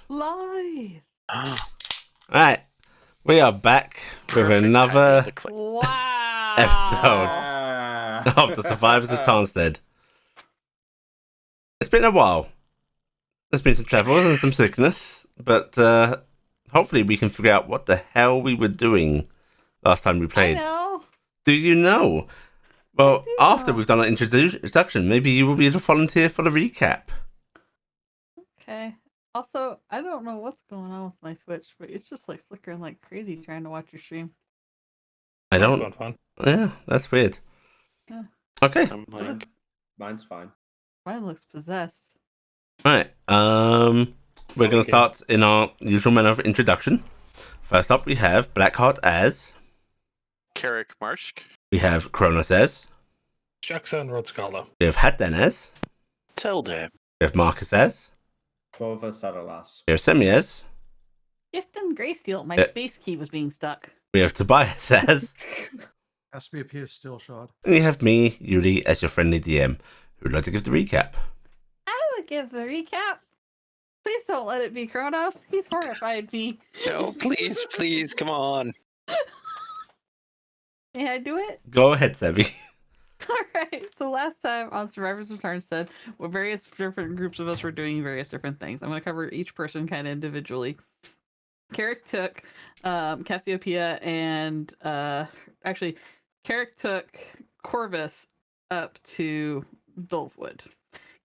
Live. Right, we are back with another Wow. episode of the Survivors of Tarnstead. It's been a while. There's been some travel and some sickness, but hopefully we can figure out what the hell we were doing last time we played. I know. Do you know? Well, after know. we've done our introduction, maybe you will be the volunteer for the recap. Okay. Also, I don't know what's going on with my Switch, but it's just like flickering like crazy trying to watch your stream. I don't. Fun. Yeah, that's weird. Yeah. Okay. Mine's fine. Mine looks possessed. Right. We're going to start in our usual manner of introduction. First up, we have Blackheart as Carrick Marshk. We have Kronos as Jackson Rodskala. We have Hadden as Telde. We have Marcus as Clover Sadalas. We have Semi as Gifton Graysteel, my Yeah. space key was being stuck. We have Tobias as Has to be a PS still shot. and you have me, Yuli, as your friendly DM, who'd like to give the recap. I would give the recap. Please don't let it be Kronos. He's horrified me. No, please, come on. May I do it? Go ahead, Semi. All right. So last time on Survivors of Tarnstead, well, various different groups of us were doing various different things. I'm going to cover each person kind of individually. Carrick took Cassiopeia and actually, Carrick took Corvus up to Dulfwood.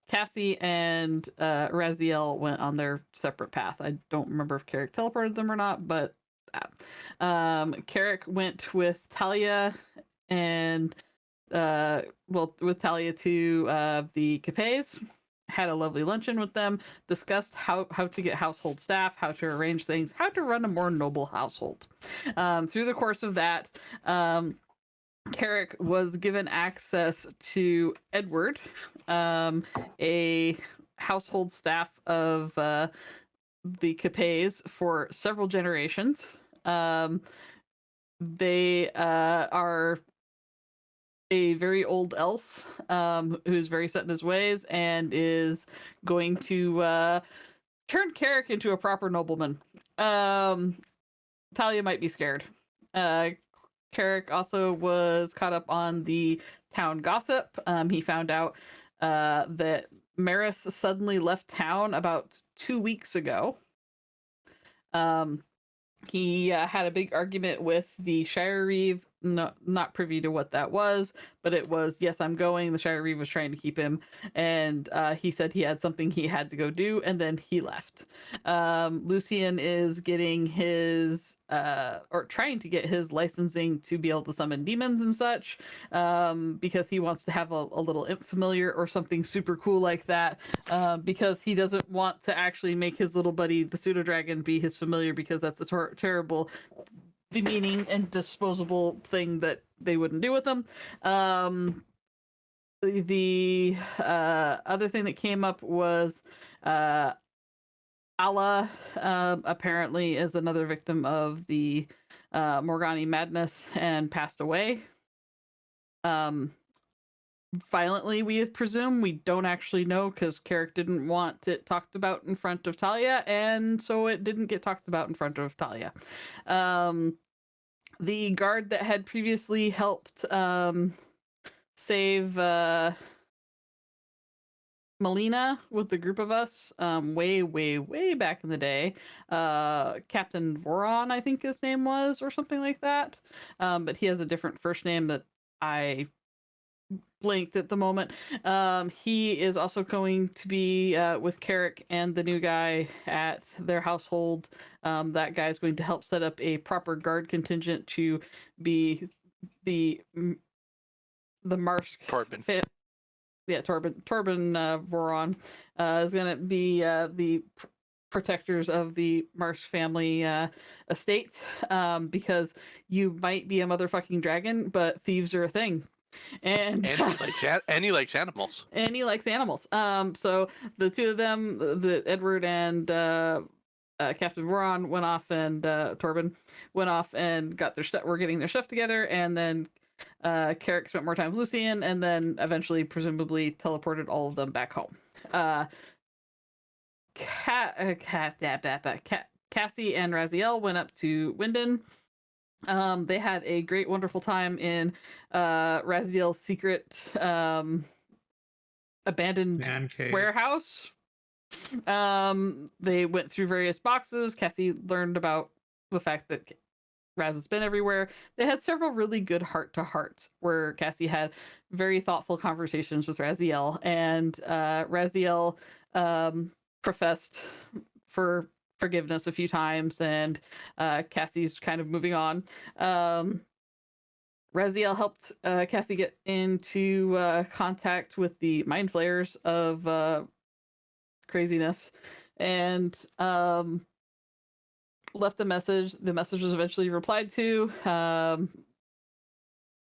Cassie and Raziel went on their separate path. I don't remember if Carrick teleported them or not, but Carrick went with Talia and with Talia to the Capes, had a lovely luncheon with them, discussed how to get household staff, how to arrange things, how to run a more noble household. Through the course of that, Carrick was given access to Edward, a household staff of the Capes for several generations. They are a very old elf who's very set in his ways and is going to turn Carrick into a proper nobleman. Talia might be scared. Carrick also was caught up on the town gossip. He found out that Maris suddenly left town about 2 weeks ago. He had a big argument with the Shire Reeve. Not privy to what that was, but it was, yes, I'm going. The Shire Reeve was trying to keep him, and he said he had something he had to go do, and then he left. Lucian is getting his, or trying to get his licensing to be able to summon demons and such, because he wants to have a little imp familiar or something super cool like that, because he doesn't want to actually make his little buddy, the pseudo dragon, be his familiar, because that's a terrible, demeaning and disposable thing that they wouldn't do with them. The other thing that came up was Allah apparently is another victim of the Morgani madness and passed away. Violently, we presume. We don't actually know because Carrick didn't want it talked about in front of Talia, and so it didn't get talked about in front of Talia. The guard that had previously helped save Melina with the group of us way back in the day, Captain Voron, I think his name was, or something like that, but he has a different first name that I blanked at the moment. He is also going to be with Carrick and the new guy at their household. That guy is going to help set up a proper guard contingent to be the Marsh Torben. Torben Voron is going to be the protectors of the Marsh family estate, because you might be a motherfucking dragon, but thieves are a thing. And he likes animals. And he likes animals. So the two of them, the Edward and Captain Voron, went off, and Torben went off and got their stuff. We're getting their stuff together, and then Carrick spent more time with Lucian, and then eventually, presumably, teleported all of them back home. Cassie and Raziel went up to Winden. They had a great, wonderful time in Raziel's secret abandoned Man cave. warehouse. They went through various boxes. Cassie learned about the fact that Raz has been everywhere. They had several really good heart to hearts where Cassie had very thoughtful conversations with Raziel, and Raziel professed for forgiveness a few times, and Cassie's kind of moving on. Raziel helped Cassie get into contact with the mind flayers of craziness, and left a message. The message was eventually replied to.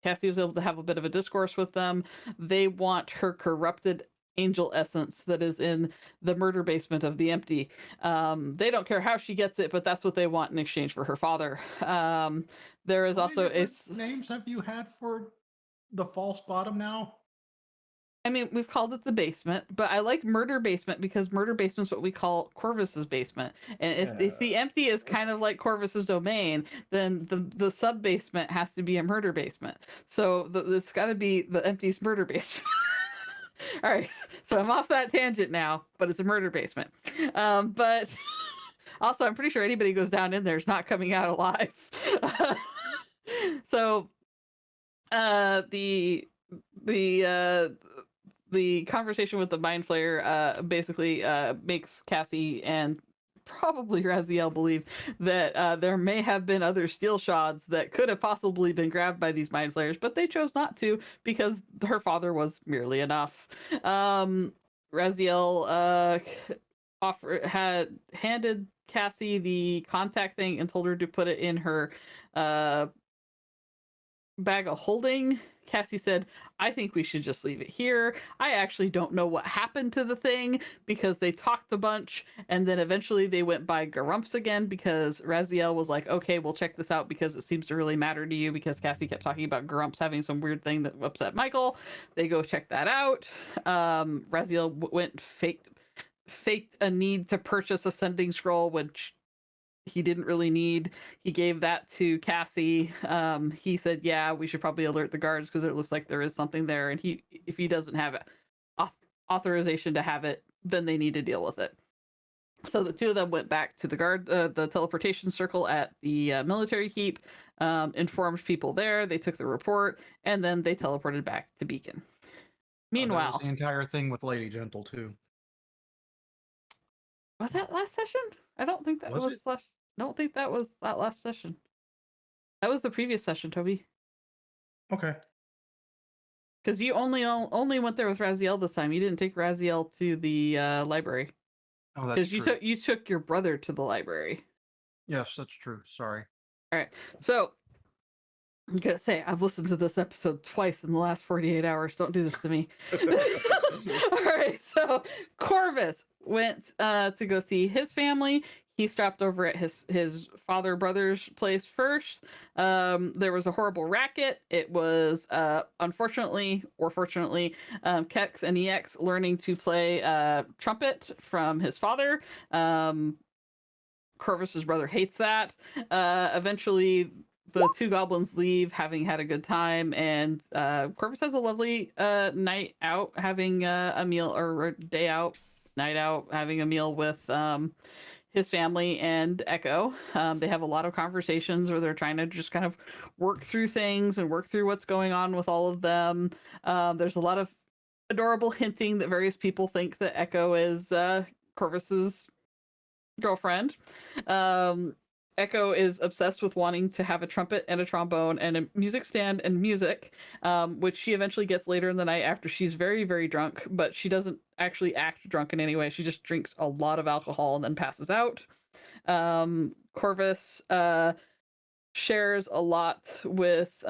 Cassie was able to have a bit of a discourse with them. They want her corrupted angel essence that is in the murder basement of the empty. They don't care how she gets it, but that's what they want in exchange for her father. There is How also many a different names have you had for the false bottom now? I mean, we've called it the basement, but I like murder basement because murder basement's what we call Corvus's basement. And if the empty is kind of like Corvus's domain, then the sub basement has to be a murder basement. So it's got to be the empty's murder basement. All right, so I'm off that tangent now, but it's a murder basement. But also, I'm pretty sure anybody who goes down in there is not coming out alive. So, the conversation with the mind flayer basically makes Cassie and probably Raziel believe that there may have been other steel shards that could have possibly been grabbed by these mind flayers, but they chose not to because her father was merely enough. Raziel had handed Cassie the contact thing and told her to put it in her bag of holding. Cassie said, I think we should just leave it here. I actually don't know what happened to the thing because they talked a bunch and then eventually they went by Garumps again because Raziel was like, okay, we'll check this out because it seems to really matter to you because Cassie kept talking about Garumps having some weird thing that upset Michael. They go check that out. Raziel went faked a need to purchase a sending scroll, which he didn't really need. He gave that to Cassie. He said, yeah, we should probably alert the guards because it looks like there is something there. And if he doesn't have authorization to have it, then they need to deal with it. So the two of them went back to the teleportation circle at the military keep, informed people there. They took the report, and then they teleported back to Beacon. That Meanwhile, was the entire thing with Lady Gentle too. was that last session? I don't think that Was was it? last. Don't think that was that last session. That was the previous session, Toby. Okay. Because you only went there with Raziel this time. You didn't take Raziel to the library. Oh, that's Because true. you took your brother to the library. Yes, that's true. Sorry. All right. So I'm gonna say I've listened to this episode twice in the last 48 hours. Don't do this to me. All right. So Corvus went to go see his family. He stopped over at his brother's place first. There was a horrible racket. It was unfortunately or fortunately Kex and EX learning to play trumpet from his father. Corvus's brother hates that. Eventually the two goblins leave having had a good time, and Corvus has a lovely night out having a meal, or day out, night out having a meal with his family and Echo. They have a lot of conversations where they're trying to just kind of work through things and work through what's going on with all of them. There's a lot of adorable hinting that various people think that Echo is Corvus's girlfriend. Echo is obsessed with wanting to have a trumpet and a trombone and a music stand and music, which she eventually gets later in the night after she's very, very drunk, but she doesn't actually act drunk in any way. She just drinks a lot of alcohol and then passes out. Corvus shares a lot with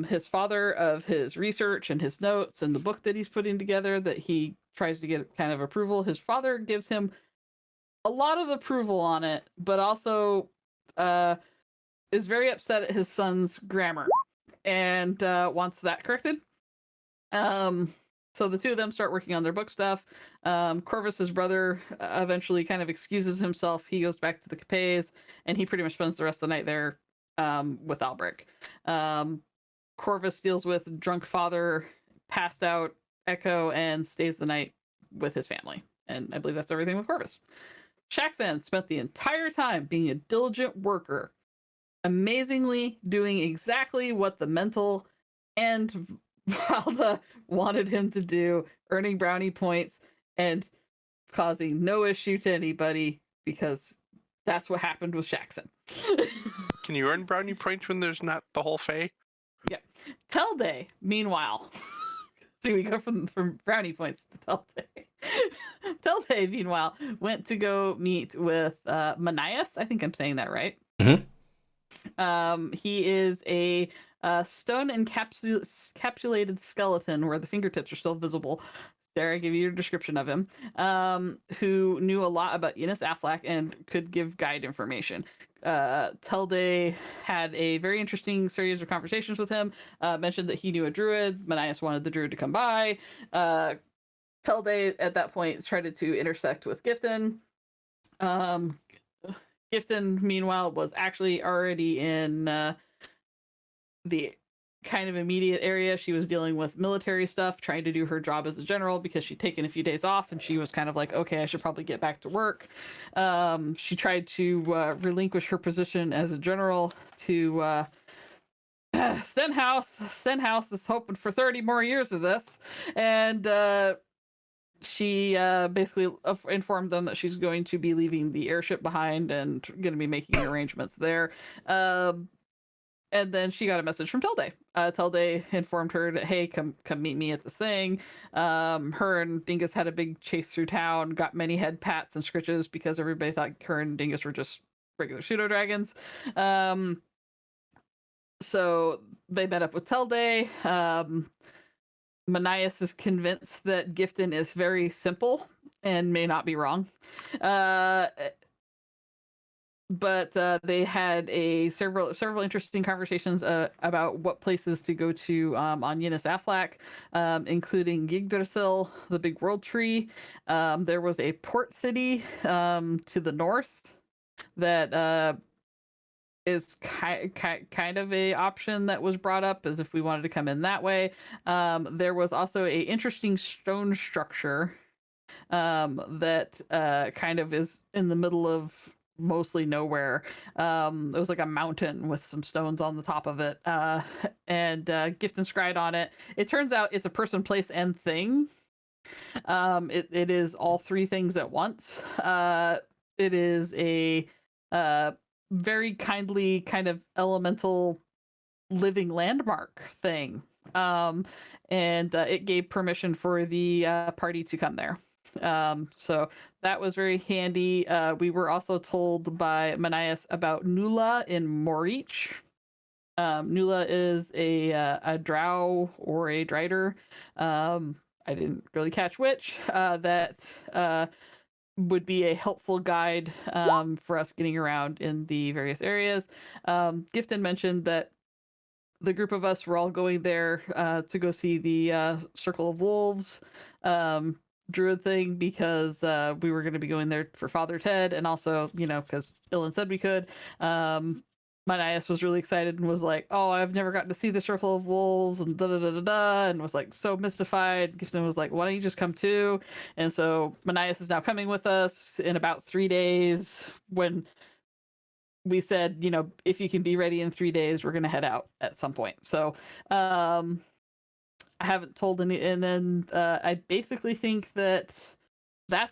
his father of his research and his notes and the book that he's putting together that he tries to get kind of approval. His father gives him a lot of approval on it, but also is very upset at his son's grammar and wants that corrected. So the two of them start working on their book stuff. Corvus's brother eventually kind of excuses himself. He goes back to the Capes, and he pretty much spends the rest of the night there with Albric. Corvus deals with drunk father, passed out Echo, and stays the night with his family. And I believe that's everything with Corvus. Shaxan spent the entire time being a diligent worker, amazingly doing exactly what the mental and Valda wanted him to do, earning brownie points and causing no issue to anybody, because that's what happened with Shaxan. Can you earn brownie points when there's not the whole Fae? Yep. Telday, meanwhile. See, we go from brownie points to Telday. Telday, meanwhile, went to go meet with Manias. I think I'm saying that right. He is a stone encapsulated skeleton where the fingertips are still visible. There, I give you a description of him. Who knew a lot about Enos Affleck and could give guide information. Telday had a very interesting series of conversations with him. Mentioned that he knew a druid. Manias wanted the druid to come by. Telday at that point tried to intersect with Gifton. Gifton, meanwhile, was actually already in the kind of immediate area. She was dealing with military stuff, trying to do her job as a general because she'd taken a few days off, and she was kind of like, okay, I should probably get back to work. She tried to relinquish her position as a general to Stenhouse. Stenhouse is hoping for 30 more years of this, and she basically informed them that she's going to be leaving the airship behind and going to be making arrangements there. And then she got a message from Telday. Telday informed her that, hey, come meet me at this thing. Her and Dingus had a big chase through town, got many head pats and scritches because everybody thought her and Dingus were just regular pseudo dragons. So they met up with Telday. Manias is convinced that Gifton is very simple and may not be wrong. But they had several interesting conversations about what places to go to on Enos Affleck, including Yggdrasil, the big world tree. There was a port city to the north that is kind of a option that was brought up as if we wanted to come in that way. There was also a interesting stone structure that kind of is in the middle of mostly nowhere. It was like a mountain with some stones on the top of it, and Gift and Scryed on it. It turns out it's a person, place, and thing. It is all three things at once. It is a very kindly kind of elemental living landmark thing. And it gave permission for the party to come there. So that was very handy. We were also told by Manias about Nula in Morich. Nula is a drow or a drider. I didn't really catch which. That would be a helpful guide for us getting around in the various areas. Gifton mentioned that the group of us were all going there to go see the Circle of Wolves druid thing because we were going to be going there for Father Ted, and also, because Dylan said we could. Manias was really excited and was like, oh, I've never gotten to see the Circle of Wolves, and da-da-da-da-da, and was like so mystified. Gifton was like, why don't you just come too? And so Manias is now coming with us in about 3 days. When we said, if you can be ready in 3 days, we're going to head out at some point. So I haven't told any, and then I basically think that's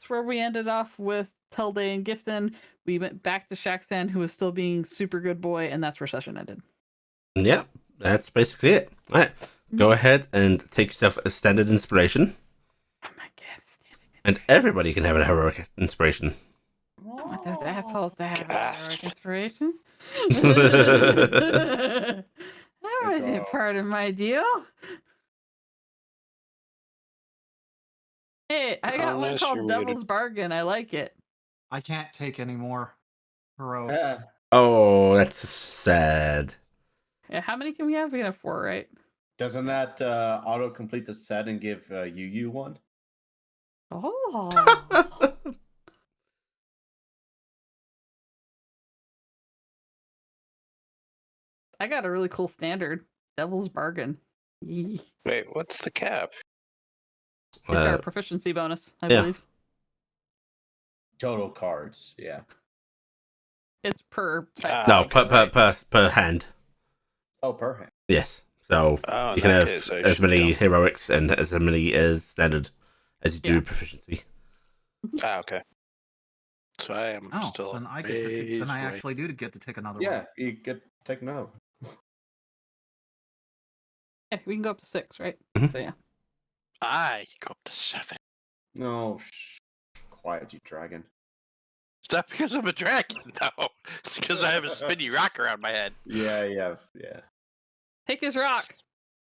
where we ended off with Telday and Gifton. We went back to Shaxan, who was still being super good boy, and that's where session ended. Yeah, that's basically it. All right, go ahead and take yourself a standard inspiration. Oh my god, standard. And everybody can have a heroic inspiration. I want those assholes to have Gasp. heroic inspiration. That wasn't part of my deal. Hey, I got one Unless called you're Devil's muted. Bargain. I like it. I can't take any more heroic. Yeah. Oh, that's sad. Yeah, how many can we have? We can have 4, right? Doesn't that auto complete the set and give you one? Oh. I got a really cool standard. Devil's Bargain. Yee. Wait, what's the cap? It's our proficiency bonus, I yeah. believe. Total cards, yeah. It's per No, token, right? per hand. Oh, per hand. Yes. So Oh, in you can that have case, I as should many know. heroics and as many as standard as you do Yeah. proficiency. Okay. So I am Oh, still. then I a get to ways then I away. actually do get to take another Yeah, one. you get take note. Yeah, we can go up to 6, right? Mhm. So yeah. I go up to 7. No, quiet, you dragon. Is that because I'm a dragon? No, it's because I have a spinny rock around my head. Yeah. Take his rock.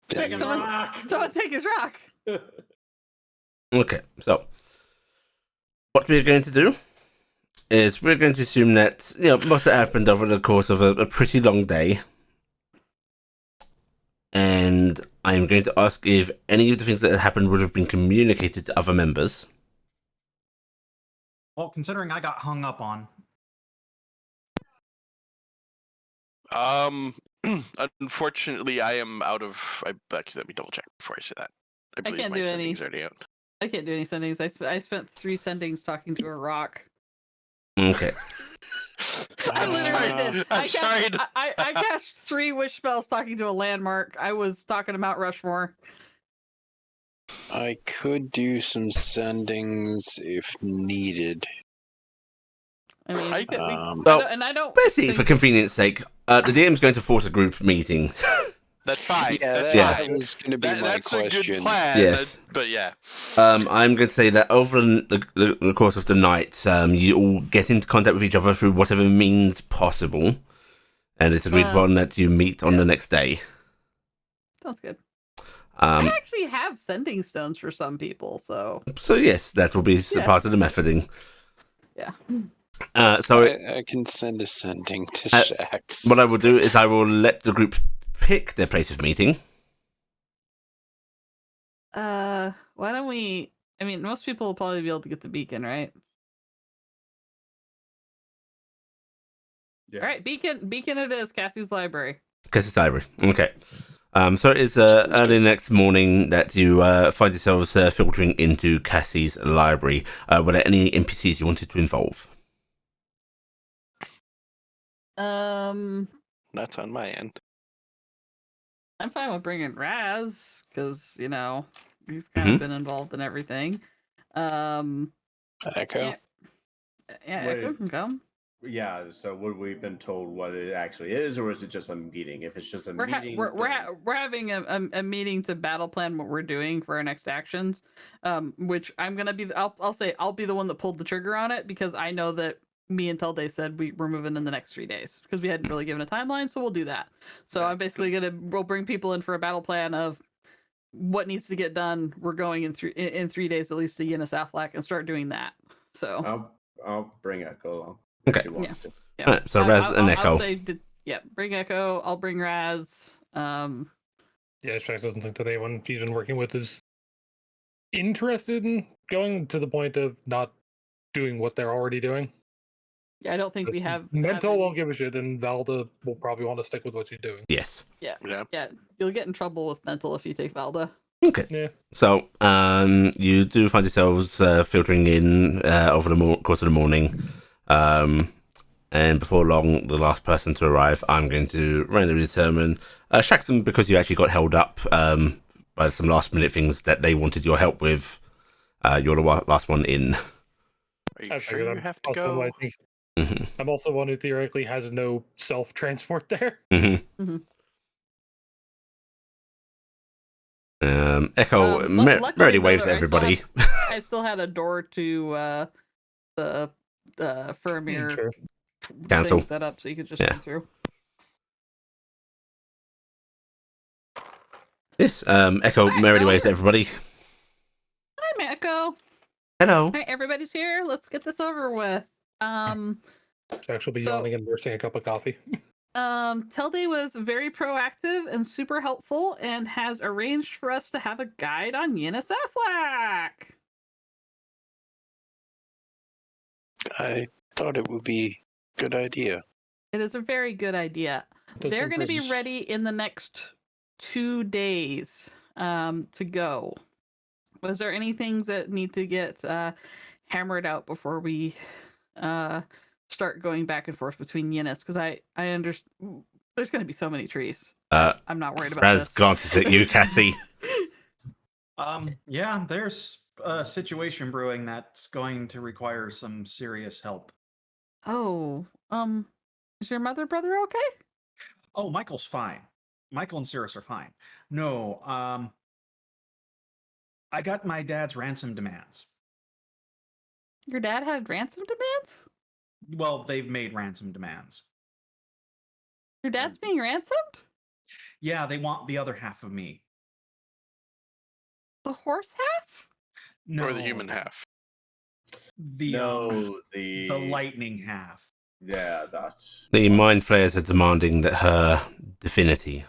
Quick, Spinning someone, rock. someone take his rock. Okay, so what we're going to do is we're going to assume that most of it happened over the course of a pretty long day, and I'm going to ask if any of the things that had happened would have been communicated to other members. Well, considering I got hung up on, Unfortunately, I am out of. Actually, let me double check before I say that. I believe can't my do any. sending's already out. I can't do any sendings. I spent 3 sendings talking to a rock. Okay. I literally did. I'm sorry. I cast 3 wish spells talking to a landmark. I was talking to Mount Rushmore. I could do some sendings if needed. I mean, we could, I don't Basically, for think- convenience sake, the DM's going to force a group meeting. That's fine. Yeah, That's that fine. was going to be my That's a good question. plan. Yes. But yeah. I'm going to say that over the course of the night, you all get into contact with each other through whatever means possible, and it's agreed upon that you meet on the next day. Sounds good. I Um, actually have sending stones for some people, so so yes, that will be Yeah. part of the methoding. yeah. So I can send a sending to Uh, Shax. what I will do is I will let the group pick their place of meeting. Why don't we? I mean, most people will probably be able to get the beacon, right? Yeah. All right, beacon it is. Cassie's library. Because it's library. Okay. So it's early next morning that you find yourselves filtering into Cassie's library. Were there any NPCs you wanted to involve? That's on my end. I'm fine with bringing Raz because he's kind of been involved in everything. Echo? Yeah, Echo Wait. can come. Yeah, so would we been told what it actually is, or is it just a meeting? If it's just a meeting, We're having a meeting to battle plan what we're doing for our next actions. Which I'm gonna be. I'll say I'll be the one that pulled the trigger on it because I know that me and Telday said we're moving in the next 3 days because we hadn't really given a timeline, so we'll do that. So I'm basically we'll bring people in for a battle plan of what needs to get done. We're going in 3 days at least to Yennis Aflac and start doing that. So I'll bring Echo along. Okay. If she wants to. yeah. Alright, so Raz and Echo. I'll say, bring Echo. I'll bring Raz. Yeah, Shax doesn't think that anyone he's been working with is interested in going to the point of not doing what they're already doing. Yeah, I don't think we have Mental won't give a shit, and Valda will probably want to stick with what she's doing. Yes. Yeah. Yeah. You'll get in trouble with Mental if you take Valda. Okay. Yeah. So you do find yourselves filtering in over the course of the morning. And before long, the last person to arrive, I'm going to randomly determine Shaxton, because you actually got held up by some last minute things that they wanted your help with. You're the last one in. Are you I sure figured you I'm have to also go? one, I think. Mm-hmm. I'm also one who theoretically has no self-transport there. Mm-hmm. Mm-hmm. Echo Luckily, merely though, waves at everybody. I still had a door to the Firmir Sure. Council. thing set up, so you could just Yeah. run through. Yes, Echo Alright, merely well, waves at everybody. Hi, Echo. Hello. All right, everybody's here. Let's get this over with. Shax will be So- yawning and nursing a cup of coffee. Telde was very proactive and super helpful and has arranged for us to have a guide on Yennis Aflac. I thought it would be a good idea. It is a very good idea. Does They're seem going to be pretty- ready in the next 2 days to go. Was there any things that need to get hammered out before we start going back and forth between units? Because I understand there's going to be so many trees. I'm not worried about Raz this. glances at you, Cassie. Yeah, there's a situation brewing that's going to require some serious help. Oh, is your mother brother okay? Oh, Michael's fine. Michael and Cirrus are fine. No, I got my dad's ransom demands. Your dad had ransom demands? Well, they've made ransom demands. Your dad's being ransomed? Yeah, they want the other half of me. The horse half? No, Or the human half. The the lightning half. Yeah, that's The Mind Flayers are demanding that her divinity.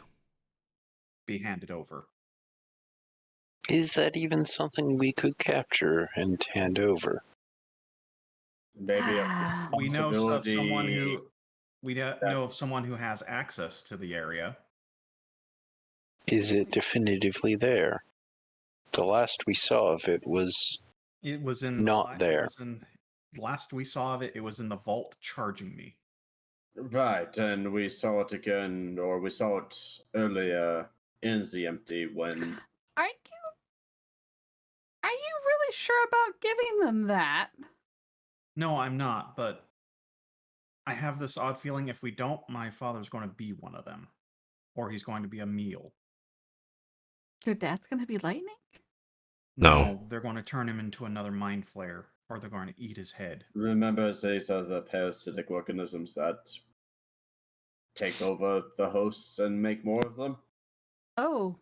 Be handed over. Is that even something we could capture and hand over? maybe a We know of someone possibility. who know of someone who has access to the area. Is it definitively there? The last we saw of it was It was in Not there. Last we saw of it, it was in the vault charging me. Right, and we saw it again, or we saw it earlier in the empty when. Are you really sure about giving them that? No, I'm not, but I have this odd feeling if we don't, my father's going to be one of them. Or he's going to be a meal. Your dad's gonna be lightning? No. They're going to turn him into another mind flare, or they're going to eat his head. Remember, these are the parasitic organisms that take over the hosts and make more of them? Oh,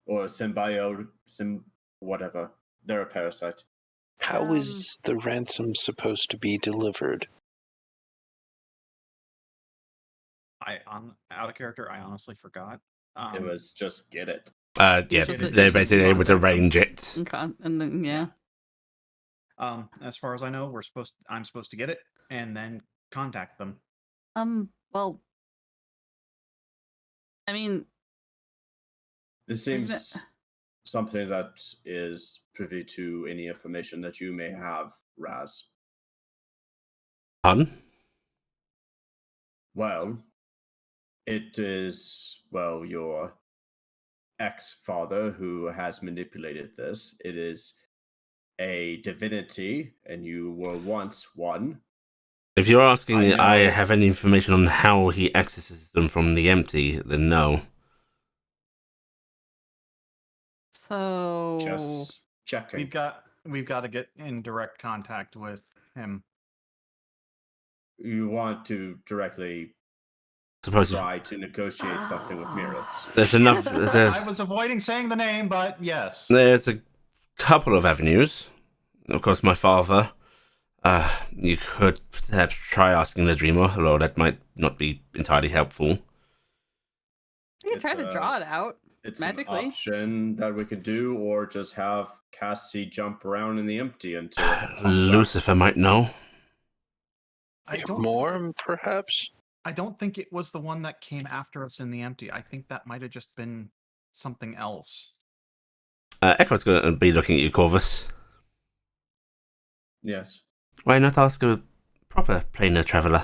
Or symbiote, whatever. They're a parasite. How is the ransom supposed to be delivered? Out of character, I honestly forgot. It was just get it. Yeah, It's just a- they're it's just basically a able to contact them. arrange it. and then yeah. As far as I know, I'm supposed to get it and then contact them. Well, I mean, This seems something that is privy to any information that you may have, Raz. Pun? Well, it is, your ex-father who has manipulated this. It is a divinity, and you were once one. If you're asking I if I know. have any information on how he accesses them from the empty, then no. so Just checking. We've got to get in direct contact with him. You want to directly Suppose try to negotiate something with Miras. there's enough. I was avoiding saying the name, but yes. There's a couple of avenues. Of course, my father. You could perhaps try asking the Dreamer, although that might not be entirely helpful. you can try It's, to draw it out. It's Magically. an option that we could do, or just have Cassie jump around in the empty until it pops up. Lucifer might know. More, perhaps? I don't think it was the one that came after us in the empty. I think that might have just been something else. Echo's going to be looking at you, Corvus. Yes. Why not ask a proper planar traveller?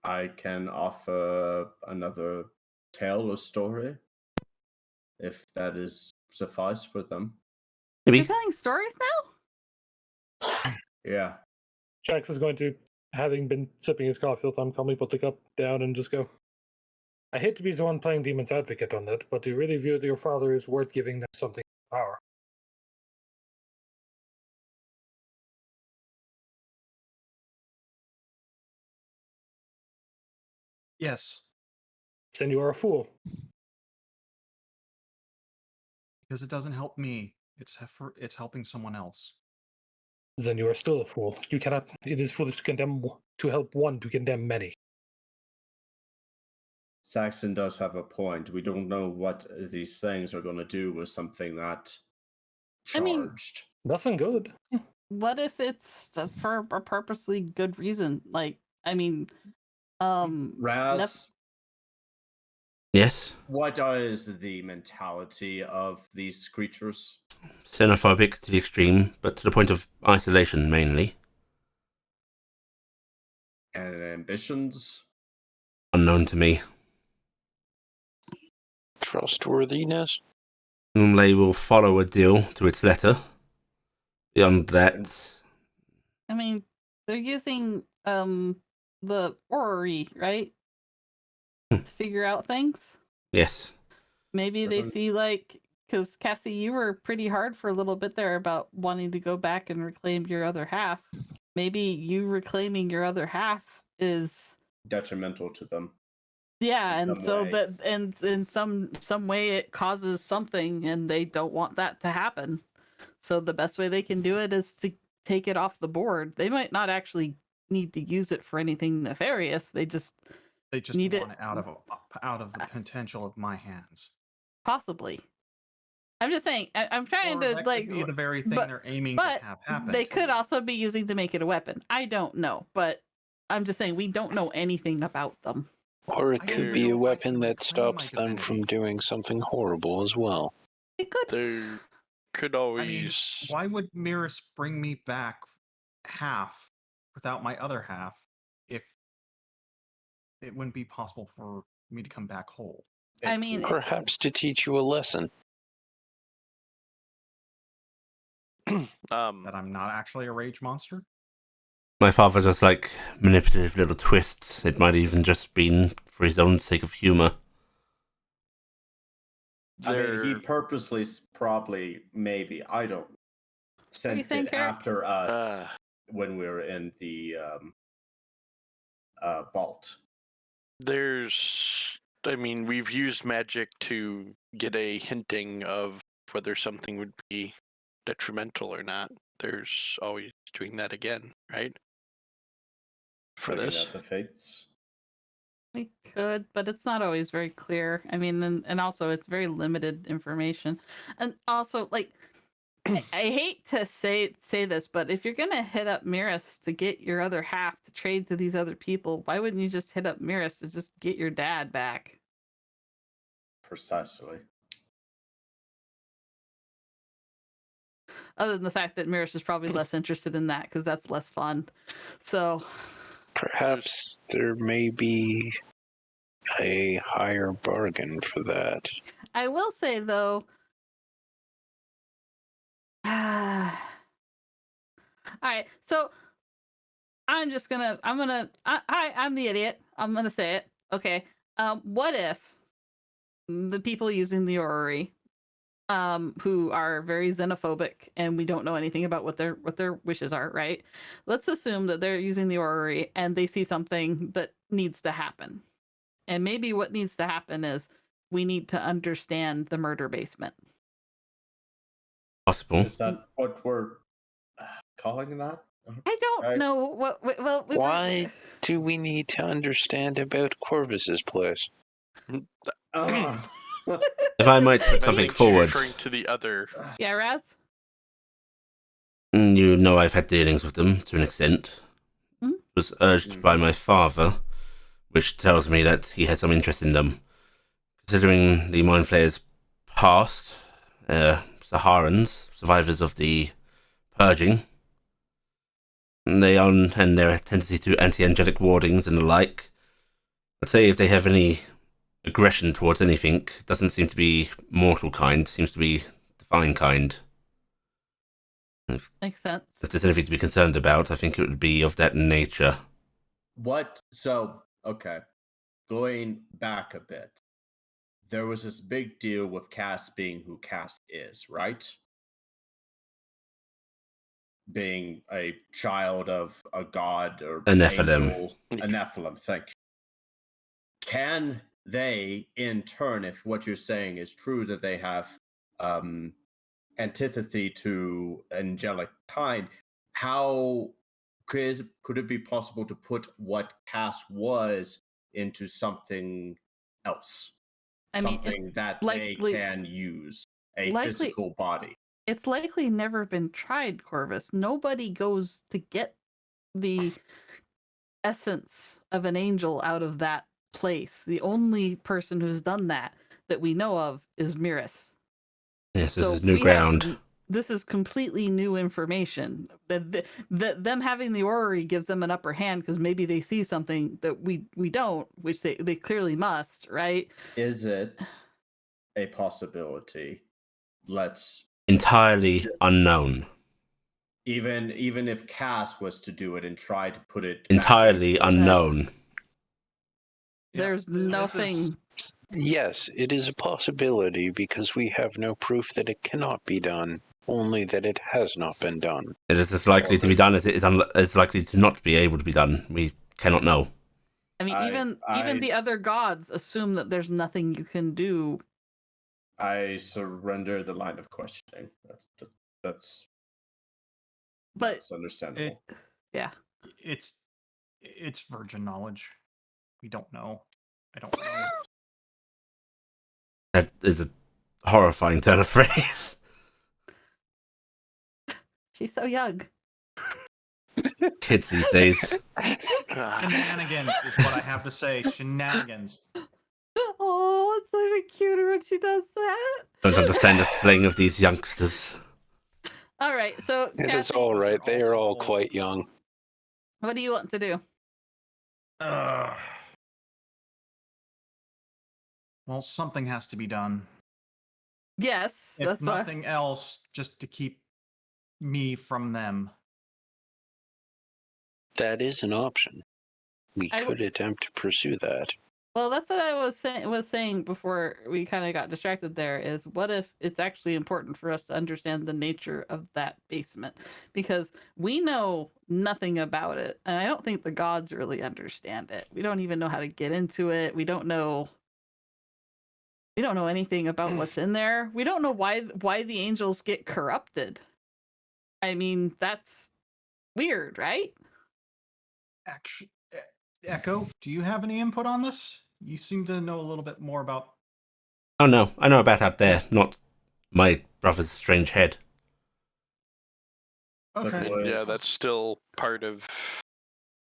I can offer another tale or story, if that is suffice for them. You're Maybe. telling stories now? Yeah. Jax is going to, having been sipping his coffee the time, calmly put the cup down and just go, I hate to be the one playing Demon's Advocate on that, but do you really view that your father is worth giving them something of power? Yes, Then you are a fool. because it doesn't help me. It's helping someone else. then you are still a fool. You cannot. It is foolish to condemn to help one to condemn many. Saxon does have a point. We don't know what these things are going to do with something that I mean- charged. Nothing good. What if it's for a purposely good reason? Like, I mean, Raz, Yes, what is the mentality of these creatures? xenophobic to the extreme, but to the point of isolation mainly. And ambitions? Unknown to me. Trustworthiness? They will follow a deal to its letter. Beyond that, I mean, they're using the orrery, right? Hmm. To figure out things. yes. Maybe they Doesn't- see like, because Cassie, you were pretty hard for a little bit there about wanting to go back and reclaim your other half. Maybe you reclaiming your other half is Detrimental to them. yeah, in and some so way. that and in some way it causes something, and they don't want that to happen. So the best way they can do it is to take it off the board. They might not actually need to use it for anything nefarious. They just need want it it out of the potential of my hands. possibly. I'm just saying. I'm trying Or to that like could be the very thing but- they're aiming but to have happen. they could too. also be using to make it a weapon. I don't know, but I'm just saying we don't know anything about them. Or it I don't could even be know a if I weapon can that reclaim my stops them from divinity. doing something horrible as well. It could. There could I always. mean, why would Miris bring me back half without my other half if it wouldn't be possible for me to come back whole? I mean, Perhaps to teach you a lesson. That I'm not actually a rage monster? My father just like manipulative little twists. It might even just been for his own sake of humor. I mean, he there- purposely, probably, maybe, I don't, sent think, it Eric? after us uh, when we were in the vault. there's. I mean, we've used magic to get a hinting of whether something would be detrimental or not. There's always doing that again, right? For Looking this. at the fates. we could, but it's not always very clear. I mean, and also it's very limited information, and also like I hate to say this, but if you're gonna hit up Miris to get your other half to trade to these other people, why wouldn't you just hit up Miris to just get your dad back? Precisely. Other than the fact that Miris is probably less interested in that because that's less fun. So Perhaps there may be a higher bargain for that. I will say though, all right. So I'm the idiot. I'm gonna say it. Okay. What if the people using the orrery, who are very xenophobic and we don't know anything about what their wishes are, right? Let's assume that they're using the orrery and they see something that needs to happen. And maybe what needs to happen is we need to understand the murder basement. Possible. Is that what we're calling that? I don't Right. know what. Well, Why do we need to understand about Corvus's place? Ah. If I might put I something think she's forward, referring to the other. Yeah, Raz. you know I've had dealings with them to an extent. Hmm? It was urged by my father, which tells me that he has some interest in them. Considering the Mind Flayers' past, Saharans, survivors of the Purging, and their tendency to anti-angelic wardings and the like, I'd say if they have any aggression towards anything, it doesn't seem to be mortal kind, seems to be divine kind. Makes sense. If there's anything to be concerned about, I think it would be of that nature. What? So, okay. Going back a bit, there was this big deal with Cass being who Cass is, right? Being a child of a god or A Nephilim. angel, a Nephilim, thank you. Can they, in turn, if what you're saying is true, that they have antipathy to angelic kind, how could it be possible to put what Cass was into something else? I mean, Something that they likely- can use, a likely- physical body. it's likely never been tried, Corvus. Nobody goes to get the essence of an angel out of that place. The only person who's done that we know of is Miris. Yes, this So is new we ground. this is completely new information. That them having the orrery gives them an upper hand because maybe they see something that we don't, which they clearly must, right? Is it a possibility? Let's Entirely unknown. even if Cass was to do it and try to put it back Entirely into- unknown. There's this is- nothing. Yes, it is a possibility because we have no proof that it cannot be done, only that it has not been done. It is as likely to be done as it is as likely to not be able to be done. We cannot know. I mean, even the other gods assume that there's nothing you can do. I surrender the line of questioning. That's understandable. Yeah. It's virgin knowledge. We don't know. I don't know. That is a horrifying turn of phrase. She's so young. Kids these days. Shenanigans is what I have to say. Shenanigans. Oh, it's even cuter when she does that. Don't understand the slang of these youngsters. All right, so It is Kathy, all right. They are all Also- quite young. what do you want to do? Well, something has to be done. Yes, If that's nothing else, just to keep me from them. That is an option. We I w- could attempt to pursue that. well, that's what I was saying before we kind of got distracted there is what if it's actually important for us to understand the nature of that basement because we know nothing about it and I don't think the gods really understand it. We don't even know how to get into it. We don't know anything about what's in there. We don't know why the angels get corrupted. I mean, that's weird, right? Actually, Echo, do you have any input on this? You seem to know a little bit more about. Oh no, I know about out there, not my brother's strange head. Okay. Would- Yeah, that's still part of.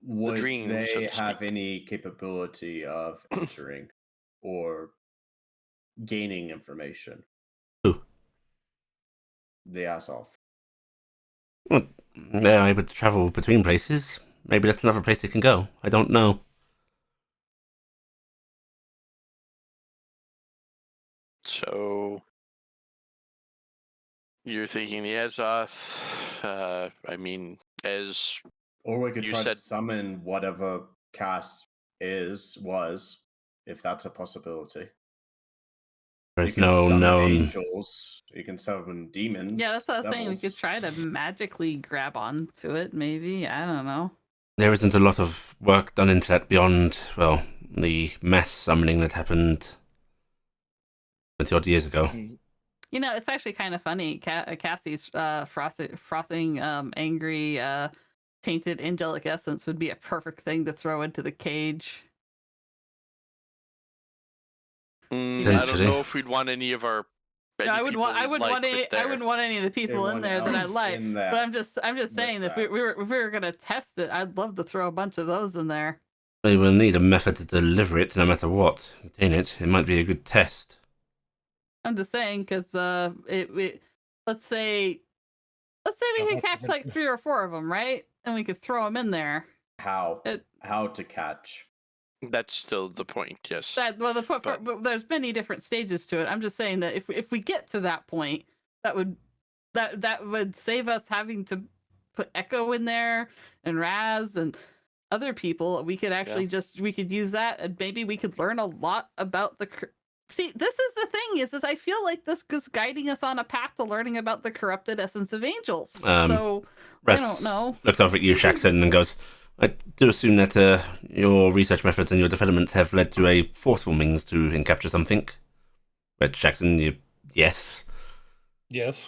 Would dream, so they to have speak. any capability of entering or gaining information? Who? The Azov. Well, they're able to travel between places. Maybe that's another place they can go. I don't know. So you're thinking the Azoth. I mean, as Or we could You try to said- summon whatever Cass was, if that's a possibility. There's you can no summon known. angels. You can summon demons. Yeah, that's what I was saying. We devils. could try to magically grab onto it, maybe. I don't know. There isn't a lot of work done into that beyond, well, the mass summoning that happened 20 odd years ago. You know, it's actually kind of funny. Cassie's frothing, angry, tainted angelic essence would be a perfect thing to throw into the cage. I don't Potentially. know if we'd want any of our. No, I wouldn't want any of the people in Anyone there that I else like. in that But I'm just with saying that if we were gonna test it, I'd love to throw a bunch of those in there. We will need a method to deliver it, no matter what. Contain it. It might be a good test. I'm just saying because let's say we could catch like 3 or 4 of them, right? And we could throw them in there. how It- how to catch. That's still the point. Yes. But there's many different stages to it. I'm just saying that if we get to that point, that would save us having to put Echo in there and Raz and other people. We could actually we could use that and maybe we could learn a lot about the. See, this is the thing is I feel like this is guiding us on a path to learning about the corrupted essence of angels. So I Russ don't know. looks over at you, Shaxon, and goes, I do assume that your research methods and your developments have led to a forceful means to encapture something. But Shaxon, yes. Yes.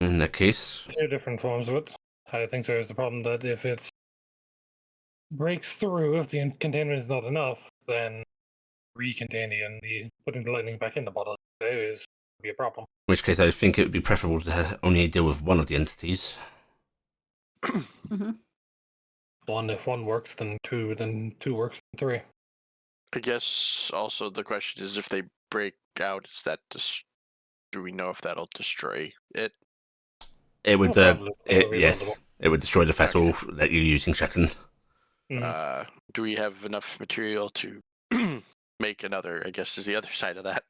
In that case, Two different forms of it. I think there's the problem that if it breaks through, if the containment is not enough, then recontaining and putting the lightning back in the bottle is be a problem. in which case I think it would be preferable to only deal with one of the entities. One, if one works, then two works, then three. I guess also the question is if they break out, is that do we know if that'll destroy it? It would, Probably yes, it would destroy the vessel Okay. that you're using, Jackson. Do we have enough material to make another? I guess is the other side of that.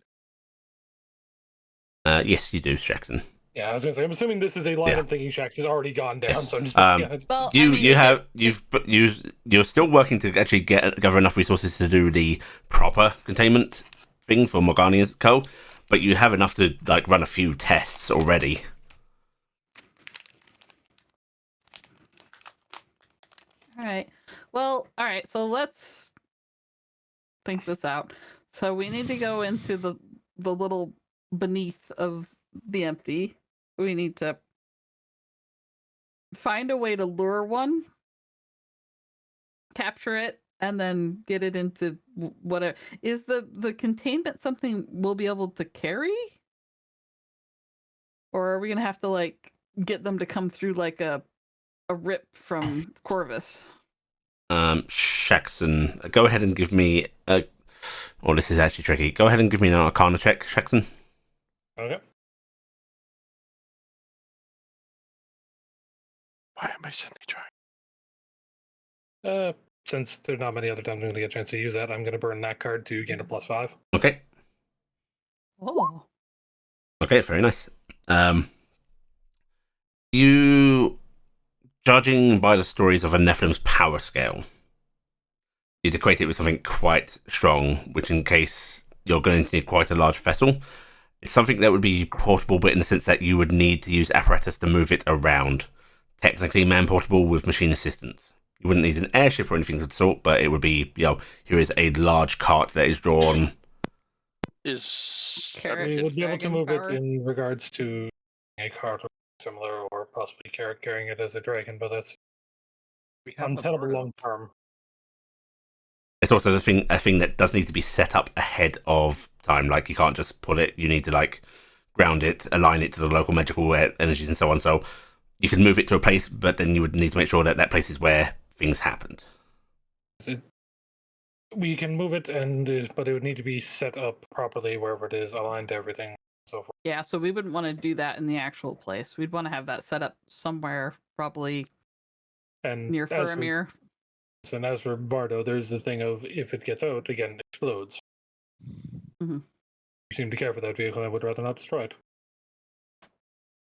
Yes, you do, Jackson. Yeah, I was gonna say. I'm assuming this is a line Yeah. of thinking Shax has already gone down. Yes. So I'm just Well, You're still working to actually gather enough resources to do the proper containment thing for Morgani's Co. But you have enough to like run a few tests already. All right. Well, all right. So let's think this out. So we need to go into the little beneath of the empty. We need to find a way to lure one, capture it, and then get it into whatever. Is the containment something we'll be able to carry? Or are we gonna have to like get them to come through like a rip from Corvus? Shaxon, go ahead and give me a. Oh, this is actually tricky. Go ahead and give me an Arcana check, Shaxon. Okay. Why am I suddenly trying? Since there's not many other times I'm going to get a chance to use that, I'm going to burn that card to gain a +5. Okay. Oh. Okay, very nice. You, judging by the stories of a Nephilim's power scale, you'd equate it with something quite strong, which in case you're going to need quite a large vessel, it's something that would be portable, but in the sense that you would need to use apparatus to move it around. Technically man-portable with machine assistance. You wouldn't need an airship or anything of the sort, but it would be, here is a large cart that is drawn. Is Carrot. We would be able to dragon move power? it in regards to a cart or similar, or possibly carrying it as a dragon, but that's We have the untenable Bardo. long term. It's also a thing that does need to be set up ahead of time. Like, you can't just put it, you need to, like, ground it, align it to the local magical energies and so on. So you can move it to a place, but then you would need to make sure that that place is where things happened. We can move it, but it would need to be set up properly wherever it is, aligned to everything, and so forth. Yeah, so we wouldn't want to do that in the actual place. We'd want to have that set up somewhere, probably And near Faramir. And as for Vardo, there's the thing of if it gets out, again, it explodes. Mm-hmm. You seem to care for that vehicle, I would rather not destroy it.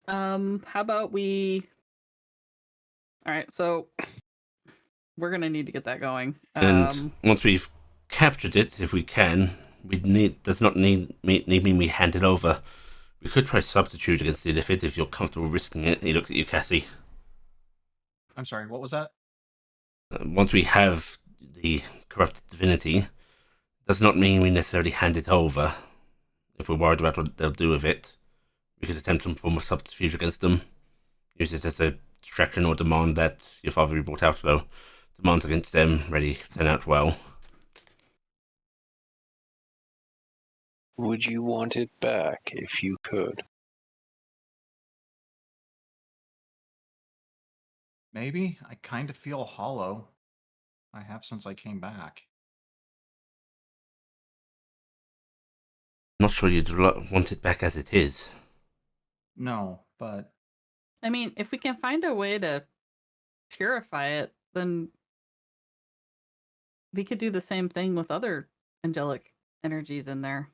How about we? All right, so we're gonna need to get that going. And once we've captured it, if we can, does not mean we hand it over. We could try substitute against the Illithid if you're comfortable risking it. He looks at you, Cassie. I'm sorry, what was that? Once we have the corrupted divinity, does not mean we necessarily hand it over. If we're worried about what they'll do with it, we could attempt some form of subterfuge against them. Use it as a distraction or demand that your father be brought out, though. Demands against them ready to turn out well. Would you want it back if you could? Maybe. I kind of feel hollow. I have since I came back. Not sure you'd want it back as it is. No, but I mean, if we can find a way to purify it, then we could do the same thing with other angelic energies in there.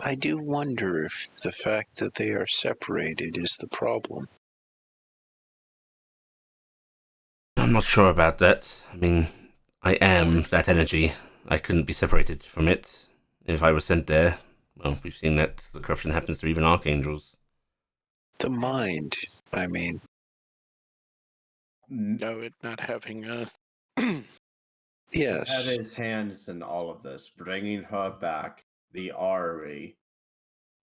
I do wonder if the fact that they are separated is the problem. I'm not sure about that. I mean, I am that energy. I couldn't be separated from it. If I was sent there, well, we've seen that the corruption happens to even archangels. The mind, I mean. No, it not having a. Yes. He's had his hands in all of this, bringing her back, the Ari,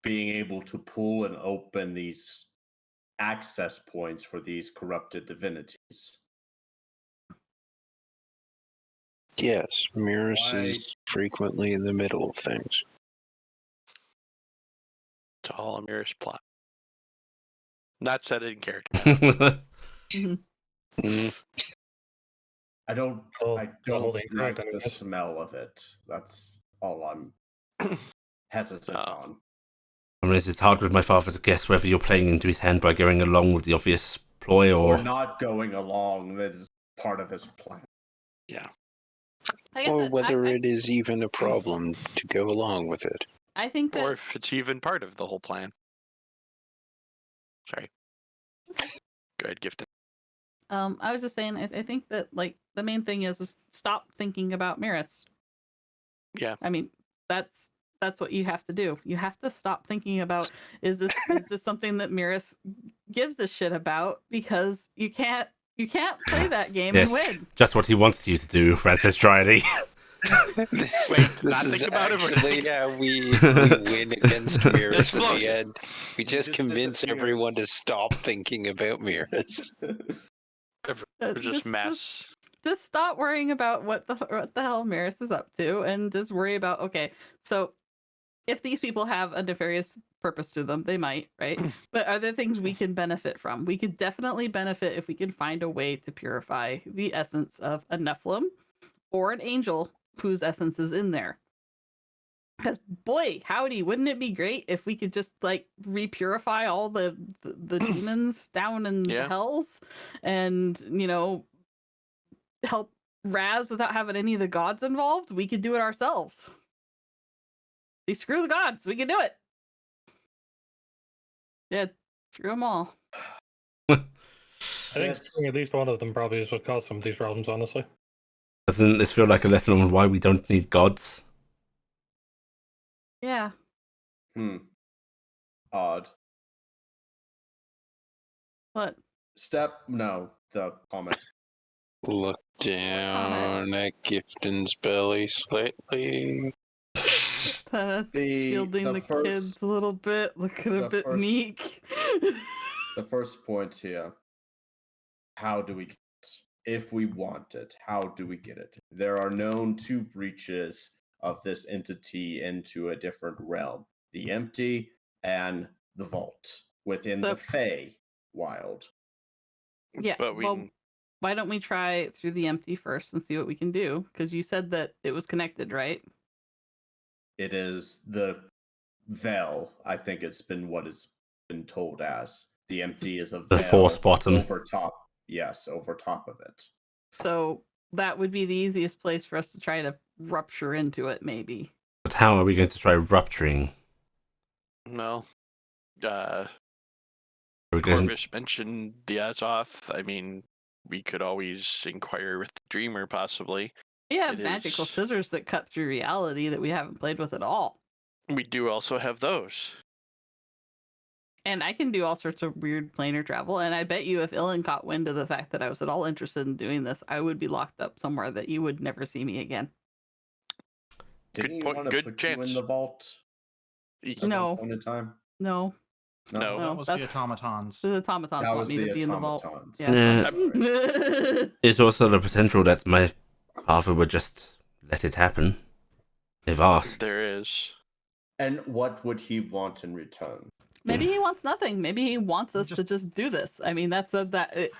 being able to pull and open these access points for these corrupted divinities. Yes, Mirrors Why- is frequently in the middle of things. It's all a Mirror's plot. Not said in character. Mm, I don't Oh, I not don't holding like correct, I the guess. smell of it. That's all I'm hesitant Oh. on. I mean, it's hard with my father to guess whether you're playing into his hand by going along with the obvious ploy Or or not going along, that is part of his plan. Yeah. Like I or said, whether it is even a problem to go along with it. I think that Or if it's even part of the whole plan. Sorry. Okay. Go ahead, Gifton. I was just saying, I think that like the main thing is stop thinking about Mirrors. Yeah. I mean, that's what you have to do. You have to stop thinking about is this something that Mirrors gives a shit about, because you can't play that game yes, and win. just what he wants you to do, Raz says dryly. This not is think about it, but actually think- how we win against Mirrors in the Explosion. end. We just convince everyone to stop thinking about Mirrors. Or just mass. Just stop worrying about what the hell Mirrors is up to, and just worry about, okay, so if these people have a nefarious purpose to them, they might, right? But are there things we can benefit from? We could definitely benefit if we can find a way to purify the essence of a Nephilim or an angel whose essence is in there. Because boy, howdy, wouldn't it be great if we could just like repurify all the demons down in the Yeah. hells, and help Raz without having any of the gods involved? We could do it ourselves. Screw the gods, we can do it. Yeah, screw them all. I think Yes. screwing at least one of them probably is what caused some of these problems, honestly. Doesn't this feel like a lesson on why we don't need gods? Yeah. Odd. What? The comment. Look down at Gifton's belly slightly. Shielding the first- kids a little bit, looking a the bit first- meek. The first point here. How do we get it? If we want it, how do we get it? There are known two breaches of this entity into a different realm. The empty and the vault within So- the Fey wild. Yeah, But we well, can- why don't we try through the empty first and see what we can do? Because you said that it was connected, right? It is the veil. I think it's been what it's been told as. The empty is a The veil force bottom. over top. Yes, over top of it. So that would be the easiest place for us to try to rupture into it, maybe. But how are we going to try rupturing? Well, Are we going... Corvish mentioned the Azoth. I mean, we could always inquire with the Dreamer, possibly. We have It magical is- scissors that cut through reality that we haven't played with at all. We do also have those. And I can do all sorts of weird planar travel. And I bet you if Ilan caught wind of the fact that I was at all interested in doing this, I would be locked up somewhere that you would never see me again. Didn't Good you point- want to good put you chance. in the vault at No. one point in time? No, No. That was the that's- automatons. the automatons That want was me the to be in the vault. automatons. Yeah. Yeah. There's also the potential that my father would just let it happen. If asked. There is. And what would he want in return? Maybe he wants nothing. Maybe he wants us to just do this. I mean, that's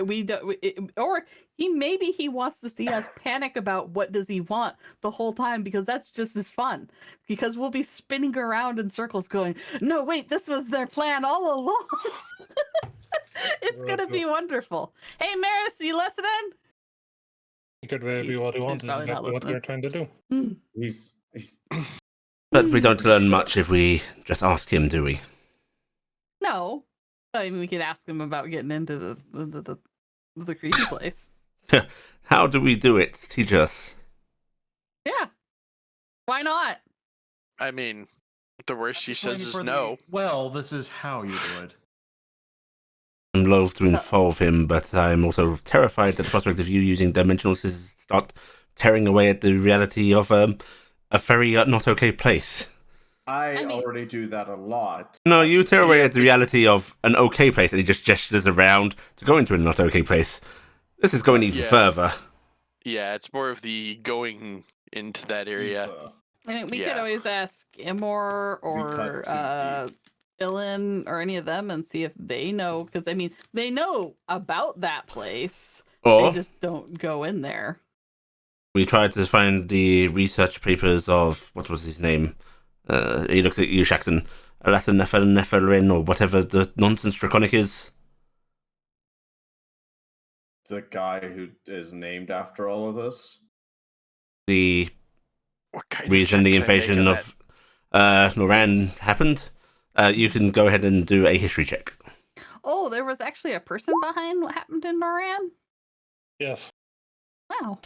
we do, or maybe he wants to see us panic about what does he want the whole time, because that's just as fun. Because we'll be spinning around in circles, going, "No, wait, this was their plan all along." It's gonna be wonderful. Hey, Maris, you listening? It could very be what he wants, is probably not exactly what listening. they're trying to do. He's But we don't learn Sure. much if we just ask him, do we? No, I mean we could ask him about getting into the creepy place. How do we do it? Teach us. Yeah, why not? I mean, the worst he Just says waiting is for the, no. Well, this is how you do it. I'm loath to involve him, but I'm also terrified at the prospect of you using dimensional scissors to start tearing away at the reality of a very not okay place. I mean- already do that a lot. No, you tear away Yeah, at the reality of an okay place, and he just gestures around to go into a not okay place. This is going even Yeah. further. Yeah, it's more of the going into that area. Deeper. I mean, we could Yeah. always ask Imor We or cut too Ilan or any of them and see if they know, because I mean, they know about that place. They Or just don't go in there. we tried to find the research papers of, what was his name? He looks at you, Shaxon. Neferin, or whatever the nonsense draconic is. The guy who is named after all of this. The What kind reason of the check can I make invasion on of Noran happened. You can go ahead and do a history check. Oh, there was actually a person behind what happened in Noran? Yes. Wow.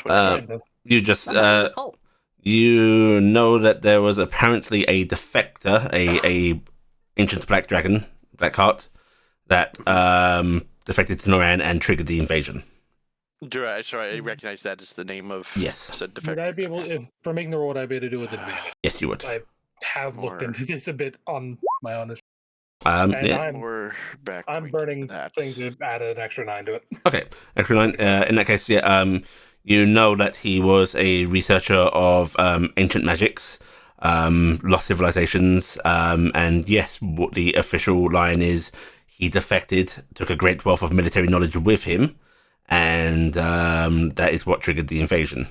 Uh, Kind of. You just Somebody's a cult. you know that there was apparently a defector, a ancient black dragon, black heart, that defected to Noran and triggered the invasion. I recognize that as the name of Yes. said Would I defector. be able, Okay. for making the roll, would I be able to do with advantage? Yes, you would. I have looked into this a bit on my own. And Yeah. More back. I'm burning that. thing to add an extra 9 to it. Okay, excellent. In that case, yeah, you know that he was a researcher of ancient magics, lost civilizations, and yes, what the official line is, he defected, took a great wealth of military knowledge with him, and that is what triggered the invasion.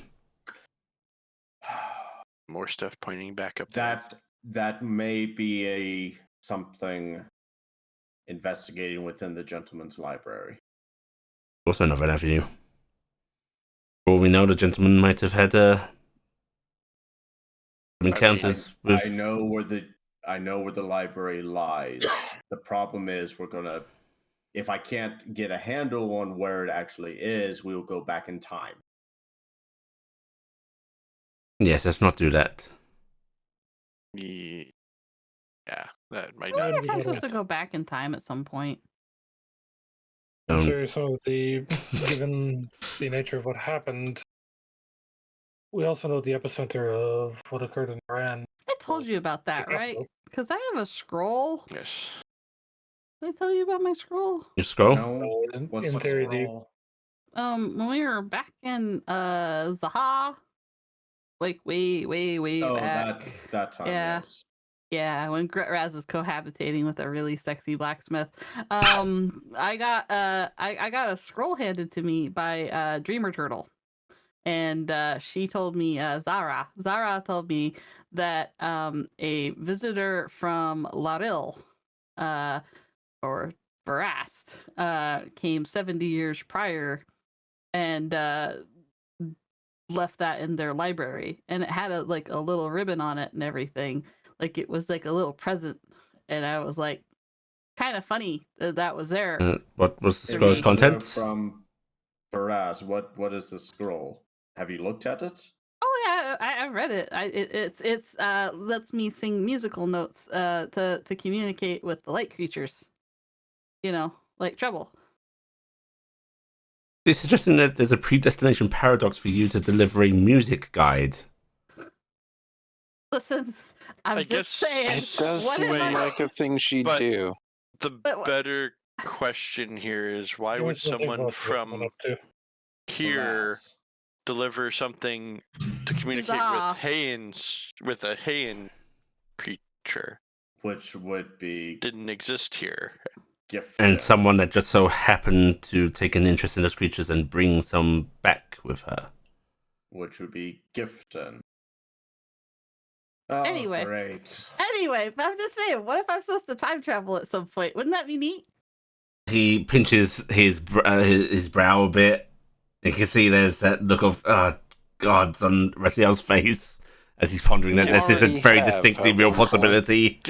More stuff pointing back up there. That may be a something investigating within the gentleman's library. Also another avenue. For all we know, the gentleman might have had some encounters with. I know where the library lies. The problem is if I can't get a handle on where it actually is, we will go back in time. Yes, let's not do that. Yeah, that might I wonder not if I'm be. supposed to go back in time at some point. I'm sure some of given the nature of what happened, we also know the epicenter of what occurred in Iran. I told you about that, right? Because I have a scroll. Yes. Did I tell you about my scroll? You scroll. No, In what's the theory, scroll? When we were back in Zaha, like way Oh, back. that time. Yeah. Yes. Yeah, when Raz was cohabitating with a really sexy blacksmith. I got I got a scroll handed to me by Dreamer Turtle. And she told me, Zara told me that a visitor from Laril, or Barast, came 70 years prior and left that in their library. And it had a little ribbon on it and everything. Like it was like a little present. And I was like, kind of funny that was there. What was the For scroll's me. contents? From Baraz, what is the scroll? Have you looked at it? Oh yeah, I read it. It's lets me sing musical notes to communicate with the light creatures. You know, like trouble. It's suggesting that there's a predestination paradox for you to deliver a music guide. Listen, I'm I just guess saying. It does what seem if I- like a thing she'd But- do. The But what- better question here is why There would was something someone about this one from up too. here Baraz. deliver something to communicate Zaha. with a Heian creature? Which would be Didn't exist here. gift. And someone that just so happened to take an interest in those creatures and bring some back with her. Which would be Gifton. Oh, Anyway. great. Anyway, but I'm just saying, what if I'm supposed to time travel at some point? Wouldn't that be neat? He pinches his brow a bit. You can see there's that look of God on Raziel's face as he's pondering that this is a already very have, distinctly haven't real we? possibility.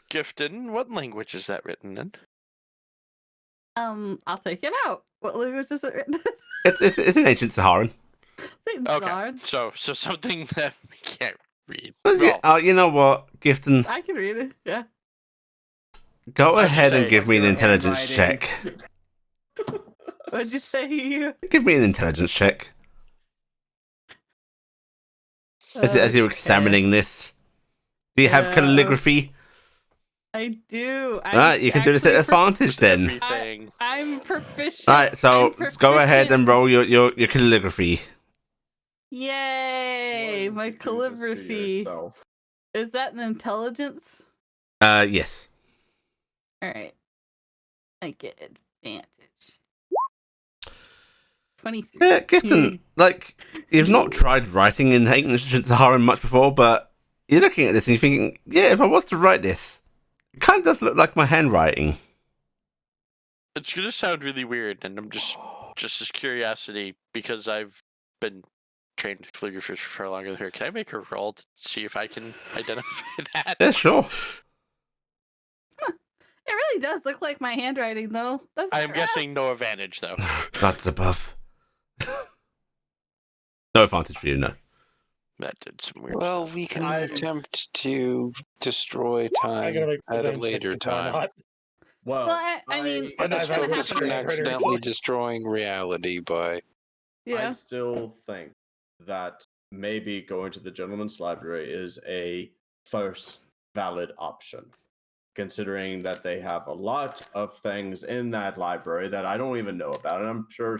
Gifted. What language is that written in? I'll take it out. What language is it written? It's an ancient Saharan. Okay, so something that we can't read. You know what, Gifton, I can read it. Yeah. go I'd ahead and say give me an your intelligence handwriting. check. What'd you say? You? Give me an intelligence check as you're examining this. Do you have Yeah. calligraphy? I do. Alright, you can do this at advantage then. Everything. I'm proficient. Alright, so I'm go ahead and proficient. roll your calligraphy. Yay! Why My would you do this to calligraphy. yourself? Is that an intelligence? Yes. Alright. I get advantage. 23. Yeah, Gifton, like, you've not tried writing in ancient Saharan much before, but you're looking at this and you're thinking, yeah, if I was to write this, it kind of does look like my handwriting. It's gonna sound really weird, and I'm just as curiosity because I've been trained with calligraphers for longer than her. Can I make a roll to see if I can identify that? Yeah, sure. It really does look like my handwriting, though. Doesn't I'm it, guessing Russ? no advantage though. Gods above. No advantage for you, no. That did some weird. Well, we can I- attempt to destroy I'm time gonna make the at a same later statement, why time. not? Well, Well, I mean, Let us I've had focus this on happen. accidentally destroying reality by... I yeah. still think that maybe going to the gentleman's library is a first valid option, considering that they have a lot of things in that library that I don't even know about, and I'm sure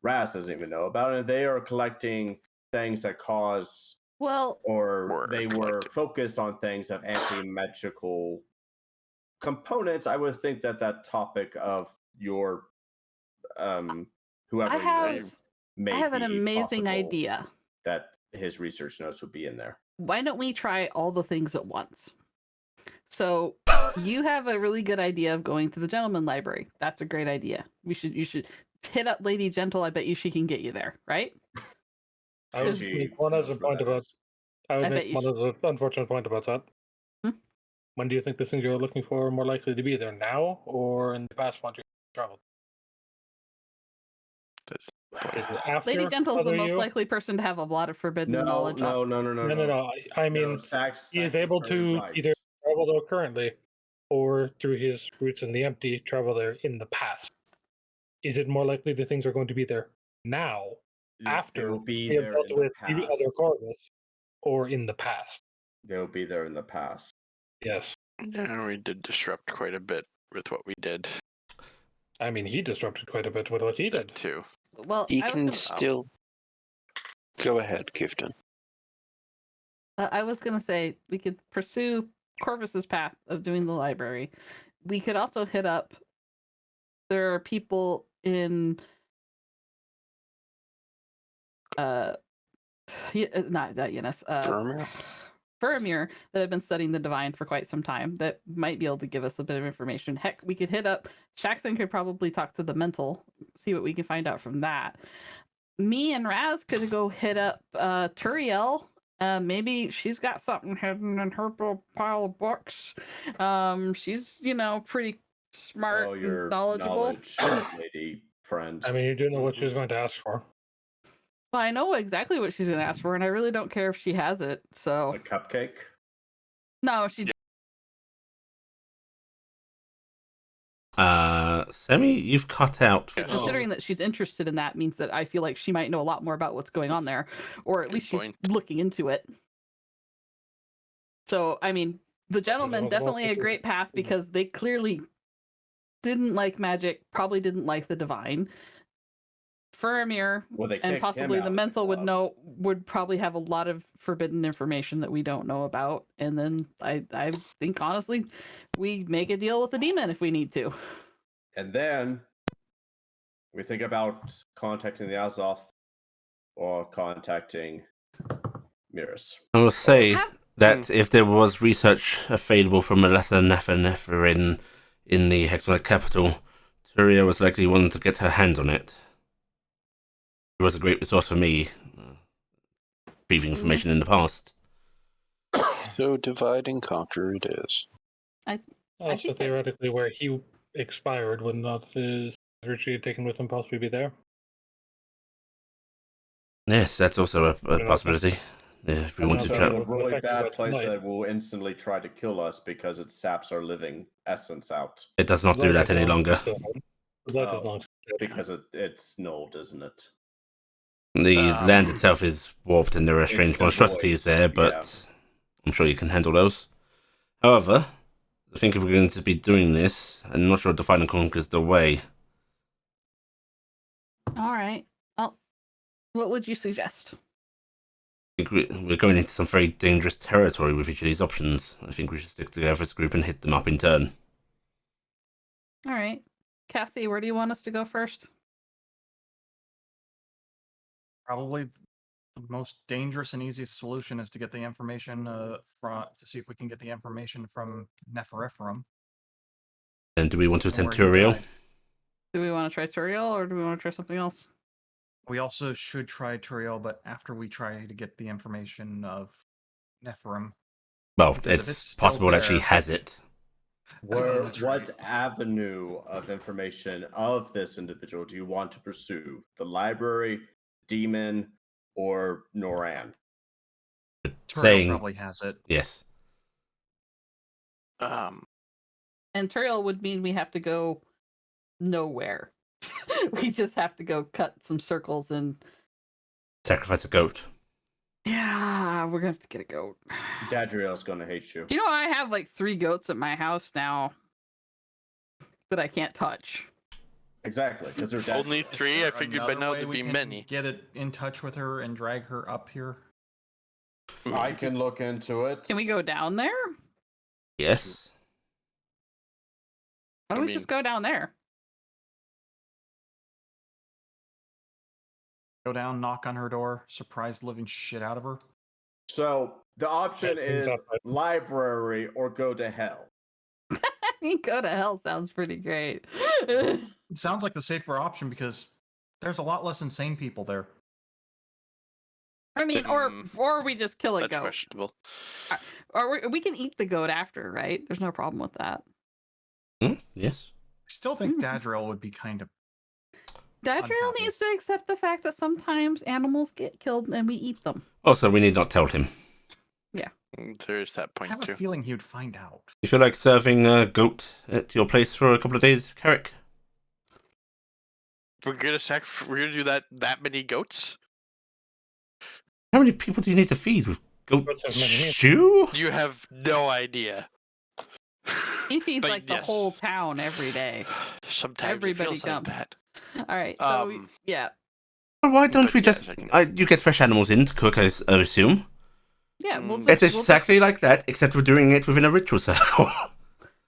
Raz doesn't even know about, and they are collecting things that cause, Well, or they were collecting. focused on things of anti-magical components. I would think that that topic of your whoever I have- he is may I have an be amazing possible idea. that his research notes would be in there. Why don't we try all the things at once? So you have a really good idea of going to the gentleman library. That's a great idea. You should hit up Lady Gentle. I bet you she can get you there, right? I would She make one as a knows where point that about. is. I would I bet make you one as an unfortunate point about that. Hmm? When do you think the things you're looking for are more likely to be there now or in the past once you traveled? Is it after? Lady Gentle's the other most you? likely person to have a lot of forbidden No, knowledge. no, no, no, no, No. I mean, he is able to either travel there currently or through his roots in the empty travel there in the past. Is it more likely the things are going to be there now, They after will be we have there dealt in the with the past. other Corvus, or in the past? They'll be there in the past. Yes. Yeah, we did disrupt quite a bit with what we did. I mean, he disrupted quite a bit with what he That did. too. Well, He I was can gonna- still... Go ahead, Gifton. I was gonna say we could pursue Corvus's path of doing the library. We could also hit up. There are people in not Eunice, Vermeer? Faramir, that have been studying the divine for quite some time that might be able to give us a bit of information. Heck, we could hit up Shaxton could probably talk to the mental, see what we can find out from that. Me and Raz could go hit up Turiel. Maybe she's got something hidden in her pile of books. She's, pretty smart Oh, and your knowledgeable. knowledge, lady friend. I mean, you do know what she was going to ask for. Well, I know exactly what she's gonna ask for, and I really don't care if she has it. So A cupcake. no, she. Semi, you've cut out. Yeah. Considering that she's interested in that means that I feel like she might know a lot more about what's going on there, or at Good least point. she's looking into it. So, I mean, the gentleman well, definitely a thank you. great path because they clearly didn't like magic, probably didn't like the divine. Faramir Well, they and kicked him possibly out the of mental club. would probably have a lot of forbidden information that we don't know about. And then I think honestly, we make a deal with the demon if we need to. And then we think about contacting the Azoth or contacting Miris. I will say Have- that if there was research available from a lesser Nefer in the Hexalite capital, Turia was likely one to get her hands on it. It was a great resource for me, retrieving information in the past. So divide and conquer it is. Also, think that- theoretically, where he expired, would not his retreat taken with him possibly be there? Yes, that's also a Yeah. possibility. Yeah, if we And wanted to also- A travel. really affected bad by place tonight. that will instantly try to kill us because it saps our living essence out. It does not do Blood that is any long longer. still. Blood is Oh, long still. Because it's nulled, isn't it? The land itself is warped and there are strange It's monstrosities devoid, there, but I'm sure you can handle those. However, I think if we're going to be doing this, I'm not sure Divide and Conquer is the way. All right. Well, what would you suggest? I think we're going into some very dangerous territory with each of these options. I think we should stick together as a group and hit them up in turn. All right. Cassie, where do you want us to go first? Probably the most dangerous and easiest solution is to get the information from to see if we can get the information from Neferefrim. And do we want to and attempt where he Turiel? died. Do we want to try Turiel or do we want to try something else? We also should try Turiel, but after we try to get the information of Nephirim. Well, Because if it's it's still possible that she there- has it. That's What right. avenue of information of this individual do you want to pursue? The library, demon, or Noran? Turiel Saying probably has it. yes. And Turiel would mean we have to go nowhere. We just have to go cut some circles and Sacrifice a goat. yeah, we're gonna have to get a goat. Dadriel's gonna hate you. You know, I have like 3 goats at my house now that I can't touch. Exactly, because they're Only Dadriel's. 3? I Is there figured by another now way there'd we be can many. Get it in touch with her and drag her up here. I can look into it. Can we go down there? Yes. Why don't I we mean- just go down there? Go down, knock on her door, surprise the living shit out of her. So the option I think is that's right. library or go to hell. I mean, go to hell sounds pretty great. It sounds like the safer option because there's a lot less insane people there. I mean, or we just kill a That's goat, questionable. or we can eat the goat after, right? There's no problem with that. Yes. I still think Mm. Dadriel would be kind of. Dadriel Unhappy. needs to accept the fact that sometimes animals get killed and we eat them. Also, we need not tell him. There is that I point have a too. feeling he would find out. You feel like serving a goat at your place for a couple of days, Carrick? We're gonna do that many goats? How many people do you need to feed with goat Goats have many meals. stew? You have no idea. He feeds But like the yes. whole town every day. Sometimes Everybody it feels like comes. that. All right, so Um, yeah, Well, why don't But we yes, just... I can- you get fresh animals in to cook, I assume. yeah, we'll Mm. just, It's exactly like that, except we're doing it within a ritual circle.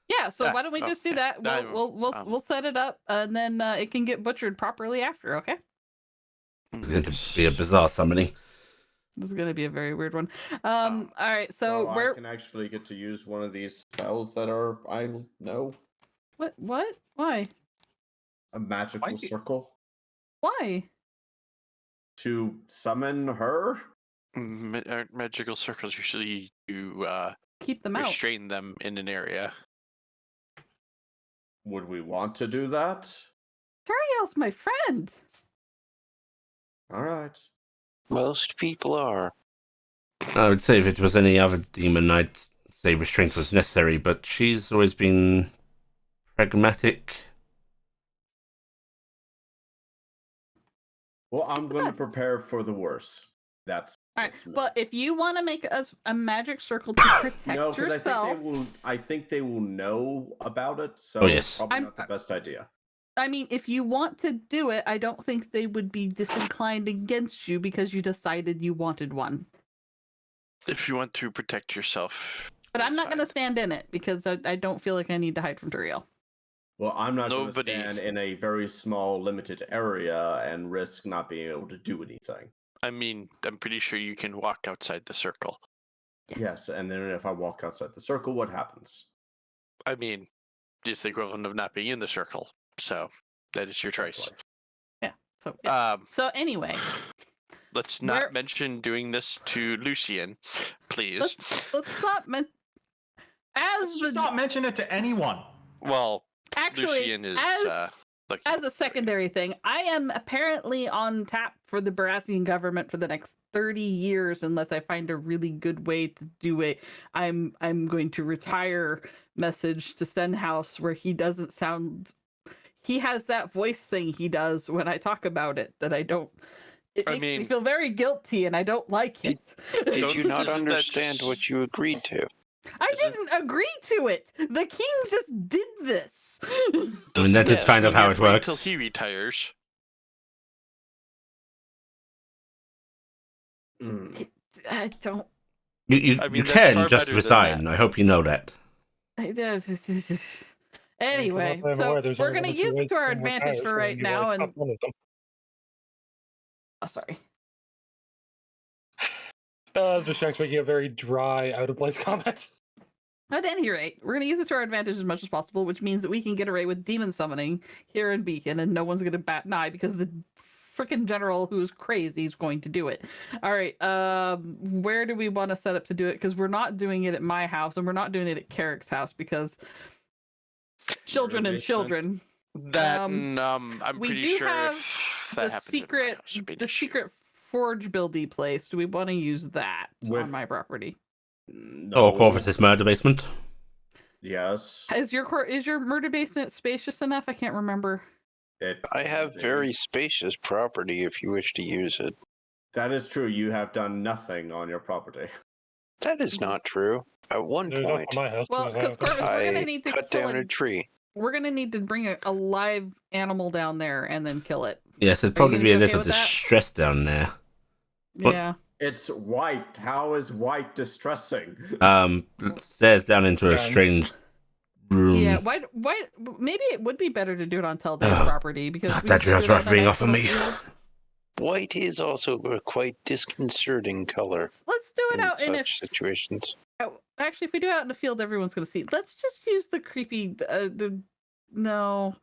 yeah. So Yeah, why don't we oh, just do yeah, that? that We'll set it up, and then it can get butchered properly after. Okay. It's going to be a bizarre summoning. This is gonna be a very weird one. All right, so Well, where? I can actually get to use one of these spells that are I know What? Why? a magical Might be- circle Why? to summon her. Magical circles usually do Keep them out. restrain them in an area. Would we want to do that? Turiel's my friend. All right. Most people are. I would say if it was any other demon, I'd say restraint was necessary, but she's always been pragmatic. Well, I'm going to best. prepare for the worst. That's All right, just me. but if you want to make a magic circle to protect no, because yourself, I think they will know about it. So Oh, it's yes. probably I'm- not the best idea. I mean, if you want to do it, I don't think they would be disinclined against you because you decided you wanted one. If you want to protect yourself. But I'm that's not going to fine. stand in it because I don't feel like I need to hide from Turiel. Well, I'm not going to Nobody- stand in a very small, limited area and risk not being able to do anything. I mean, I'm pretty sure you can walk outside the circle. Yes, and then if I walk outside the circle, what happens? I mean, it's the equivalent of not being in the circle. So that is your choice. Exactly. So yeah. Um, So anyway, let's not where- mention doing this to Lucian, please. let's not as Let's the just not mention it to anyone. Well, actually Lucian is looking as a for it. secondary thing, I am apparently on tap for the Baratheon government for the next 30 years unless I find a really good way to do it. I'm going to retire message to Stenhouse where he doesn't sound he has that voice thing he does when I talk about it that I don't it I makes me mean- feel very guilty and I don't like it. Did Don't- you not isn't that understand just- what you agreed to? I Isn't- didn't agree to it. The king just did this. I mean, Doesn't that is that kind of mean you how have it to wait works. Until he retires. I don't. You I mean, that's can far just better than resign. that. I hope you know that. Anyway, I'm so aware there's we're only gonna one or two use it ways to our king advantage retires, for so right you now. wanna And cut one of them. oh, sorry. Just Shark's making a very dry, out of place comment. At any rate, we're gonna use it to our advantage as much as possible, which means that we can get away with demon summoning here in Beacon, and no one's gonna bat an eye because the freaking general who's crazy is going to do it. All right, where do we want to set up to do it? Because we're not doing it at my house, and we're not doing it at Carrick's house because children and basement? children. That Um, I'm we pretty do sure have if the that happens at my secret, house, it'd be an the issue. secret forge buildy place. Do we want to use that With- on my property? No. Or Corvus's murder basement. Yes. Is your murder basement spacious enough? I can't remember. I have They- very spacious property if you wish to use it. That is true. You have done nothing on your property. That is not true. At one There's point, also my house. Well, because Corvus, we're gonna I need to cut kill down a tree. we're gonna need to bring a live animal down there and then kill it. Yes, it'd Are you probably gonna be a be okay little with that? distress down there. What? Yeah. It's white. How is white distressing? Stairs down into a Done. strange room. Yeah. Why? Maybe it would be better to do it on Telda's Ugh. property because we That could do feels it on rough a being nice off of little me. field. White is also a quite disconcerting color Let's do it in out in a such situations. Actually, if we do it out in the field, everyone's going to see. Let's just use the creepy. No,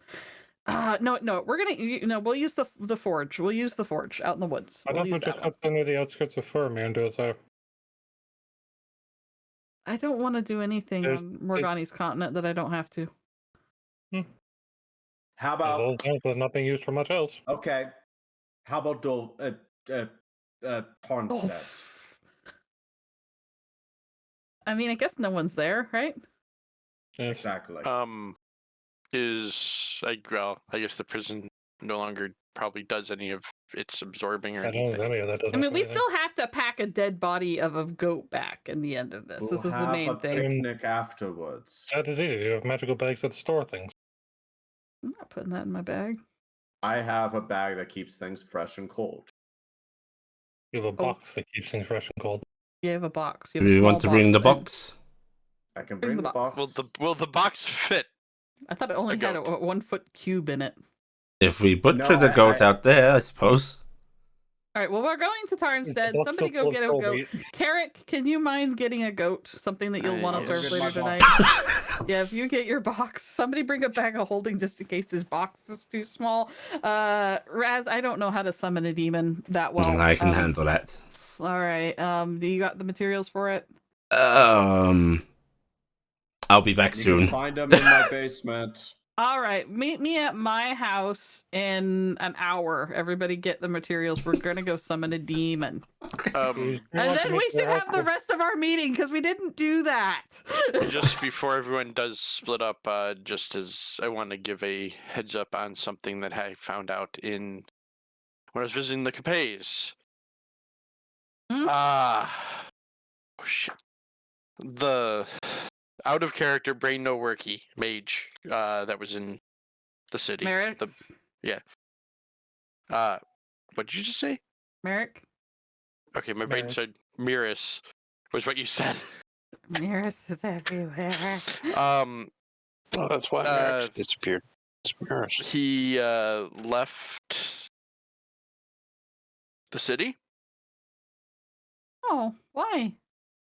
no. We're gonna. We'll use the forge. We'll use the forge out in the woods. I We'll don't use want just that one. cut down near the outskirts of Furmere and do it there. I don't want to do anything There's- on Morgani's continent that I don't have to. How As well about as they're not being used for much else. okay? How about Tarnstead? I mean, I guess no one's there, right? Yes. Exactly. I guess the prison no longer probably does any of its absorbing or I don't know if anything. any of that does I mean, we anything. still have to pack a dead body of a goat back in the end of this. We'll This is the have main a thing. picnic afterwards. That is easy. You have magical bags that store things. I'm not putting that in my bag. I have a bag that keeps things fresh and cold. You have a Oh. box that keeps things fresh and cold. You have a box. You Do have a you want to small bring the and- box? I can Bring bring the the box. box. Will the box fit? I thought it only had a goat. 1 foot cube in it. If we butcher No, the goat I- out there, I suppose. All right. Well, we're going to Is the Tarnstead. box Somebody still go full of get a soul goat. meat? Carrick, can you mind getting a goat? Something that you'll want to Yes. serve Get later my tonight. box. Yeah, if you get your box, somebody bring a bag of holding just in case his box is too small. Raz, I don't know how to summon a demon that well. I can handle that. All right. Do you got the materials for it? I'll be back You soon. can find them in my basement. All right. Meet me at my house in an hour. Everybody get the materials. We're gonna go summon a demon. You And want to then meet we your should house have the rest of our meeting because we didn't do that. Just before everyone does split up, just as I want to give a heads up on something that I found out when I was visiting the Capays. Hmm? Oh shit. The out of character brain no worky mage that was in the city. Merrick. What did you just say? Merrick. Okay, my brain Maris. said Miris was what you said. Mirrors is everywhere. Oh, that's why Max Uh, disappeared. It's Maris. He left the city. Oh, why?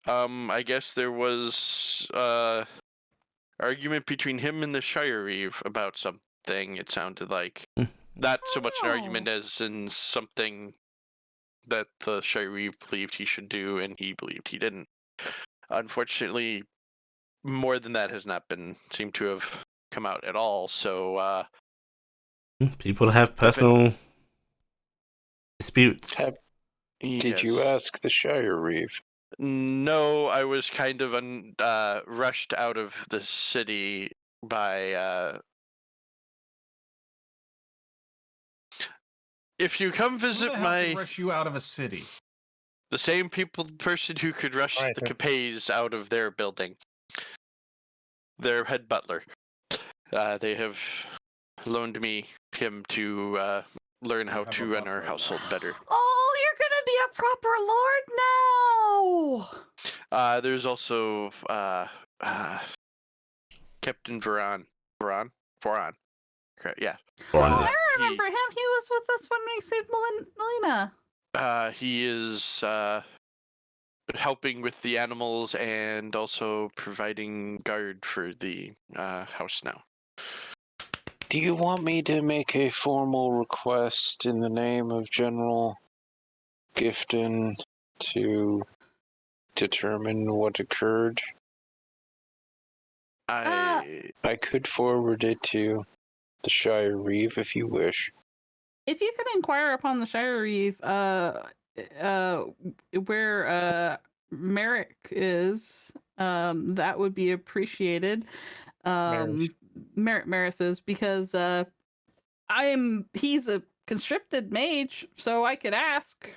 I guess there was argument between him and the Shire Reeve about something. It sounded like not so much an argument Oh. as in something that the Shire Reeve believed he should do, and he believed he didn't. Unfortunately, more than that has not seemed to have come out at all. So People have personal disputes. Did you ask the Shire Reeve? No, I was kind of rushed out of the city by. If you come Who visit the hell can my rush you out of a city? the same person who could rush Right, the right. Capays out of their building. Their head butler. They have loaned me him to learn how have to a run our butler household better. Oh, you're gonna be a proper lord now. There's also Captain Varan. Voran. Correct. Yeah. Or Oh, on I remember him. He was with us when we saved Melina. He is helping with the animals and also providing guard for the house now. Do you want me to make a formal request in the name of General Gifton to determine what occurred? I could forward it to the Shire Reeve if you wish. If you could inquire upon the Shire Reeve, where Merrick is, that would be appreciated. Maris is, because he's a conscripted mage, so I could ask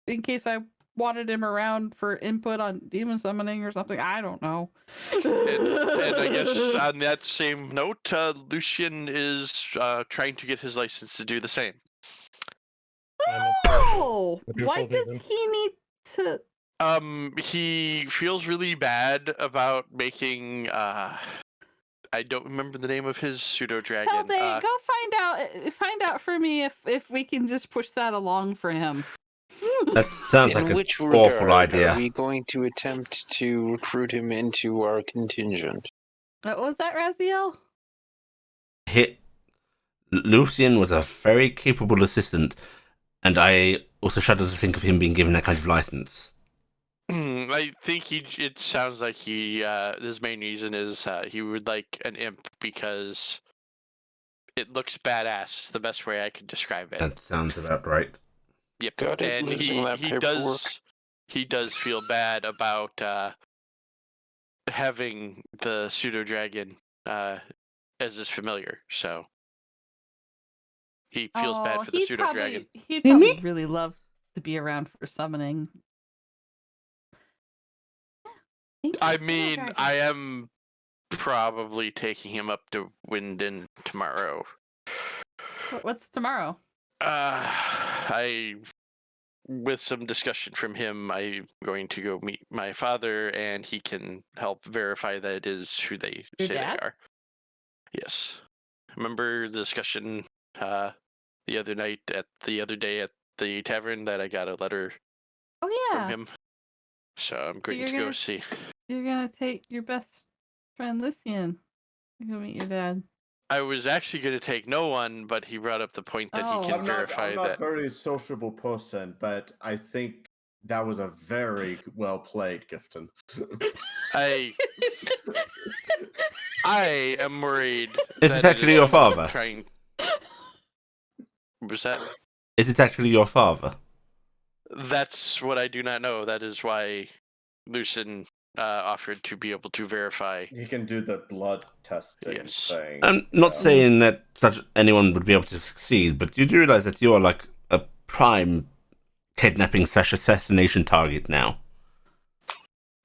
in case I wanted him around for input on demon summoning or something. I don't know. and I guess on that same note, Lucian is trying to get his license to do the same. Oh, why does he need to? He feels really bad about making I don't remember the name of his pseudo dragon. Helde, go find out for me if we can just push that along for him. that sounds like In an which awful regard idea. are we going to attempt to recruit him into our contingent? What was that, Raziel? Lucian was a very capable assistant, and I also shudder to think of him being given that kind of license. I think it sounds like his main reason is he would like an imp because it looks badass. The best way I could describe it. That sounds about right. Yep. Got it, And losing that paperwork. he does feel bad about having the pseudo dragon as his familiar. So he feels bad for the pseudo dragon. He'd probably really love to be around for summoning. I mean, I am probably taking him up to Winden tomorrow. What's tomorrow? With some discussion from him, I'm going to go meet my father, and he can help verify that it is who they Your say dad? they are. Yes. Remember the discussion the other day at the tavern that I got a letter from him? So I'm going to go see. You're gonna take your best friend Lucian to go meet your dad. I was actually going to take no one, but he brought up the point that he can verify I'm not that. a very sociable person, but I think that was a very well played, Gifton. I am worried. Is it actually your father? Was that? Is it actually your father? That's what I do not know. That is why Lucien offered to be able to verify. He can do the blood testing thing. I'm not saying that anyone would be able to succeed, but you do realize that you are like a prime kidnapping/assassination target now.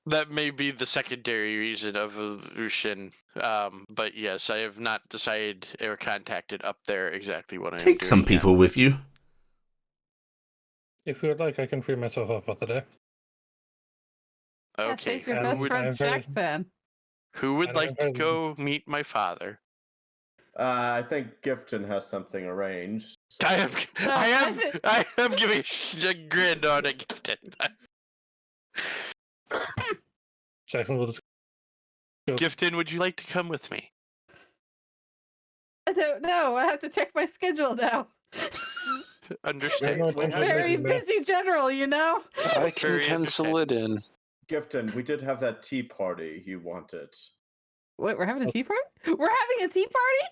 That may be the secondary reason of Lucien, but yes, I have not decided or contacted up there exactly what I'm doing. Take some people with you. If you would like, I can free myself up for the day. Okay. Take your best friend Jackson. Who would like to go meet my father? I think Gifton has something arranged. So. I am giving a grin on a Gifton. Jackson will just go. Gifton, would you like to come with me? I don't know. I have to check my schedule now. Understand. Very busy general, you know? I can pencil it in. Gifton, we did have that tea party you wanted. Wait, we're having a tea party? We're having a tea party?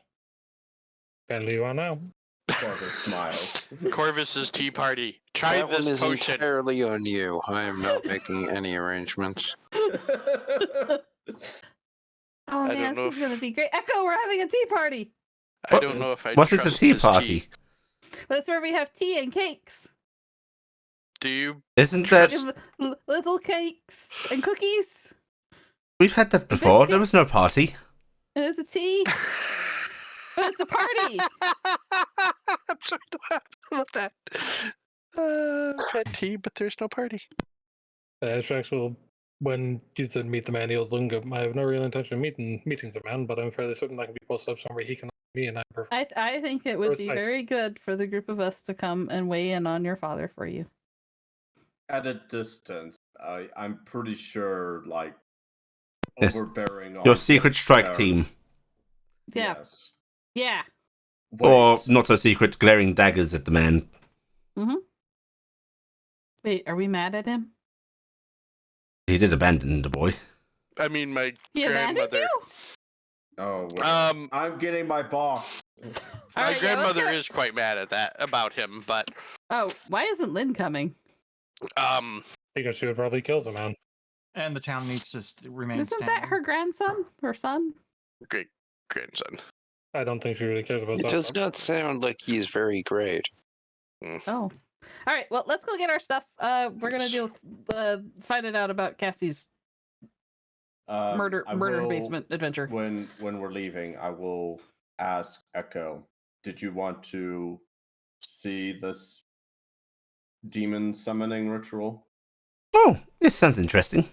Apparently you are now. Corvus smiles. Corvus's tea party. Try that this one is potion. entirely on you. I am not making any arrangements. Oh man, this is gonna be great. Echo, we're having a tea party. I don't know if I What trust is a tea his party? Tea. That's where we have tea and cakes. Do you? Isn't that... Little cakes and cookies. We've had that before. There was no party. And it's a tea. But it's a party. I'm sorry to laugh about that. I've had tea, but there's no party. Shax will, when you said meet the man, he'll look up. I have no real intention of meeting the man, but I'm fairly certain I can be posted up somewhere he can me, and I'm perfect. I think it would be Respect. very good for the group of us to come and weigh in on your father for you. At a distance, I'm pretty sure, like, Yes. overbearing on Your secret strike there. team. Yeah. Yes. Yeah. Or Wait. not so secret, glaring daggers at the man. Wait, are we mad at him? He did abandon the boy. I mean, my He abandoned grandmother. you? Oh, well, I'm getting my box. All My right, yeah, let's grandmother get- is quite mad at that about him, but Oh, why isn't Lynn coming? Because she would probably kill the man. And the town needs to remain Isn't standing. that her grandson? Her son? great grandson. I don't think she really cares about It that. does not sound like he's very great. Oh. All right, well, let's go get our stuff. We're gonna deal with finding out about Cassie's murder I will- basement adventure. When we're leaving, I will ask Echo, did you want to see this demon summoning ritual? Oh, this sounds interesting.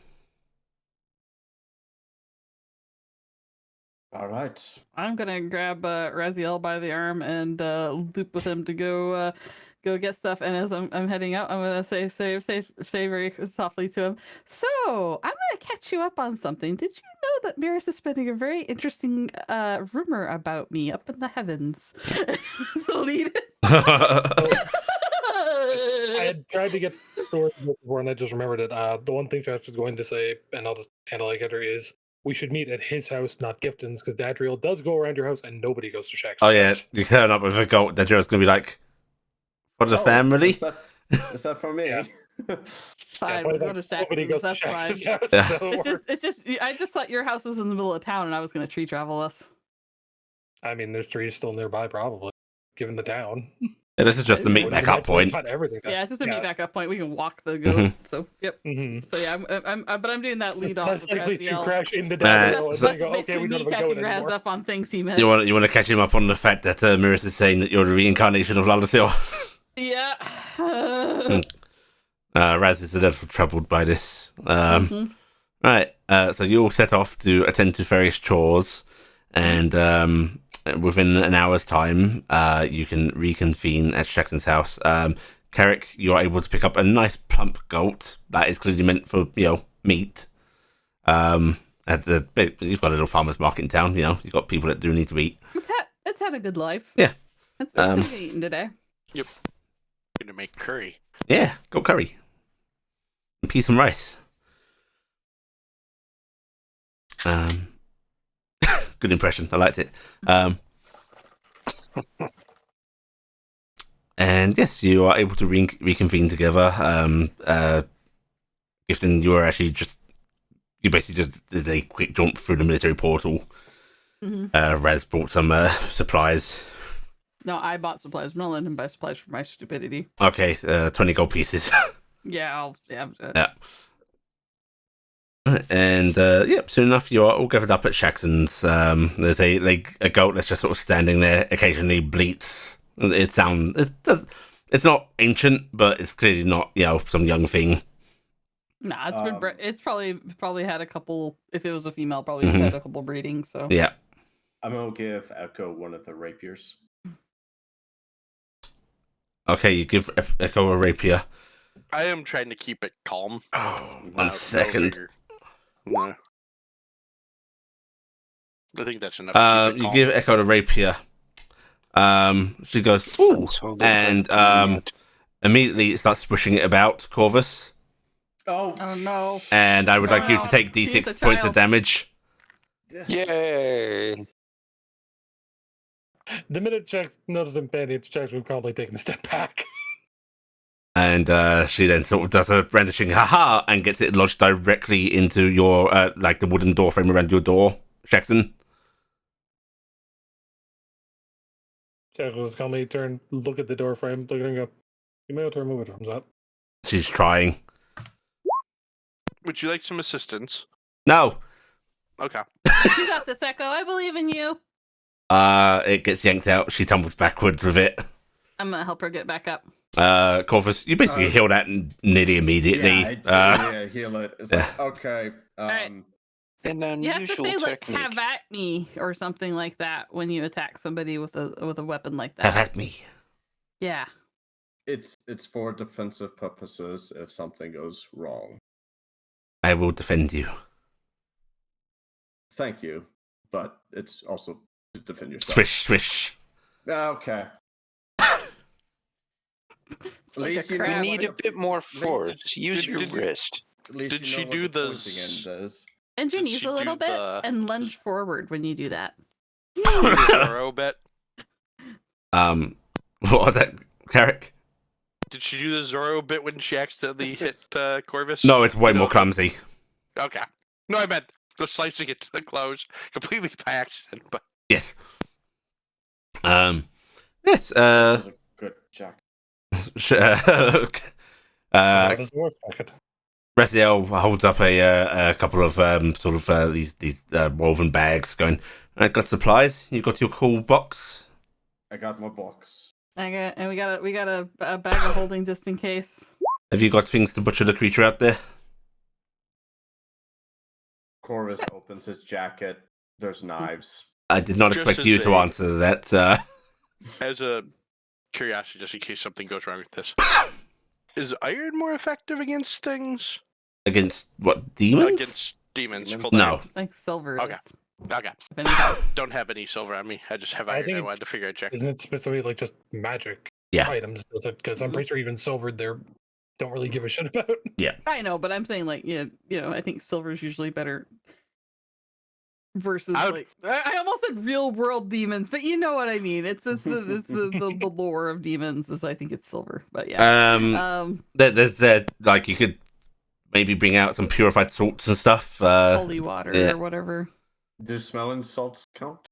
All right. I'm gonna grab Raziel by the arm and loop with him to go get stuff. And as I'm heading out, I'm gonna say very softly to him. So I'm gonna catch you up on something. Did you know that Miris is spinning a very interesting rumor about me up in the heavens? So lead it. I had tried to get the story before, and I just remembered it. The one thing Shax was going to say, and I'll just handle like it, is we should meet at his house, not Gifton's, because Dadriel does go around your house, and nobody goes to Shax's Oh yeah, house. you turn up with a goat. That girl's gonna be like, for the family. Is that for me? Yeah. Fine, but we'll go like, to nobody Shax's. goes That's to fine. Shax's house. Yeah. So It's just I just thought your house was in the middle of town and I was gonna tree travel us. I mean, there's trees still nearby, probably, given the town. Yeah, this is just the Yeah, meet we back can up point. Cut everything down. Yeah, it's just a meet back up point. We can walk the Mhm. goat. So yep. Mm-hmm. So yeah, but I'm doing that lead off. That's with likely to Raziel. crash into Nah, Dadriel, and so- then go, okay, Basically we don't me have a catching goat Raz anymore. up on things he missed. You want to catch him up on the fact that Miris is saying that you're the reincarnation of Lalasil. Yeah. Raz is a little troubled by this. Mhm. Right, so you all set off to attend to various chores, and within an hour's time, you can reconvene at Jackson's house. Carrick, you are able to pick up a nice plump goat that is clearly meant for meat. At you've got a little farmer's market in town. You've got people that do need to eat. It's had a good life. Yeah. It's gonna be eaten today. Gonna make curry. Yeah, goat curry, and peas and rice. Good impression. I liked it. And yes, you are able to reconvene together. Gifton, you are actually you basically just did a quick jump through the military portal. Mhm. Raz brought some supplies. No, I bought supplies. I'm not letting him buy supplies for my stupidity. Okay, 20 gold pieces. Yeah, Yeah. And soon enough you are all gathered up at Shaxton's. There's a goat that's just sort of standing there, occasionally bleats. It's not ancient, but it's clearly not some young thing. Nah, it's been it's probably had a couple. If it was a female, probably Mhm. had a couple breedings. So Yeah. I'm gonna give Echo one of the rapiers. Okay, you give Echo a rapier. I am trying to keep it calm. Oh, No- 1 no second. vigor. No. I think that's enough. To keep it You calm. give Echo the rapier. She goes, ooh, Let's hold it and like that. immediately starts pushing it about Corvus. Oh no. And I would like you to Wow. take She's a D6 points of child. damage. Yay! The minute Shax notices him bandits, Shax would probably take a step back. And she then sort of does a brandishing haha and gets it lodged directly into your the wooden door frame around your door, Jackson. Shax will just calmly look at the door frame, look at it and go, you may have to remove it from that. She's trying. Would you like some assistance? No, Okay. You got this, Echo. I believe in you. It gets yanked out. She tumbles backwards with it. I'm gonna help her get back up. Corvus, you basically heal that nearly immediately. Yeah, I did, heal it. It's like, okay. right. An You have to unusual say like technique. "have at me" or something like that when you attack somebody with a weapon like that. Have at me. Yeah. It's for defensive purposes if something goes wrong. I will defend you. Thank you, but it's also to defend yourself. Swish, swish. Okay. It's like a you know You crab. need a bit more force. Use your did- wrist. At least Did you know she what do the the pointing end is. Bend your Did knees she a little do bit the- and lunge forward when you do that. Zorro bit? What was that, Carrick? Did she do the Zorro bit when she accidentally hit Corvus? No, it's way You know, more clumsy. Okay. No, I meant the slicing it to the clothes completely by accident. But Yes. Yes. That was a good jack. What is the work packet? Raziel holds up a couple of sort of these woven bags, going, "I got supplies. You got your cool box." I got my box. We got a bag of holding just in case. Have you got things to butcher the creature out there? Corvus opens his jacket. There's knives. I did not Just expect as you to a- answer that. as a curiosity, just in case something goes wrong with this, is iron more effective against things? Against what, demons? Against demons. Demons? Cold No. iron. Like silver. Okay. Is, Okay. if anything. Don't have any silver on me. I just have I iron. think I wanted to figure I'd check. Isn't it specifically like just magic Yeah. items? Because I'm pretty sure even silver they don't really give a shit about. I know, but I'm saying like I think silver is usually better versus I would- like I almost said real world demons, but you know what I mean. It's the lore of demons is I think it's silver, but yeah. There's like you could maybe bring out some purified salts and stuff. Holy water yeah. or whatever. Do smelling salts count?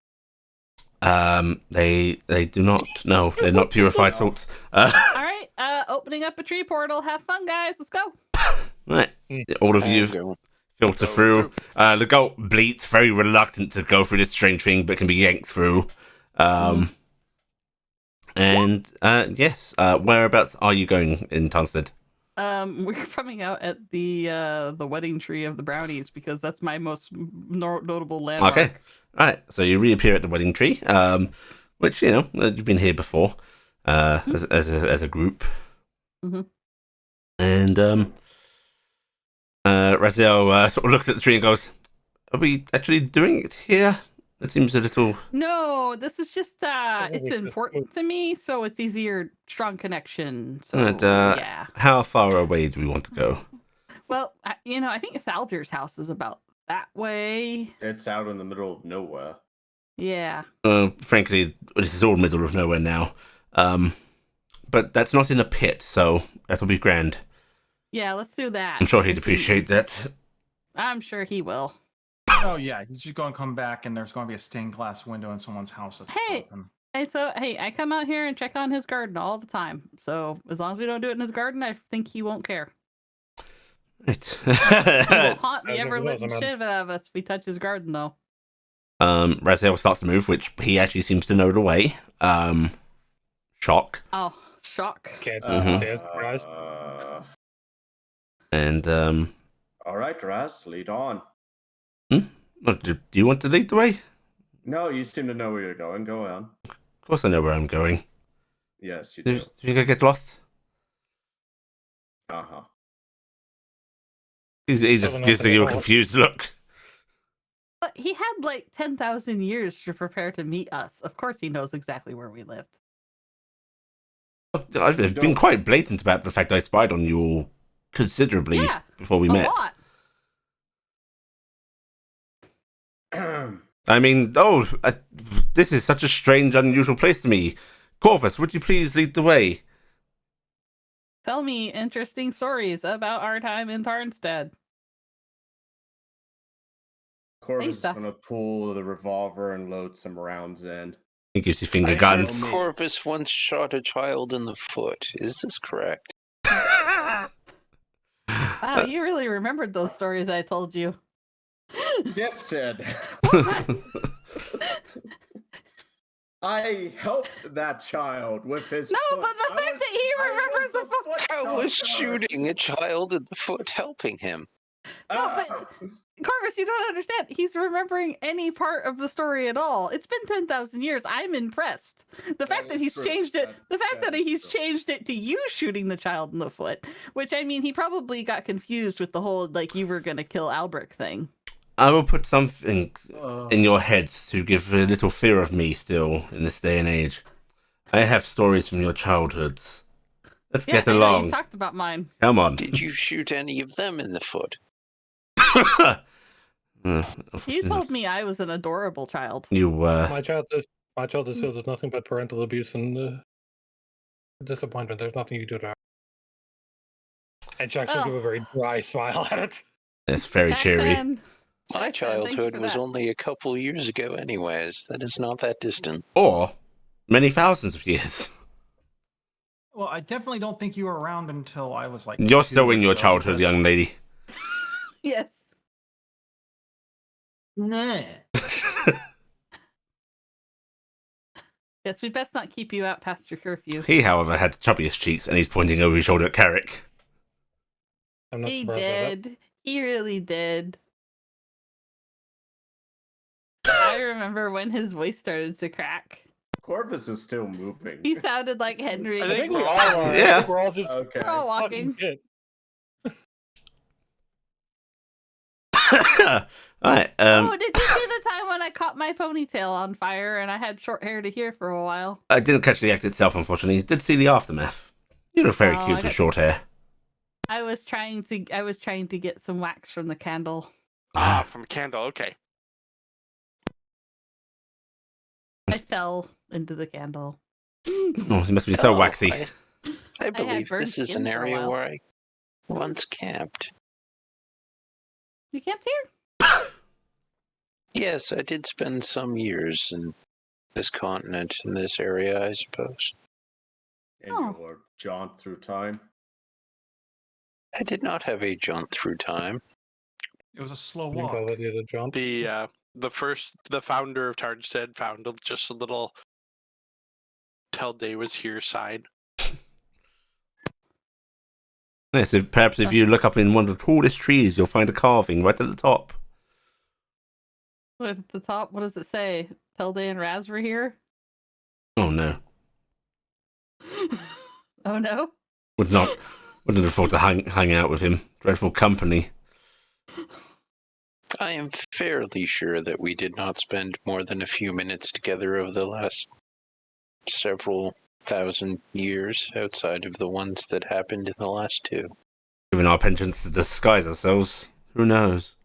They do not. No, they're not purified salts. All right, opening up a tree portal. Have fun, guys. Let's go. Right, all of I'm you going. filter through. The goat bleats, very reluctant to go through this strange thing, but can be yanked through. And yes, whereabouts are you going in Tarnstead? We're coming out at the wedding tree of the brownies because that's my most notable landmark. Okay, all right. So you reappear at the wedding tree, which you've been here before, as a group. Mhm. And Raziel sort of looks at the tree and goes, "Are we actually doing it here? It seems a little." No, this is just it it's was just- important to me, so it's easier, strong connection. So And, yeah. How far away do we want to go? Well, I think Thalder's house is about that way. It's out in the middle of nowhere. Yeah. Frankly, this is all middle of nowhere now. But that's not in a pit, so that'll be grand. Yeah, let's do that. I'm sure he'd If he- appreciate that. I'm sure he will. Oh yeah, he's just going to come back, and there's going to be a stained glass window in someone's house. That's Hey! broken. Hey, I come out here and check on his garden all the time. So as long as we don't do it in his garden, I think he won't care. Right. He will haunt the As ever well, living man. shit out of us if we touch his garden, though. Raziel starts to move, which he actually seems to know the way. Shock. Oh, shock. Can't Mhm. say it's surprised. And All right, Raz, lead on. do you want to lead the way? No, you seem to know where you're going. Go on. Of course I know where I'm going. Yes, you Do do. you think I get lost? Uh-huh. He just Doesn't gives have to you a get confused look. But he had like 10,000 years to prepare to meet us. Of course he knows exactly where we lived. I've been quite blatant about the fact I spied on you all considerably Yeah, before we a met. lot. I mean, this is such a strange, unusual place to me. Corvus, would you please lead the way? Tell me interesting stories about our time in Tarnstead. Corvus is Doc. going to pull the revolver and load some rounds in. He gives you finger I guns. know. Corvus once shot a child in the foot. Is this correct? Wow, you really remembered those stories I told you. Gifted. I helped that child with his No, foot. but the fact that he remembers the foot. I was doctor. shooting a child in the foot, helping him. No, but Corvus, you don't understand. He's remembering any part of the story at all. It's been 10,000 years. I'm impressed. The fact that is he's true. changed it, the fact That that is he's true. changed it to you shooting the child in the foot, which I mean, he probably got confused with the whole like you were gonna kill Albrecht thing. I will put something in your heads to give a little fear of me still in this day and age. I have stories from your childhoods. Let's Yeah, get I know along. you've talked about mine. Come on. Did you shoot any of them in the foot? You told me I was an adorable child. You were. My child is filled with nothing but parental abuse and disappointment. There's nothing you do to her. And she actually Oh. gave a very dry smile at it. It's very cheery. Jackson, My Jackson, thank you childhood for was that. only a couple years ago anyways. That is not that distant. Or many thousands of years. Well, I definitely don't think you were around until I was like. You're 2 still in or your so, childhood, because- young lady. Yes. Nah. Yes, we best not keep you out past your curfew. He, however, had the chubbiest cheeks, and he's pointing over his shoulder at Carrick. I'm not He surprised by that. did. He really did. I remember when his voice started to crack. Corvus is still moving. He sounded like Henry. I I think think we we're all all- are. Yeah. I think we're all just Okay. We're all fucking walking. shit. Alright, Oh, did you see the time when I caught my ponytail on fire and I had short hair to here for a while? I didn't catch the act itself, unfortunately. Did see the aftermath. You look very Oh, cute I with got- short hair. I was trying to get some wax from the candle. Ah, from a candle. Okay. I fell into the candle. Oh, he must be so Oh, waxy. I believe burned this is skin an for a area while. where I once camped. You camped here? Yes, I did spend some years in this continent, in this area, I suppose. In Oh. your jaunt through time. I did not have a jaunt through time. It was a slow You can walk. call it either jump. The founder of Tarnstead found just a little "Tell Day was here" sign. Yes, perhaps if you look up in one of the tallest trees, you'll find a carving right at the top. What at the top? What does it say? Telde and Raz were here? Oh no. Oh no? Wouldn't have thought to hang out with him. Dreadful company. I am fairly sure that we did not spend more than a few minutes together over the last several thousand years outside of the ones that happened in the last 2. Given our penchants to disguise ourselves, who knows?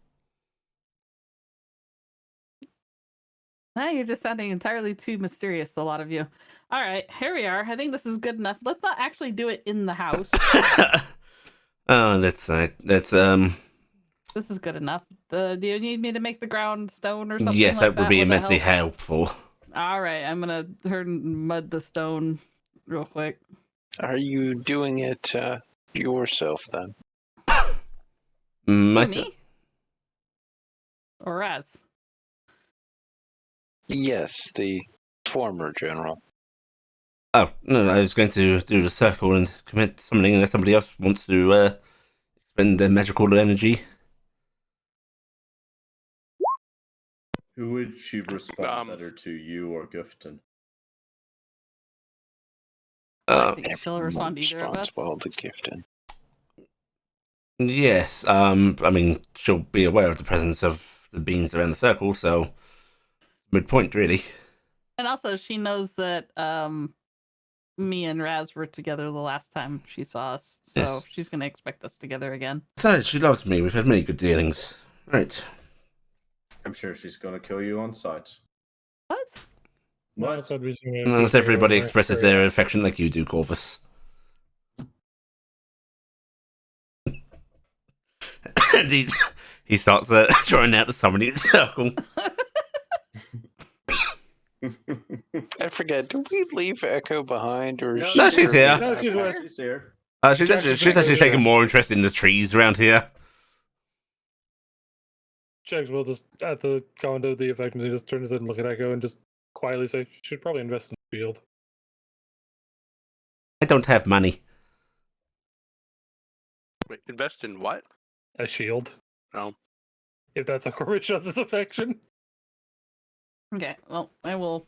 Now you're just sounding entirely too mysterious, the lot of you. All right, here we are. I think this is good enough. Let's not actually do it in the house. Oh, let's This is good enough. Do you need me to make the ground stone or something? yes, like that would be Would that immensely help? helpful. All right, I'm gonna mud the stone real quick. Are you doing it yourself then? Who, Myself. me? Or Raz? Yes, the former general. Oh, no, I was going to do the circle and commit summoning unless somebody else wants to spend their magical energy. Who would she respond better to, you or Gifton? I think she'll respond to Everyone either of us. responds well to Gifton. Yes, I mean, she'll be aware of the presence of the beings around the circle, so mid-point, really. And also, she knows that me and Raz were together the last time she saw us, so Yes. she's gonna expect us together again. Besides, she loves me. We've had many good dealings. Right. I'm sure she's going to kill you on sight. What? What? Not everybody expresses their affection like you do, Corvus. And he starts drawing out the summoning circle. I forget, did we leave Echo behind or is No, she she's here. No, she's with- She's here. She's actually taking more interest in the trees around here. Jags will just, at the comment of the effect, he just turn his head and look at Echo and just quietly say, should probably invest in the field. I don't have money. Wait, invest in what? A shield. Oh. If that's how Corbett shows his affection. Okay, well, I will.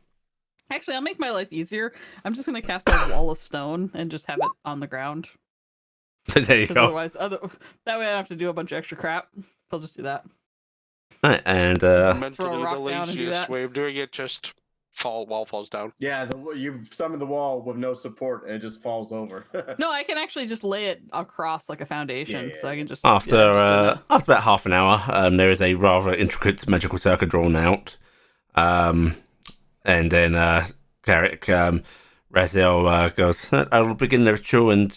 Actually, I'll make my life easier. I'm just going to cast a wall of stone and just have it on the ground. There you 'Cause go. otherwise, that way I don't have to do a bunch of extra crap. I'll just do that. Right, and Mentally, rock the down and do laziest that. way of doing it, just wall falls down. Yeah, you summon the wall with no support and it just falls over. No, I can actually just lay it across like a foundation, Yeah, so I yeah. can just after just after about half an hour, there is a rather intricate magical circle drawn out. And then Carrick, Raziel goes, I will begin the ritual, and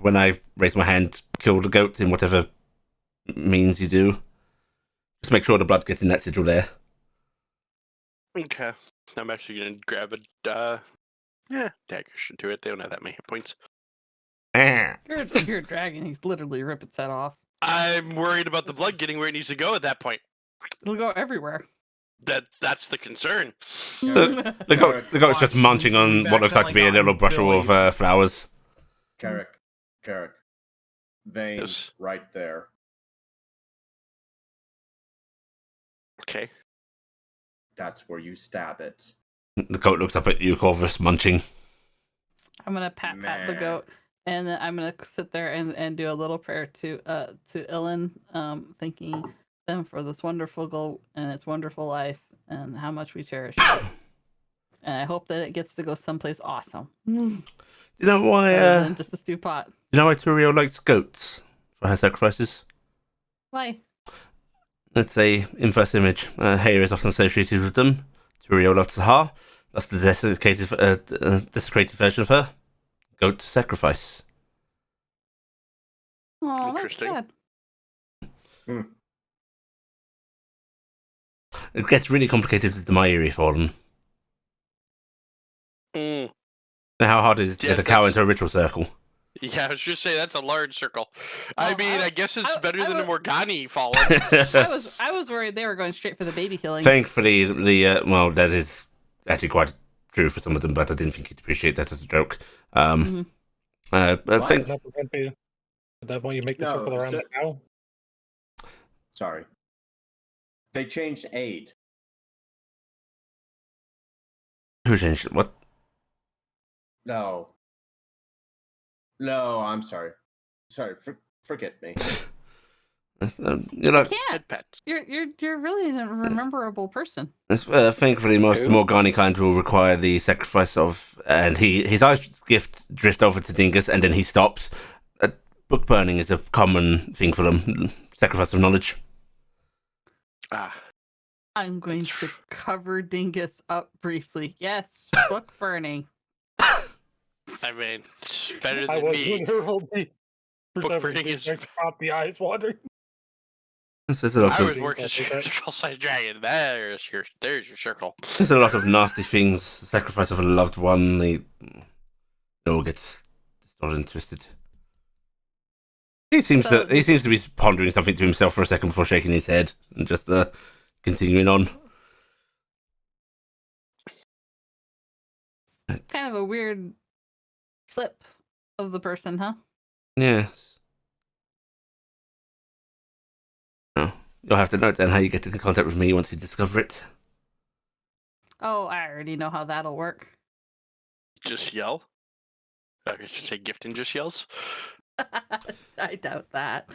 when I raise my hand, kill the goat in whatever means you do. Just make sure the blood gets in that sigil there. Okay. I'm actually going to grab a... dagger should do it. They don't have that many hit points. you're a dragon. He's literally rip its head off. I'm worried about the blood getting where it needs to go at that point. It'll go everywhere. That's the concern. The goat's just munching on what looks like to be a little bushel of flowers. Carrick. Vein Yes. right there. Okay. That's where you stab it. The goat looks up at you, Corvus, munching. I'm gonna pat the Meh. goat, and then I'm gonna sit there and do a little prayer to Ilan, thanking them for this wonderful goat and its wonderful life and how much we cherish it. And I hope that it gets to go someplace awesome. You know why? Other than just a stew pot. You know why Turiel likes goats for her sacrifices? Why? Let's say inverse image. Hair is often associated with them. Turiel loves Sahar. That's the desecrated version of her. Goat sacrifice. Oh, that's Interesting. sad. It gets really complicated with the Mairi for them. Mm. How hard is it to Yes, get a cow that's- into a ritual circle? Yeah, I was just saying that's a large circle. Oh, I mean, I guess it's better than a would- Morgani falling. I was worried they were going straight for the baby killing. Thankfully, well, that is actually quite true for some of them, but I didn't think you'd appreciate that as a joke. Mhm. Thanks. At that point, you make the No, circle around so- the cow. Sorry. They changed aid. Who changed it? What? No, I'm sorry. Sorry, forget me. You know, Can't. Head pet. You're really a rememberable person. thankfully, most Who? Morgani kind will require the sacrifice of, and his eyes drift over to Dingus, and then he stops. Book burning is a common thing for them. Sacrifice of knowledge. Ah, I'm going to cover Dingus up briefly. Yes, book burning. I mean, it's better I than was me. when you rolled the Book perception burning check, is- caught the eyes wandering. There's a lot I of was working full-size dragon. There's your circle. there's a lot of nasty things. Sacrifice of a loved one. It all gets distorted and twisted. He seems to be pondering something to himself for a second before shaking his head and just continuing on. Kind of a weird slip of the person, huh? Yes. Oh, you'll have to note then how you get in contact with me once you discover it. Oh, I already know how that'll work. Just yell. I should say Gifton just yells. I doubt that.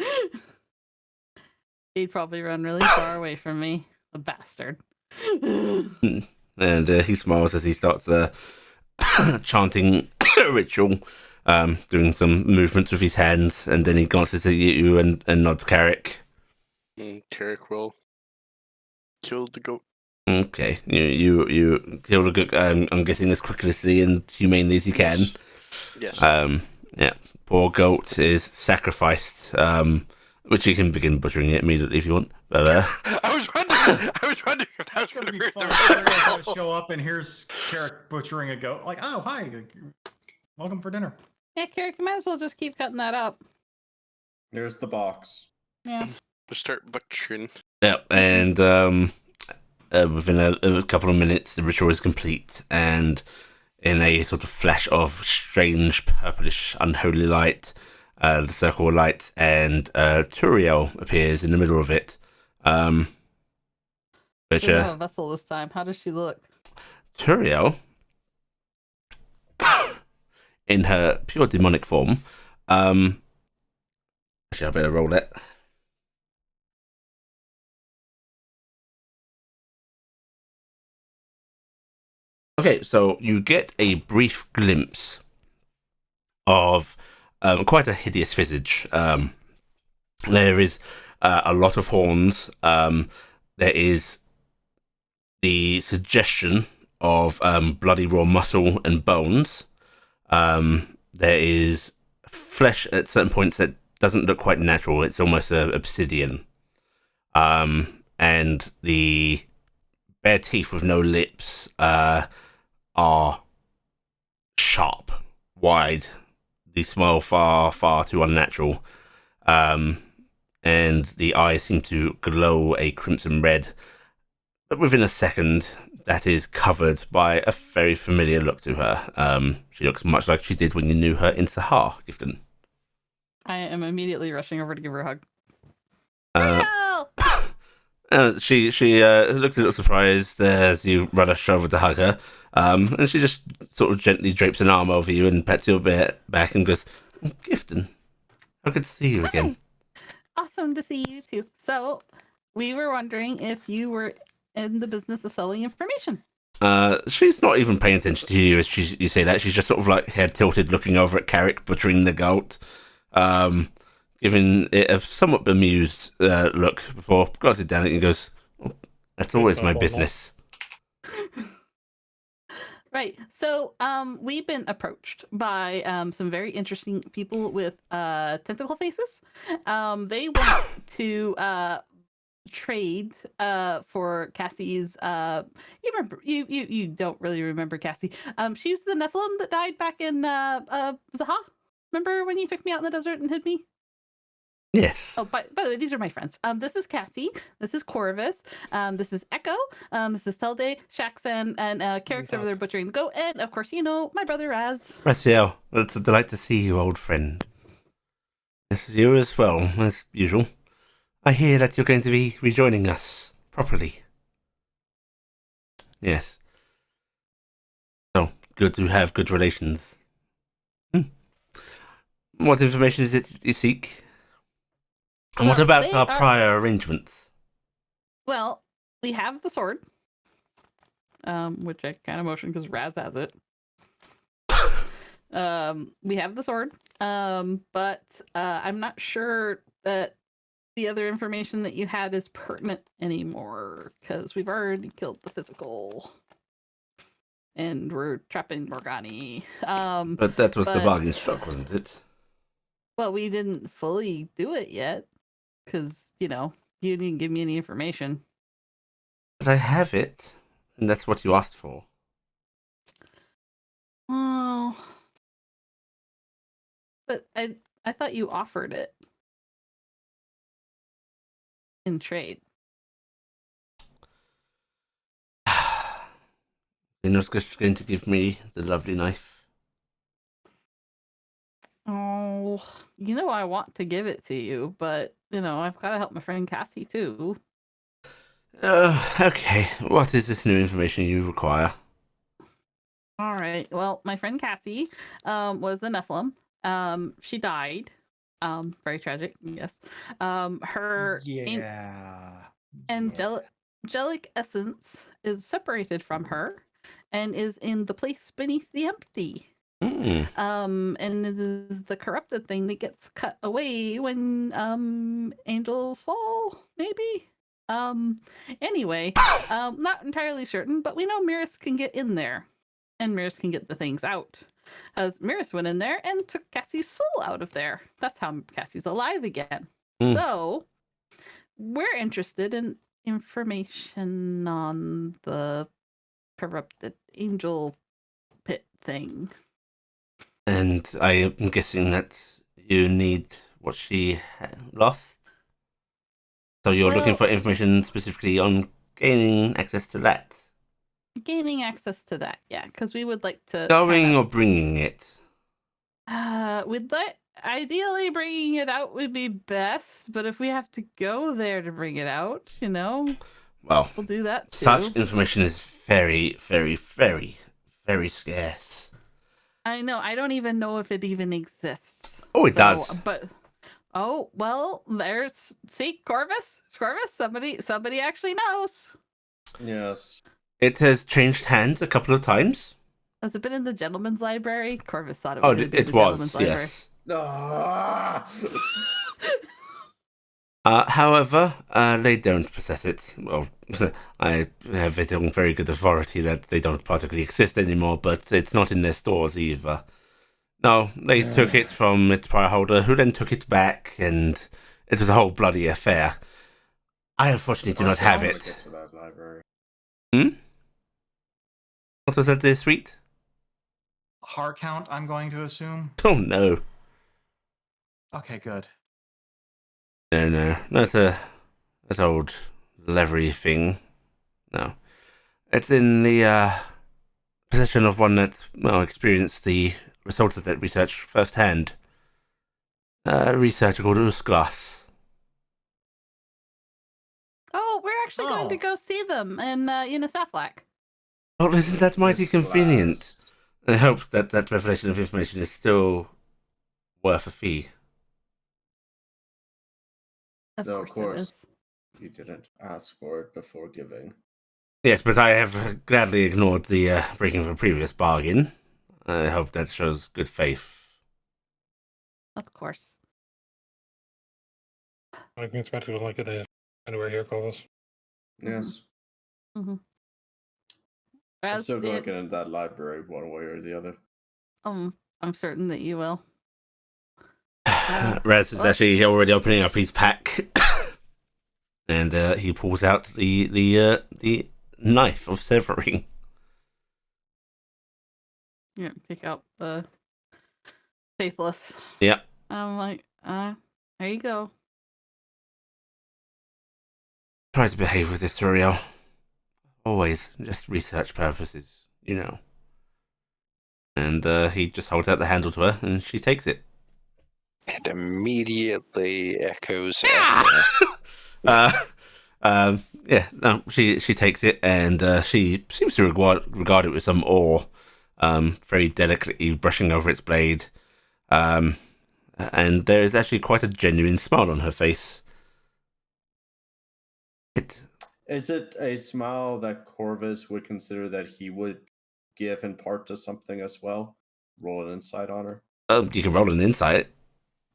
He'd probably run really far away from me. The bastard. And he smiles as he starts chanting a ritual, doing some movements with his hands, and then he glances at you and nods Carrick. Carrick will kill the goat. Okay, you kill the goat. I'm guessing as quickly and humanely as you can. Yes. Yeah. Poor goat is sacrificed. Which you can begin butchering it immediately if you want. But I was wondering if that was going to It'd be hurt fun the if I roll. show up and here's Carrick butchering a goat. Like, oh, hi. Welcome for dinner. Yeah, Carrick, you might as well just keep cutting that up. Here's the box. Yeah. We'll start butchering. Yeah, and within a couple of minutes, the ritual is complete, and in a sort of flash of strange purplish unholy light, the circle of light, and Turiel appears in the middle of it. Which Doesn't have a vessel this time. How does she look? Turiel, in her pure demonic form, actually, I better roll it. Okay, so you get a brief glimpse of quite a hideous visage. There is a lot of horns. There is the suggestion of bloody raw muscle and bones. There is flesh at certain points that doesn't look quite natural. It's almost obsidian. And the bare teeth with no lips are sharp, wide. They smell far, far too unnatural. And the eyes seem to glow a crimson red. But within a second, that is covered by a very familiar look to her. She looks much like she did when you knew her in Sahar, Gifton. I am immediately rushing over to give her a hug. She looks a little surprised as you run a shoulder to hug her, and she just sort of gently drapes an arm over you and pats your back and goes, "Gifton, how good to see you again." Awesome to see you too. So, we were wondering if you were in the business of selling information. She's not even paying attention to you as you say that. She's just sort of like head tilted, looking over at Carrick butchering the goat, giving it a somewhat bemused look before glancing down at it and goes, "Oh, that's always my business." Right. So, we've been approached by some very interesting people with tentacle faces. They want to trade for Cassie's. You remember? You don't really remember Cassie. She's the Nephilim that died back in Zaha. Remember when you took me out in the desert and hid me? Yes. Oh, by the way, these are my friends. This is Cassie. This is Corvus. This is Echo. This is Telde, Shaxan, and Carrick's over there butchering the goat. And of course, my brother Raz. Raziel, it's a delight to see you, old friend. Yes, you as well, as usual. I hear that you're going to be rejoining us properly. Yes. So, good to have good relations. What information is it you seek? And what about our prior arrangements? Well, we have the sword, which I kind of motion because Raz has it. We have the sword, but I'm not sure that the other information that you had is pertinent anymore because we've already killed the physical, and we're trapping Morgani. But that was the bargain struck, wasn't it? Well, we didn't fully do it yet because you didn't give me any information. But I have it, and that's what you asked for. Oh, but I thought you offered it in trade. You're not just going to give me the lovely knife? Oh, I want to give it to you, but I've got to help my friend Cassie too. Okay. What is this new information you require? All right. Well, my friend Cassie was the Nephilim. She died. Very tragic, yes. Her angelic essence is separated from her and is in the place beneath the empty. And it is the corrupted thing that gets cut away when angels fall, maybe. Anyway, not entirely certain, but we know Miris can get in there, and Miris can get the things out. As Miris went in there and took Cassie's soul out of there. That's how Cassie's alive again. So we're interested in information on the corrupted angel pit thing. And I am guessing that you need what she lost? So you're looking Well- for information specifically on gaining access to that? Gaining access to that, yeah, because we would like to Going or bringing it? we'd like ideally bringing it out would be best, but if we have to go there to bring it out, Well, we'll do that too. such information is very, very, very, very scarce. I know. I don't even know if it even exists. Oh, it does. But well, there's Corvus. Somebody actually knows. Yes. It has changed hands a couple of times. Has it been in the gentleman's library? Corvus thought it Oh, would have been it the was, gentleman's library. yes. Ah! However, they don't possess it. Well, I have it on very good authority that they don't particularly exist anymore, but it's not in their stores either. No, they took it from its prior holder, who then took it back, and it was a whole bloody affair. I unfortunately do not have it. To that library. What was that, dear sweet? Har count, I'm going to assume. Oh no. Okay, good. No, not that old leathery thing. No. It's in the possession of one that, experienced the results of that research firsthand. A researcher called Usglass. Oh, we're actually going to go see them in Saflac. Well, isn't that mighty This convenient? last- I hope that revelation of information is still worth a fee. No, of It course. is. You didn't ask for it before giving. Yes, but I have gladly ignored the breaking of a previous bargain. I hope that shows good faith. Of course. I can expect you to like it anywhere here, Corvus. Yes. I'm Raz, still going to get into that library one way or the other. I'm certain that you will. Raz is well- actually already opening up his pack, and he pulls out the knife of severing. Yeah, pick out the faithless. Yeah. I'm like, there you go. Try to behave with this, Turiel. Always just research purposes, And he just holds out the handle to her, and she takes it. It immediately echoes Yeah, no, she takes it, and she seems to regard it with some awe, very delicately brushing over its blade. And there is actually quite a genuine smile on her face. Is it a smile that Corvus would consider that he would give in part to something as well? Roll an insight on her. You can roll an insight.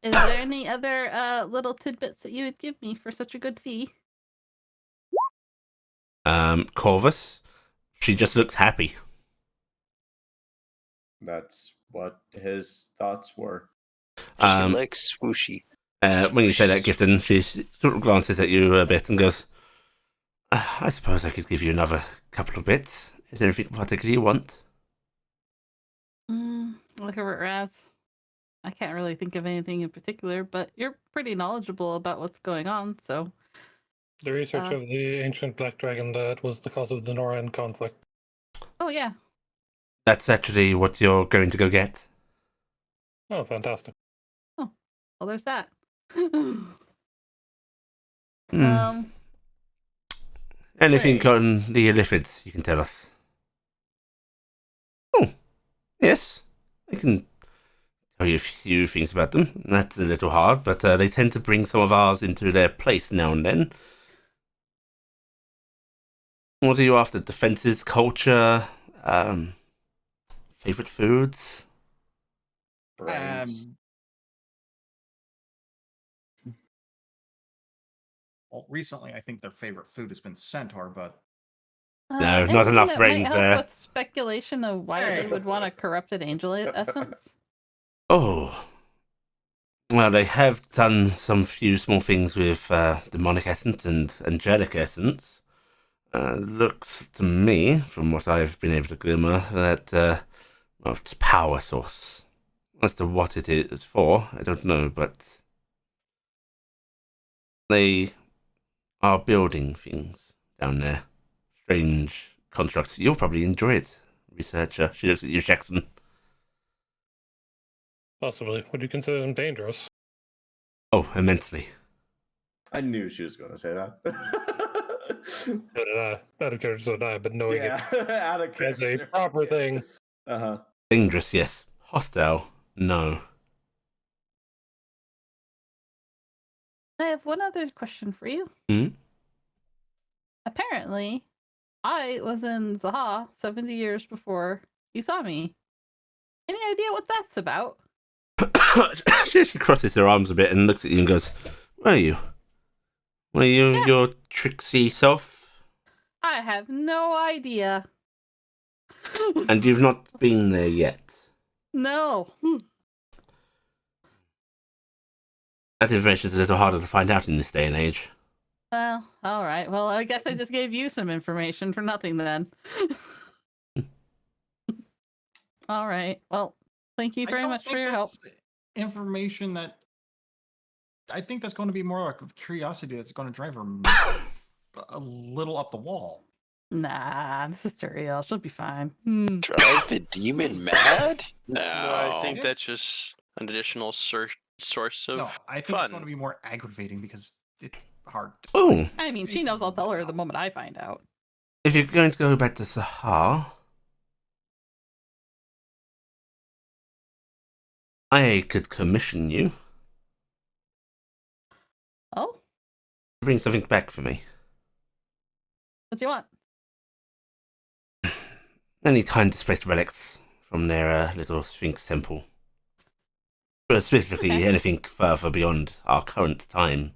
Is there any other little tidbits that you would give me for such a good fee? Corvus, she just looks happy. That's what his thoughts were. She likes swooshy. When you say that, Gifton, she sort of glances at you a bit and goes, I suppose I could give you another couple of bits. Is there anything particular you want? Look over at Raz. I can't really think of anything in particular, but you're pretty knowledgeable about what's going on, so... The research of the ancient black dragon that was the cause of the Noran conflict. Oh, yeah. That's actually what you're going to go get. Oh, fantastic. Well, there's that. Anything great. on the Illithids you can tell us? Oh, yes. I can tell you a few things about them. That's a little hard, but they tend to bring some of ours into their place now and then. What are you after? Defenses, culture, favorite foods? Brains. Well, recently I think their favorite food has been centaur, but No, not anything enough that brains might help there. with speculation of why they would want a corrupted angel essence? Oh. Well, they have done some few small things with demonic essence and angelic essence. Looks to me, from what I've been able to glimmer, that it's power source. As to what it is for, I don't know, but they are building things down there. Strange constructs. You'll probably enjoy it, researcher. She looks at you, Jackson. Possibly. Would you consider them dangerous? Oh, immensely. I knew she was going to say that. So did I. Out of character, so did I, but knowing yeah, out of it as a character. proper Yeah. thing. Uh-huh. Dangerous, yes. Hostile, no. I have one other question for you. Hmm? Apparently, I was in Zaha 70 years before you saw me. Any idea what that's about? She crosses her arms a bit and looks at you and goes, "Where are you? Were you Yeah. your tricksy self? I have no idea. And you've not been there yet. No. That information's a little harder to find out in this day and age." Well, all right. Well, I guess I just gave you some information for nothing then. All right. Well, thank you I very don't much for think your help. that's information that I think that's going to be more like a curiosity that's going to drive her a little up the wall. Nah, this is Turiel. She'll be fine. Drive the demon mad? No. No, I think It's- that's just an additional source of No, I think fun. it's going to be more aggravating because it's hard. Oh, I mean, she knows I'll tell her the moment I find out. if you're going to go back to Sahar, I could commission you Oh, to bring something back for me. what do you want? Any time displaced relics from their little Sphinx temple. But specifically, Okay. anything further beyond our current time.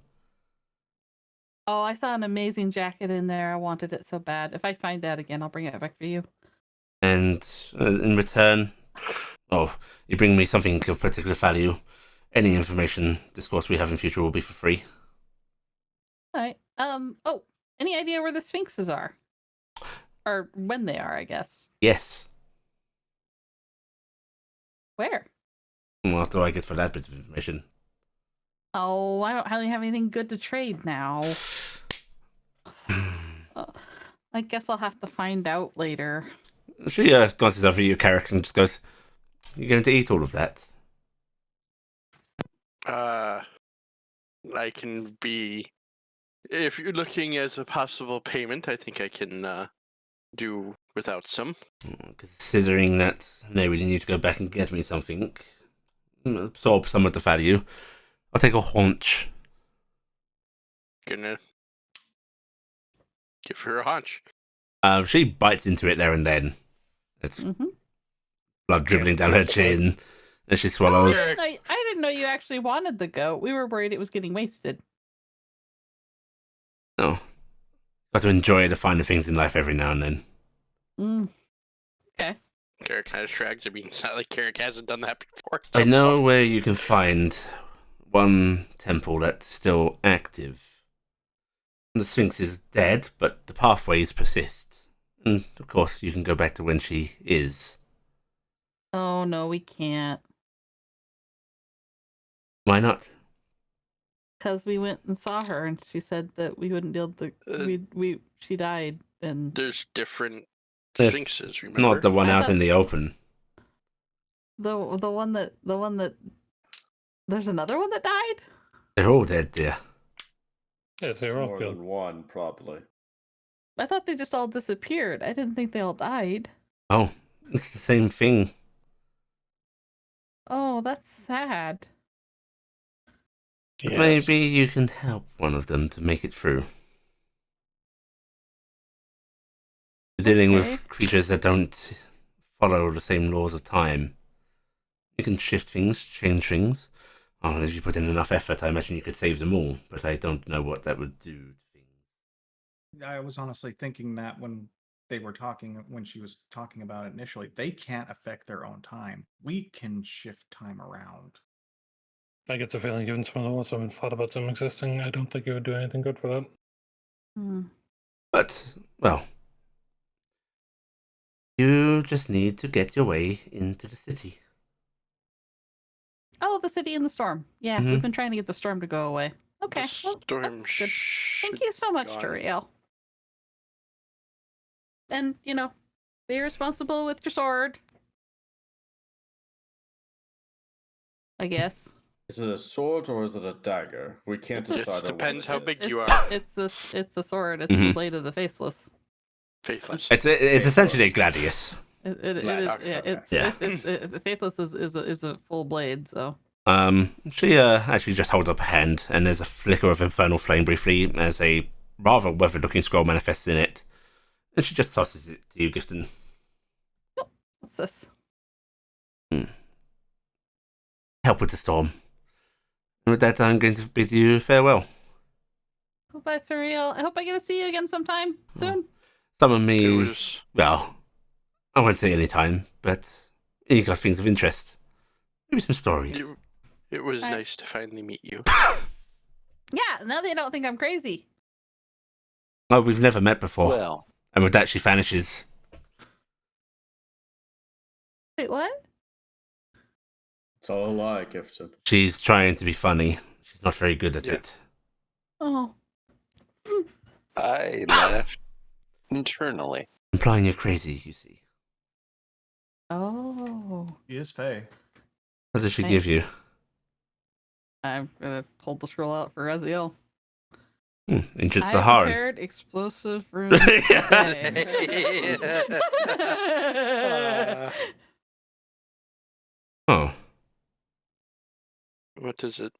Oh, I saw an amazing jacket in there. I wanted it so bad. If I find that again, I'll bring it back for you. And in return, you bring me something of particular value. Any information discourse we have in future will be for free. All right. Oh, any idea where the Sphinxes are? Or when they are, I guess. Yes. Where? What do I get for that bit of information? Oh, I don't really have anything good to trade now. I guess I'll have to find out later. She glances over your character and just goes, "You're going to eat all of that?" I can be. If you're looking as a possible payment, I think I can do without some. Considering that I really need to go back and get me something, absorb some of the value, I'll take a haunch. Gonna give her a haunch. She bites into it there and then. It's Mm-hmm. blood dribbling down her chin as she swallows. I didn't know you actually wanted the goat. We were worried it was getting wasted. No. Got to enjoy the finer things in life every now and then. Okay. Carrick kind of shrugs. I mean, it's not like Carrick hasn't done that before. I know where you can find one temple that's still active. The Sphinx is dead, but the pathways persist. And of course, you can go back to when she is. Oh no, we can't. Why not? Because we went and saw her, and she said that we wouldn't be able to. She died, and There's different There's sphinxes. Remember? Not the one I out thought- in the open. the one that there's another one that died. They're all dead, dear. Yes, they're all More killed. than one, probably. I thought they just all disappeared. I didn't think they all died. Oh, it's the same thing. Oh, that's sad. Yes. Maybe you can help one of them to make it through. Dealing Okay. with creatures that don't follow the same laws of time. You can shift things, change things. Oh, if you put in enough effort, I imagine you could save them all, but I don't know what that would do to things. I was honestly thinking that when they were talking, when she was talking about it initially, they can't affect their own time. We can shift time around. I get the feeling, given some of the ones I've thought about them existing, I don't think it would do anything good for that. But, well, you just need to get your way into the city. Oh, the city in the storm. Yeah, Mhm. we've been trying to get the storm to go away. Okay. The Well, storm that's good. should Thank you so much, gone. Turiel. And, be responsible with your sword. I guess. Is it a sword or is it a dagger? We can't It's a- decide Just on what depends it how is. big It's, you are. it's the sword. It's the Mhm. blade of the faceless. Faithless. It's essentially a gladius. It is. Glad- Yeah. okay. Yeah. Faithless is a full blade. So. She actually just holds up a hand, and there's a flicker of infernal flame briefly as a rather weathered-looking scroll manifests in it, and she just tosses it to you, Gifton. What's this? Help with the storm. And with that, I'm going to bid you farewell. Goodbye, Turiel. I hope I get to see you again sometime soon. Summon It me. was Well, I won't say any time, but you got things of interest. Maybe some stories. it was Alright. nice to finally meet you. Yeah. Now they don't think I'm crazy. Oh, we've never met before. Well, And with that, she vanishes. Wait, what? It's all a lie, Gifton. She's trying to be funny. She's not very good at Yeah. it. Oh. I laughed internally. Implying you're crazy, you see. Oh. He is Faye. What does she Hey. give you? I'm gonna hold the scroll out for Raziel. Ancient I Saharan. prepared explosive runes today. Oh. What is it?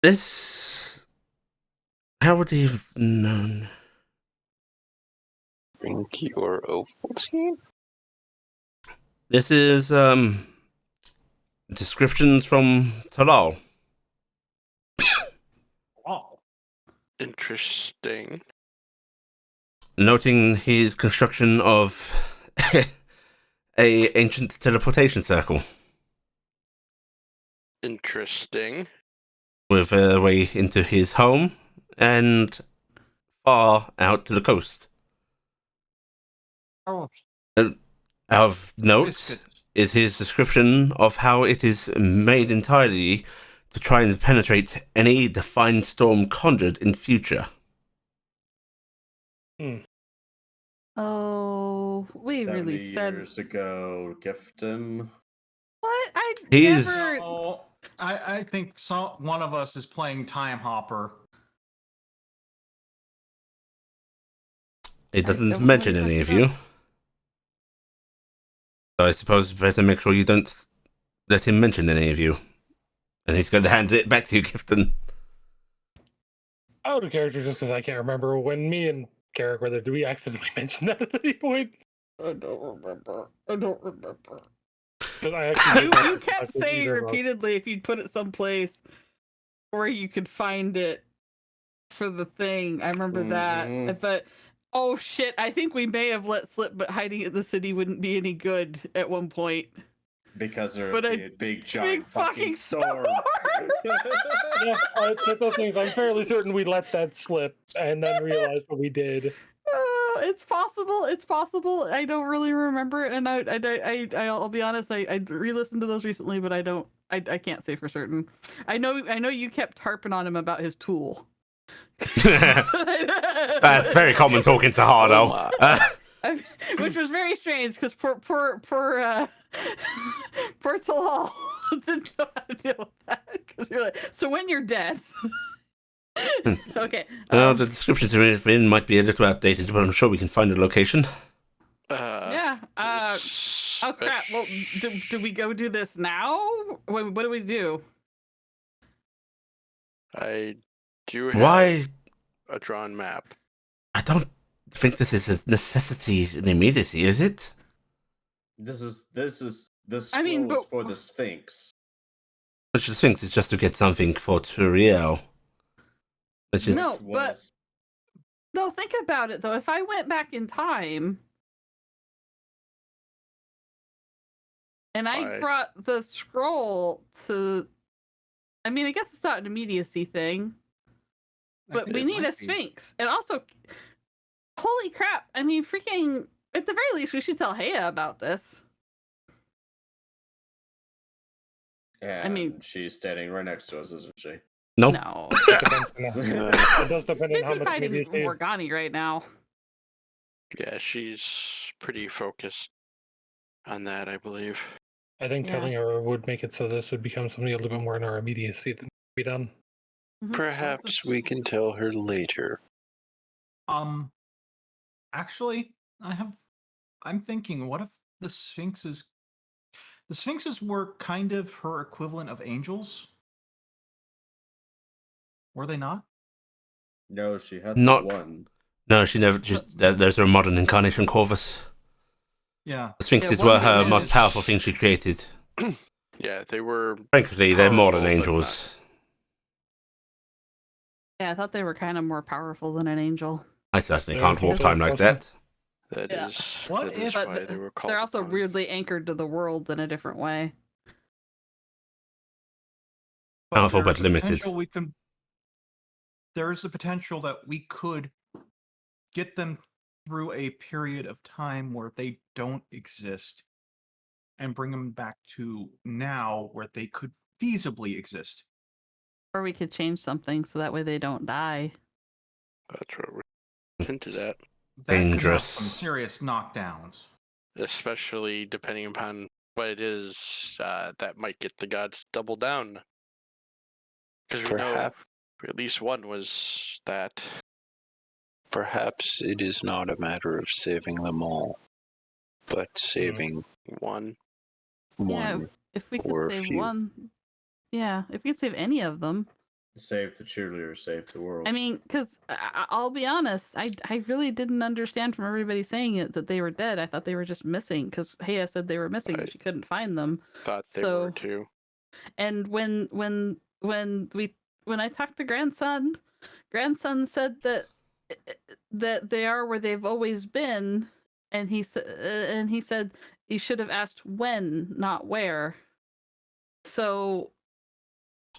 This. How would he have known? Drink your Ovaltine? This is, descriptions from Talal. Wow. Interesting. Noting his construction of a ancient teleportation circle Interesting. with a way into his home and far out to the coast. Oh, Of note biscuits. is his description of how it is made entirely to try and penetrate any defined storm conjured in future. Oh, we 70 really said years ago, Gifton. what? I He's- never. Oh, I think one of us is playing Time Hopper. It doesn't what are mention you any of talking you. So I suppose it's better make sure you don't let him mention any of you. And he's going to hand it back to you, Gifton. Out of character, just because I can't remember when me and Carrick, whether do we accidentally mention that at any point? I don't remember. I don't remember. Because I actually You kept saying repeatedly if you'd put it someplace where you could find it for the thing. I remember that. Mhm. But oh shit, I think we may have let slip, but hiding it in the city wouldn't be any good at one point. Because there But would a be a big giant Big fucking storm. Yeah, with those things, I'm fairly certain we let that slip and then realized what we did. It's possible. It's possible. I don't really remember it, and I'll be honest. I re-listened to those recently, but I don't. I can't say for certain. I know you kept harping on him about his tool. That's very common talking to Hardo. Which was very strange because poor Talal didn't know how to deal with that. Because you're like, so when you're dead. Okay. Well, the descriptions within might be a little outdated, but I'm sure we can find a location. Yeah. Oh crap. Well, do we go do this now? What do we do? I do have Why? a drawn map. I don't think this is a necessity in immediacy, is it? This I mean, scroll is but- for the Sphinx. Which the Sphinx is just to get something for Turiel. Which is No, Which but- was- No, think about it though. If I went back in time and I Why? brought the scroll to, I mean, I guess it's not an immediacy thing, I but think we it need a might be. Sphinx. And also, holy crap. I mean, freaking, at the very least, we should tell Hea about this. And mean- she's standing right next to us, isn't she? No. No. It depends it does depend on how Busy much fighting PvP. Morgani right now. Yeah, she's pretty focused on that, I believe. I think Yeah. telling her would make it so this would become something a little bit more in our immediacy than be done. Perhaps we can tell her later. Actually, I'm thinking, what if the Sphinxes were kind of her equivalent of angels? Were they not? No, she had Not- the one. No, she never. There's her modern incarnation, Corvus. Yeah. The Sphinxes one were her thing most is- powerful thing she created. Yeah, they were. Frankly, they're more than Powerful, but angels. Yeah, I thought they were kind of more powerful than an angel. I certainly They're can't warp considered time like cosmic. that. That Yeah. is. What that is if- But why they were called. they're also upon. weirdly anchored to the world in a different way. Powerful there's but a limited. potential there's a potential that we could get them through a period of time where they don't exist and bring them back to now where they could feasibly exist. Or we could change something so that way they don't die. That's what we're hinted at, That could have Dangerous. some serious knockdowns. especially depending upon what it is that might get the gods to double down. Because we know Perhaps, at least one was that. perhaps it is not a matter of saving them all, but saving One. Yeah, one. if we or could a save few. one. Yeah, if we could save any of them. Save the cheerleader, save the world. I mean, because I'll be honest, I really didn't understand from everybody saying it that they were dead. I thought they were just missing because Haya said they were missing and I she couldn't find them. Thought they So- were too. And when I talked to grandson said that they are where they've always been, and he said you should have asked when, not where. So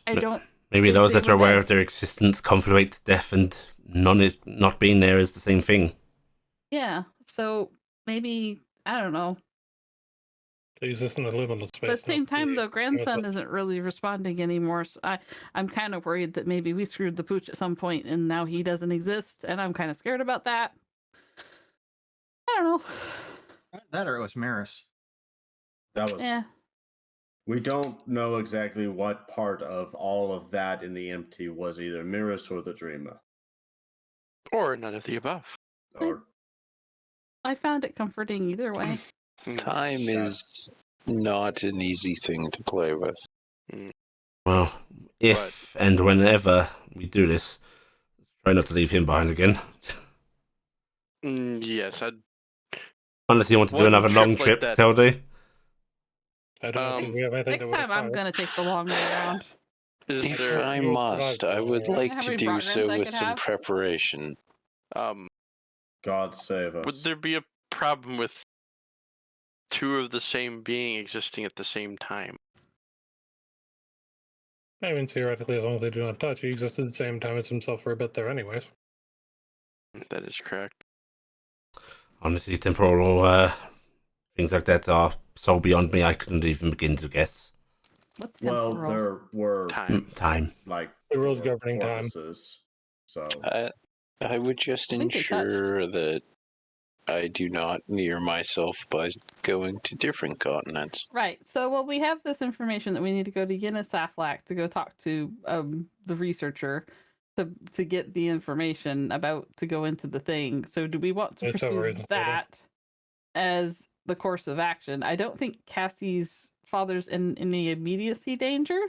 I But- don't. Maybe think those they that were are aware dead. of their existence confluate to death, and not being there is the same thing. Yeah. So maybe I don't know. They exist in the liminal space. But at the same not time, the though, grandson universal. isn't really responding anymore. So I'm kind of worried that maybe we screwed the pooch at some point, and now he doesn't exist, and I'm kind of scared about that. I don't know. That or it was Maris. That was. Yeah. We don't know exactly what part of all of that in the empty was either Miris or the Dreamer. Or none of the above. Or I found it comforting either way. Time is not an easy thing to play with. Well, if and whenever we do this, try not to leave him behind again. Yes, Unless you want to do One another long trip like trip, that- Telday. I don't think we have anything Next that would time, I'm require- gonna take the long way around. is If there I you must, I would know like how to many do programs so I with could some have? preparation. God save us. would there be a problem with two of the same being existing at the same time? I mean, theoretically, as long as they do not touch, he existed at the same time as himself for a bit there, anyways. That is correct. Honestly, temporal things like that are so beyond me, I couldn't even begin to guess. What's Well, temporal? there were Time. Time. like The rules four governing time. corpuses, so I would just I think they touch. ensure that I do not near myself by going to different continents. Right. So, well, we have this information that we need to go to Guinness Aflac to go talk to the researcher to get the information about to go into the thing. So, do we want to There's several pursue reasons for that. that as the course of action? I don't think Cassie's father's in any immediacy danger.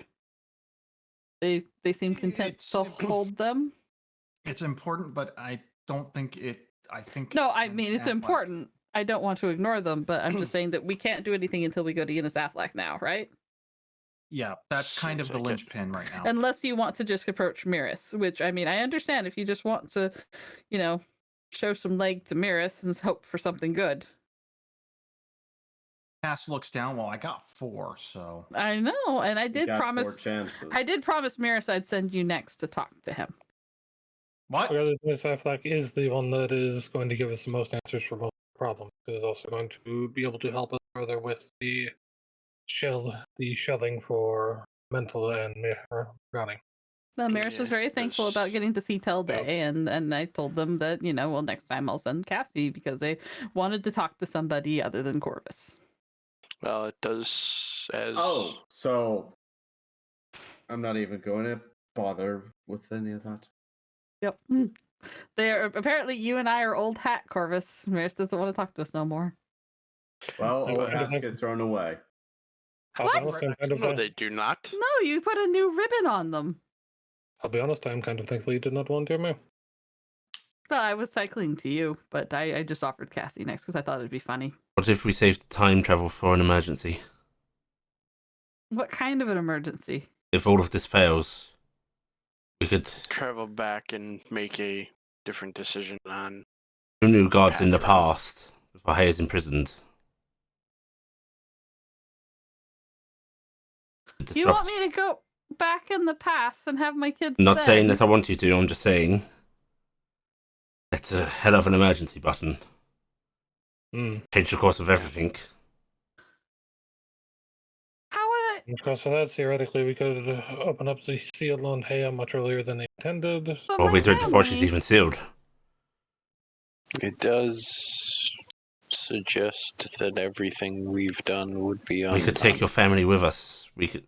They seem content It's- to hold them. It's important, but I don't think it. I think. No, I Guinness mean it's Aflac- important. I don't want to ignore them, but I'm just saying that we can't do anything until we go to Guinness Aflac now, right? Yeah, that's kind of Seems the like it. linchpin right now. Unless you want to just approach Miris, which I mean I understand if you just want to, show some leg to Miris and hope for something good. Cass looks down. Well, I got 4, so I know, and I you did got 4 promise chances. I did promise Miris I'd send you next to talk to him. what? This Aflac is the one that is going to give us the most answers for most problems. It is also going to be able to help us further with the shelling for mental and running. The Maris was Yeah, very thankful this- about getting to see Tell Yep. Day, and I told them that, well, next time I'll send Cassie because they wanted to talk to somebody other than Corvus. Well, it does as Oh, so I'm not even going to bother with any of that. Yep. They're apparently you and I are old hat, Corvus. Maris doesn't want to talk to us no more. Well, I'm old kind of hats thinking- get thrown away. I'll be honest, I'm kind of no, they do not. No, you put a new ribbon on them. I'll be honest, I'm kind of thankful you did not volunteer me. Well, I was cycling to you, but I just offered Cassie next because I thought it'd be funny. What if we saved time travel for an emergency? What kind of an emergency? If all of this fails, we could Travel back and make a different decision on. who knew gods in the Pattern. past before Hayes imprisoned. You want me to go back in the past and have my kids Not saying then? that I want you to, I'm just saying it's a hell of an emergency button. Change the course of everything. How would I? Because of that, theoretically, we could open up the seal on Heya much earlier than they intended. But Or my we do it before she's family- even sealed. It does suggest that everything we've done would be undone. We could take your family with us. We could.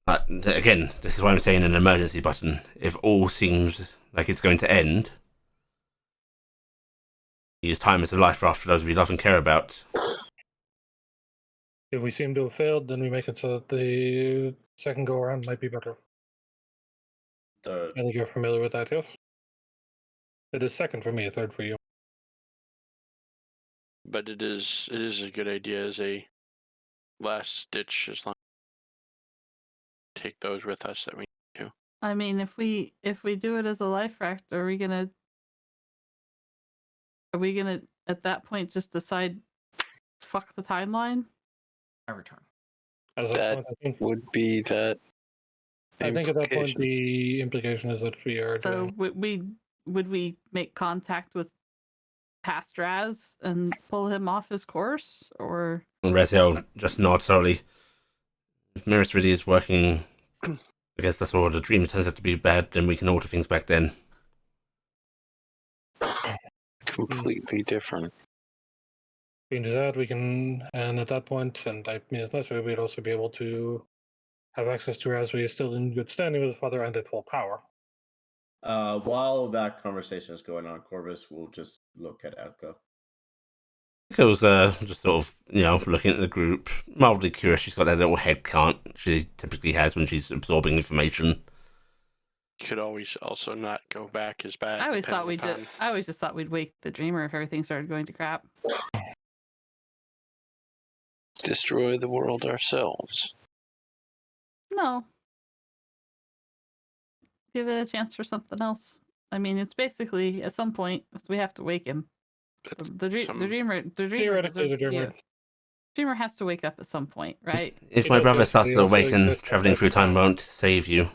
Again, this is why I'm saying an emergency button. If all seems like it's going to end, use time as a life raft for those we love and care about. If we seem to have failed, then we make it so that the second go around might be better. Third. I think you're familiar with that, yes? It is second for me, a third for you. But it is a good idea as a last ditch, as long take those with us that we need to. I mean, if we do it as a life raft, are we gonna at that point just decide fuck the timeline? I return. As That point, I think would be that. at that point implication. the implication is that we are So doing. would we make contact with past Raz and pull him off his course, or And Raziel just nods slowly. If Miris really is working against us, or the dream turns out to be bad, then we can alter things back then. Completely different. We can do that, we can, and at that point, and I mean, it's necessary, we'd also be able to have access to Raz. We is still in good standing with his father and at full power. While that conversation is going on, Corvus will just look at Elko. Echo's just sort of, looking at the group, mildly curious. She's got that little head count she typically has when she's absorbing information. Could always also not go back as bad. I always thought depending upon- I always just thought we'd wake the dreamer if everything started going to crap. Destroy the world ourselves. No. Give it a chance for something else. I mean, it's basically at some point we have to wake him. The dreamer Theoretically, the dreamer. Dreamer has to wake up at some point, right? If He my does brother this, starts he to also awaken, exists traveling outside through of time time. won't save you.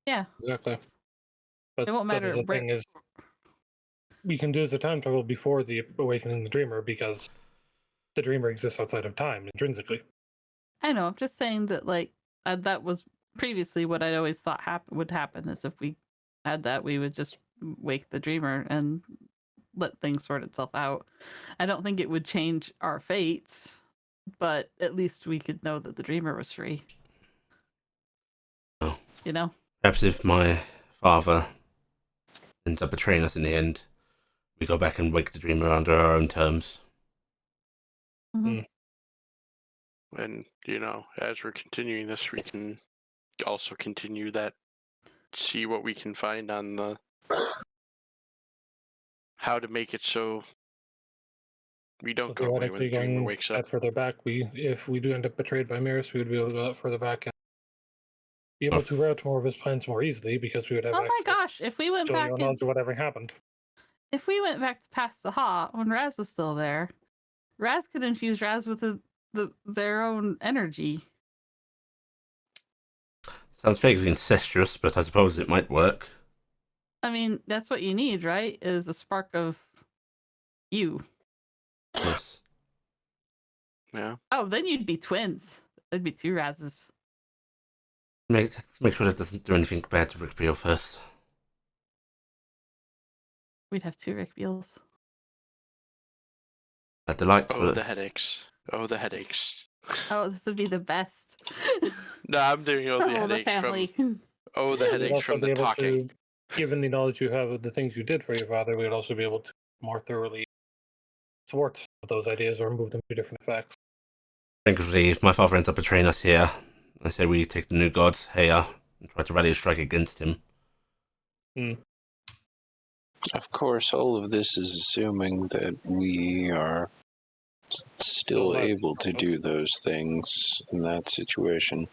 Yeah. Exactly. But It won't that is matter the where- thing is, we can do the time travel before the awakening the dreamer because the dreamer exists outside of time intrinsically. I know. I'm just saying that, like, that was previously what I'd always thought would happen is if we had that, we would just wake the dreamer and let things sort itself out. I don't think it would change our fates, but at least we could know that the dreamer was free. Oh. You know? Perhaps if my father ends up betraying us in the end, we go back and wake the dreamer under our own terms. Mhm. And as we're continuing this, we can also continue that. See what we can find on the how to make it so we don't go away when the theoretically, dreamer going wakes up. that further back, if we do end up betrayed by Miris, we would be able to go that further back and be able to route more of his plans more easily because we would have Oh my access gosh, if we went to back your knowledge of whatever happened. if we went back to past Saha when Raz was still there, Raz could infuse Raz with their own energy. Sounds vaguely incestuous, but I suppose it might work. I mean, that's what you need, right? Is a spark of you. Yes. Yeah. Oh, then you'd be twins. It'd be 2 Razes. Make sure that doesn't do anything bad to Rick Beale first. We'd have 2 Rick Beals. A delightful. Oh, the headaches. Oh, the headaches. Oh, this would be the best. No, I'm doing all The the whole of the headaches family. from. Oh, the We'd headaches also from be the able talking. to, given the knowledge you have of the things you did for your father, we would also be able to more thoroughly thwart those ideas or move them to different effects. Frankly, if my father ends up betraying us here, I say we take the new gods here and try to rally a strike against him. Of course, all of this is assuming that we are still alive. able to do those things in that situation.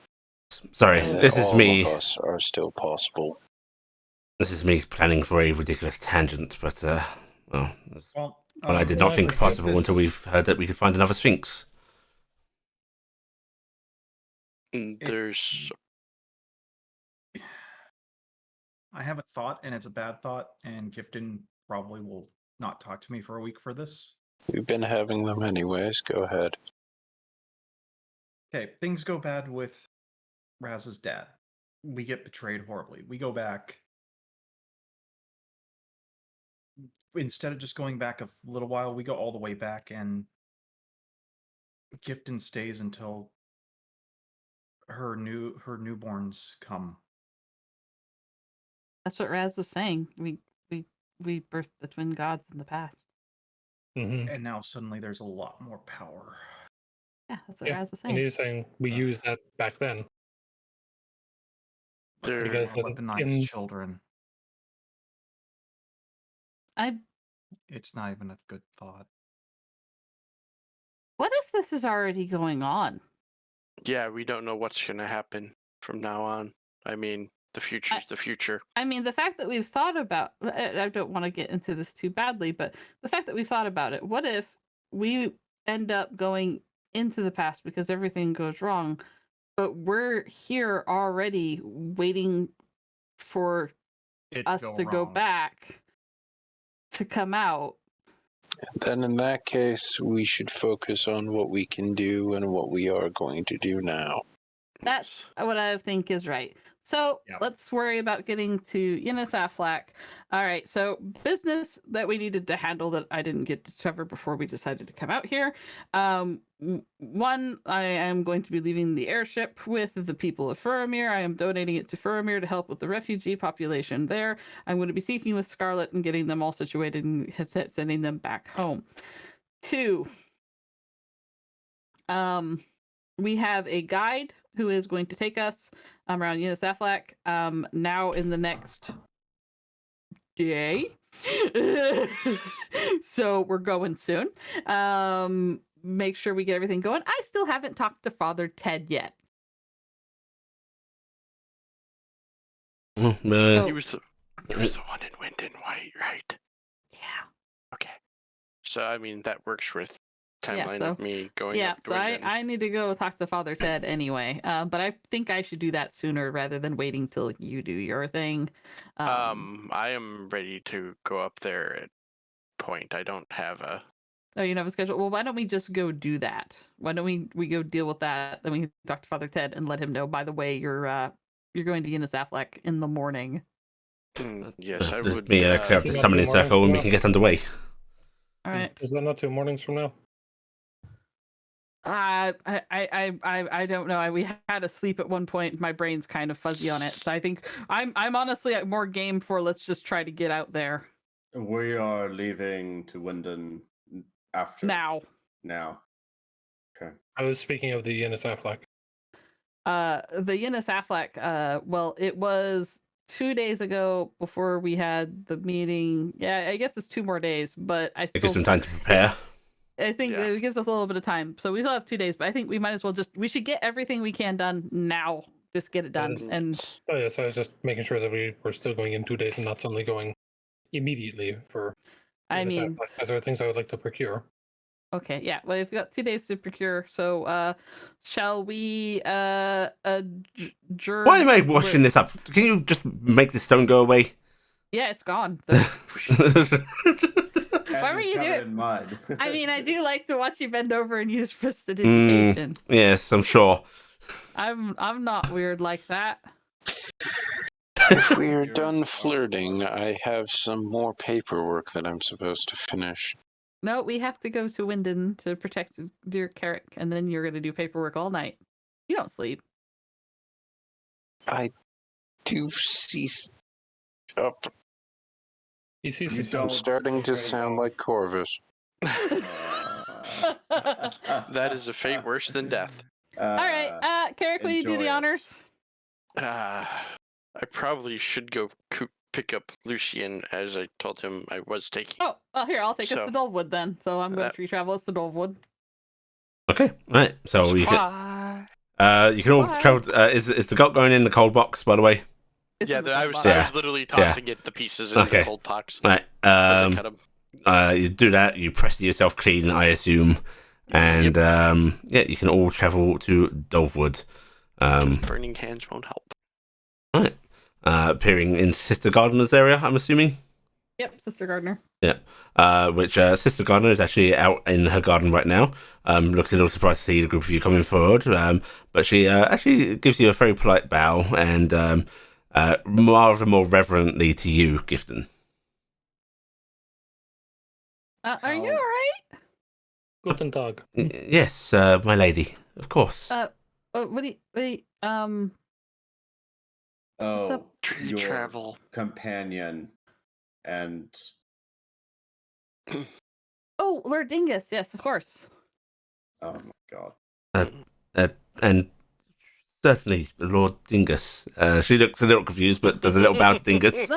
Sorry, And that this is all me. of us are still possible. This is me planning for a ridiculous tangent, but well, I did not to think get possible until this- we've heard that we could find another Sphinx. There's. I have a thought, and it's a bad thought, and Gifton probably will not talk to me for a week for this. We've been having them anyways. Go ahead. Okay, things go bad with Raz's dad. We get betrayed horribly. We go back. Instead of just going back a little while, we go all the way back, and Gifton stays until her newborns come. That's what Raz was saying. We birthed the twin gods in the past. Mm-hmm. And now suddenly there's a lot more power. Yeah, that's what Yeah, Raz was and saying. he's saying we used that back then. But they Because don't want weaponized in- children. It's not even a good thought. What if this is already going on? Yeah, we don't know what's going to happen from now on. I mean, the future's the future. I mean, the fact that we've thought about, I don't want to get into this too badly, but the fact that we've thought about it, what if we end up going into the past because everything goes wrong, but we're here already waiting for us to go back to come out? Then in that case, we should focus on what we can do and what we are going to do now. That's what I think is right. So let's worry about getting to Aflac. All right. So business that we needed to handle that I didn't get to cover before we decided to come out here. One, I am going to be leaving the airship with the people of Furamir. I am donating it to Furamir to help with the refugee population there. I'm going to be speaking with Scarlet and getting them all situated and sending them back home. 2, we have a guide who is going to take us around Aflac now in the next day. So we're going soon. Make sure we get everything going. I still haven't talked to Father Ted yet. He was the one in Wind and White, right? Yeah. Okay. So, I mean, that works with timeline so- of me going Yeah, up to so Wind and- I need to go talk to Father Ted anyway. But I think I should do that sooner rather than waiting till you do your thing. I am ready to go up there at point. I don't have a... Oh, you have a schedule? Well, why don't we just go do that? Why don't we go deal with that? Then we can talk to Father Ted and let him know, by the way, you're going to Aflac in the morning. Yes, I Just would... me clear up the summoning circle and we can get underway. All right. Is that not 2 mornings from now? I don't know. We had a sleep at one point. My brain's kind of fuzzy on it. So I think I'm honestly more game for let's just try to get out there. We are leaving to Winden after. Now. Okay. I was speaking of the Yennis Aflac. The Aflac, well, it was 2 days ago before we had the meeting. Yeah, I guess it's 2 more days, but I still... It gives some time to prepare. I think it gives us a little bit of time. So we still have 2 days, but I think we might as well we should get everything we can done now. Just get it done. And Oh, yes, I was just making sure that we were still going in 2 days and not suddenly going immediately for... I mean... Aflac. Those are things I would like to procure. Okay, yeah. Well, we've got 2 days to procure. So shall we adjourn? Why am I washing this up? Can you just make the stone go away? Yeah, it's gone. Why However you do covered it. in mud. I mean, I do like to watch you bend over and use prestidigitation. Yes, I'm sure. I'm not weird like that. If we are Yours done are flirting, awesome. I have some more paperwork that I'm supposed to finish. No, we have to go to Winden to protect dear Carrick, and then you're gonna do paperwork all night. You don't sleep. I do see up. He sees You the don't. I'm starting to Ready, sound go. like Corvus. That is a fate worse than death. All right, Carrick, will you do enjoy the it. honors? I probably should go pick up Lucian, as I told him I was taking. Oh, well, here, I'll take us So- to Dolwood then. So I'm going That- to free travel us to Dolwood. Okay, right. So you can all Bye. travel. Is the goat going in the cold box? By the way. It's Yeah, in the I cold was box. Yeah. I was literally tossing it the pieces into Okay. the cold box Right. as I cut 'em. You do that. You press yourself clean, I assume, and yeah, you can all travel to Dolwood. Burning hands won't help. Right. Appearing in Sister Gardener's area, I'm assuming. Yep, Sister Gardner. Which Sister Gardener is actually out in her garden right now. Looks a little surprised to see the group of you coming forward. But she actually gives you a very polite bow and rather more reverently to you, Gifton. Are you all right? Guten Tag. Yes, my lady, of course. What do you, wait, Oh, Tree your travel. companion and oh, Lord Dingus. Yes, of course. oh my god. And certainly, Lord Dingus. She looks a little confused, but does a little bow to Dingus. No,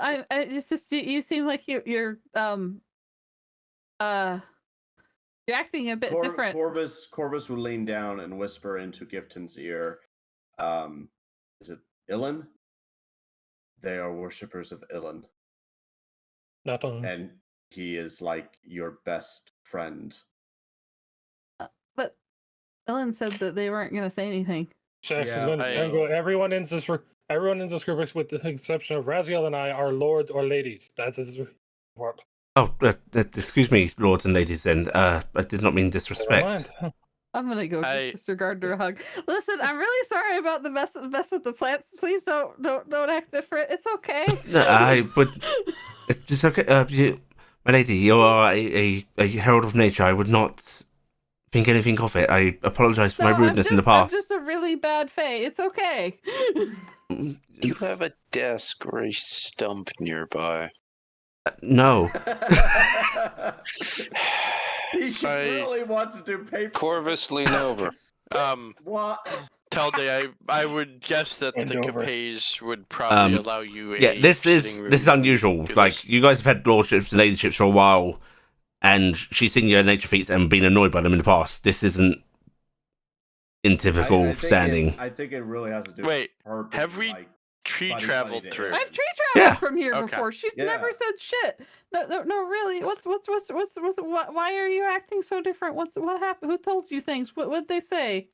I it's just you seem like you're acting a bit different. Corvus will lean down and whisper into Gifton's ear. Is it Illan? They are worshippers of Illan, Not on. and he is like your best friend. But Ellen said that they weren't going to say anything. Shax is Yeah, going to I- go. Everyone in this group, with the exception of Raziel and I, are lords or ladies. That's his what. Oh, excuse me, lords and ladies. Then I did not mean disrespect. I'm gonna go I- give Sister Gardner a hug. Listen, I'm really sorry about the mess with the plants. Please don't act different. It's okay. No, I would. It's just okay. My lady, you are a herald of nature. I would not think anything of it. I apologize for my No, rudeness in the past. I'm just a really bad fae. It's okay. Do you have a desk or a stump nearby? No. He should I- really want to do paper. Corvus, lean over. What? Telday, I would guess that Bend the over. Capays would probably allow you a Yeah, this sitting room is unusual. to do Like this. you guys have had lordships and ladyships for a while, and she's seen your nature feats and been annoyed by them in the past. This isn't in typical I think standing. I think it really has to do. Wait, with her being, have we like, tree buddy traveled to through? Aaron. I've tree traveled Yeah. from here Okay. before. She's Yeah. never said shit. No, really. What's why are you acting so different? What happened? Who told you things? What'd they say?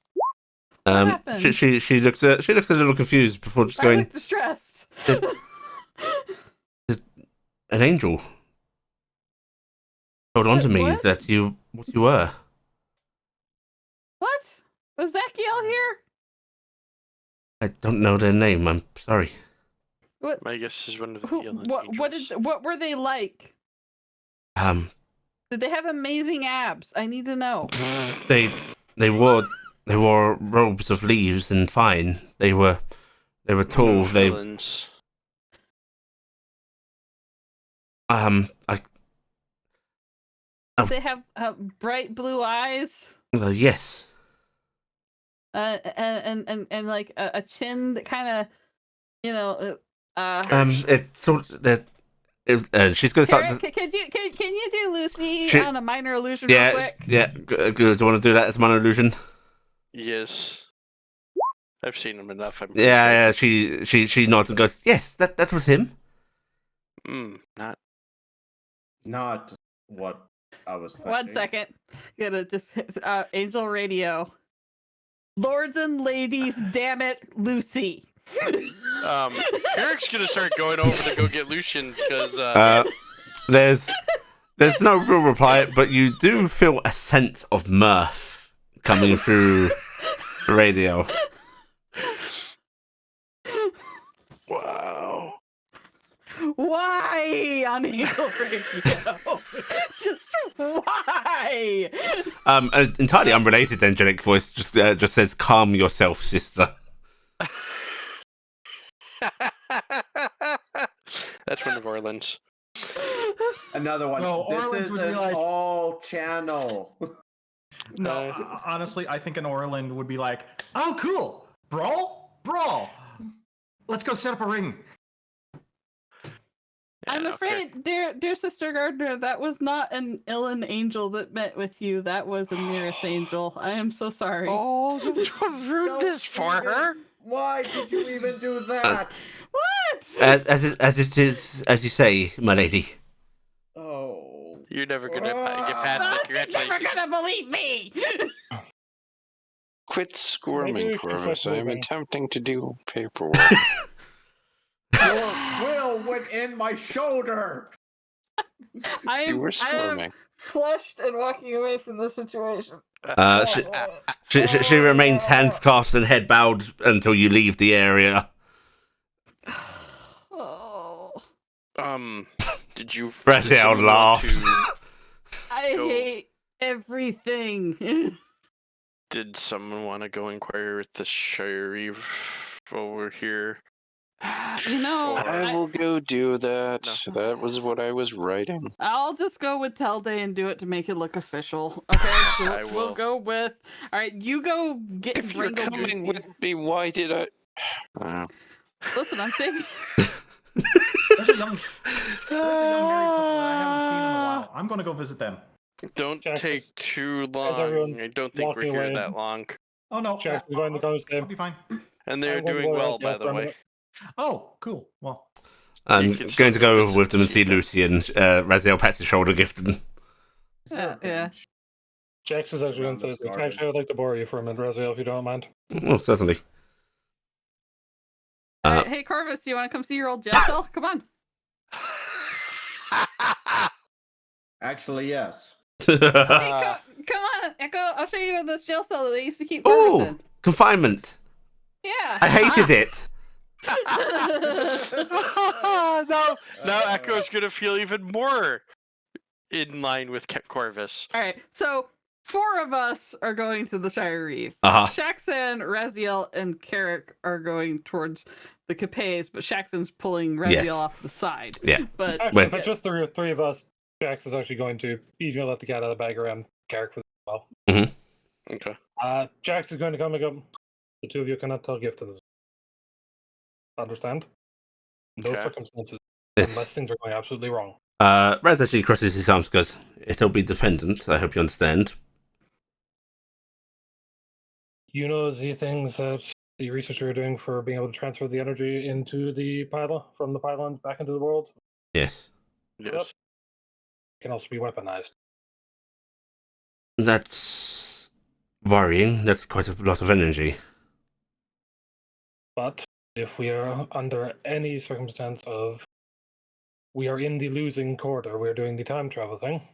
happened? She looks a little confused before just I going. look distressed. An angel told on to me What? that what you were. What? Was Zachiel here? I don't know their name. I'm sorry. What? My guess is one of the Who, Elon angels. what were they like? Did they have amazing abs? I need to know. They wore robes of leaves and fine. They were tall. They Villains. I Oh. They have bright blue eyes. yes. And like a chin that kind of, It's sort of that. She's gonna start. Carrot, can you do Lucy She- on a minor illusion real Yeah, quick? yeah. Good. Do you want to do that as minor illusion? Yes. I've seen him enough. I'm Yeah. She nods and goes, "Yes, that was him." Not. Not what I was thinking. 1 second. Gonna just Angel Radio. Lords and ladies, damn it, Lucy. Eric's gonna start going over to go get Lucian because There's There's no real reply, but you do feel a sense of mirth coming through the radio. Wow. Why on Eagle Radio? Just why? An entirely unrelated angelic voice just says, "Calm yourself, sister." That's one of Orland's. Another one. No, This Orleans is would be an like- all channel. No, honestly, I think an Orland would be like, "Oh, cool, brawl. Let's go set up a ring." I'm Yeah, okay. afraid, dear Sister Gardner, that was not an Illan angel that met with you. That was a Nearest angel. I am so sorry. Oh, don't ruin this for her. Why did you even do that? What? As it is, as you say, my lady. Oh. You're never gonna get past No, that. she's never gonna believe me. Quit squirming, Maybe we should Corvus. quit I am moving. attempting to do paperwork. Your will went in my shoulder. I You am, were I am squirming. flushed and walking away from the situation. She remains hands clasped and head bowed until you leave the area. Oh, Did you? Raziel did someone want laughs. I Go. hate everything. Did someone want to go inquire with the sheriff over here? You know, I will go do that. No. That was what I was writing. I'll just go with Telday and do it to make it look official. Okay, so I we'll will. go with. All right, you go get If you're Brindle coming Goosey. with me, why did I? Listen, I'm saving. There's a young married couple that I haven't seen in a while. I'm going to go visit them. Don't Jack, take as- too everyone's long. I don't think we're walking here away. that long. Oh no, Jack, we're going to go I'll stay. be fine. And they're I'm going to doing go well, rest by up the for a way. minute. Oh, cool. Well, I'm can going to still go visit with them and see if that- Lucy, and Raziel pats his shoulder, Gifton. Yeah. Jax is actually going Around to this say, garden. actually, I'd like to borrow you for a minute, Raziel, if you don't mind. Oh, certainly. All right, hey Corvus, you want to come see your old jail cell? Come on. Actually, yes. Hey, come on, Echo. I'll show you this jail cell that they used to keep Corvus Oh, in. confinement. Yeah. I hated it. now Echo's gonna feel even more in line with Corvus. All right, so 4 of us are going to the Shire Reef. Uh-huh. Shaxan, Raziel, and Carrick are going towards the Capes, but Shaxan's pulling Raziel Yes. off the side. Yeah. But Actually, if it's just the three of us, Jax is actually going to, he's going to let the cat out of the bag around Carrick for as well. Okay. Jax is going to come and go, the two of you cannot tell Gift this. Understand? No Okay. circumstances, unless Yes. things are going absolutely wrong. Raz actually crosses his arms and goes, "It'll be dependent. I hope you understand." You know the things that the researchers are doing for being able to transfer the energy into the pylon, from the pylons back into the world, Yes. Yes. can also be weaponized. That's worrying. That's quite a lot of energy. But if we are under any circumstance of we are in the losing quarter, we're doing the time travel thing,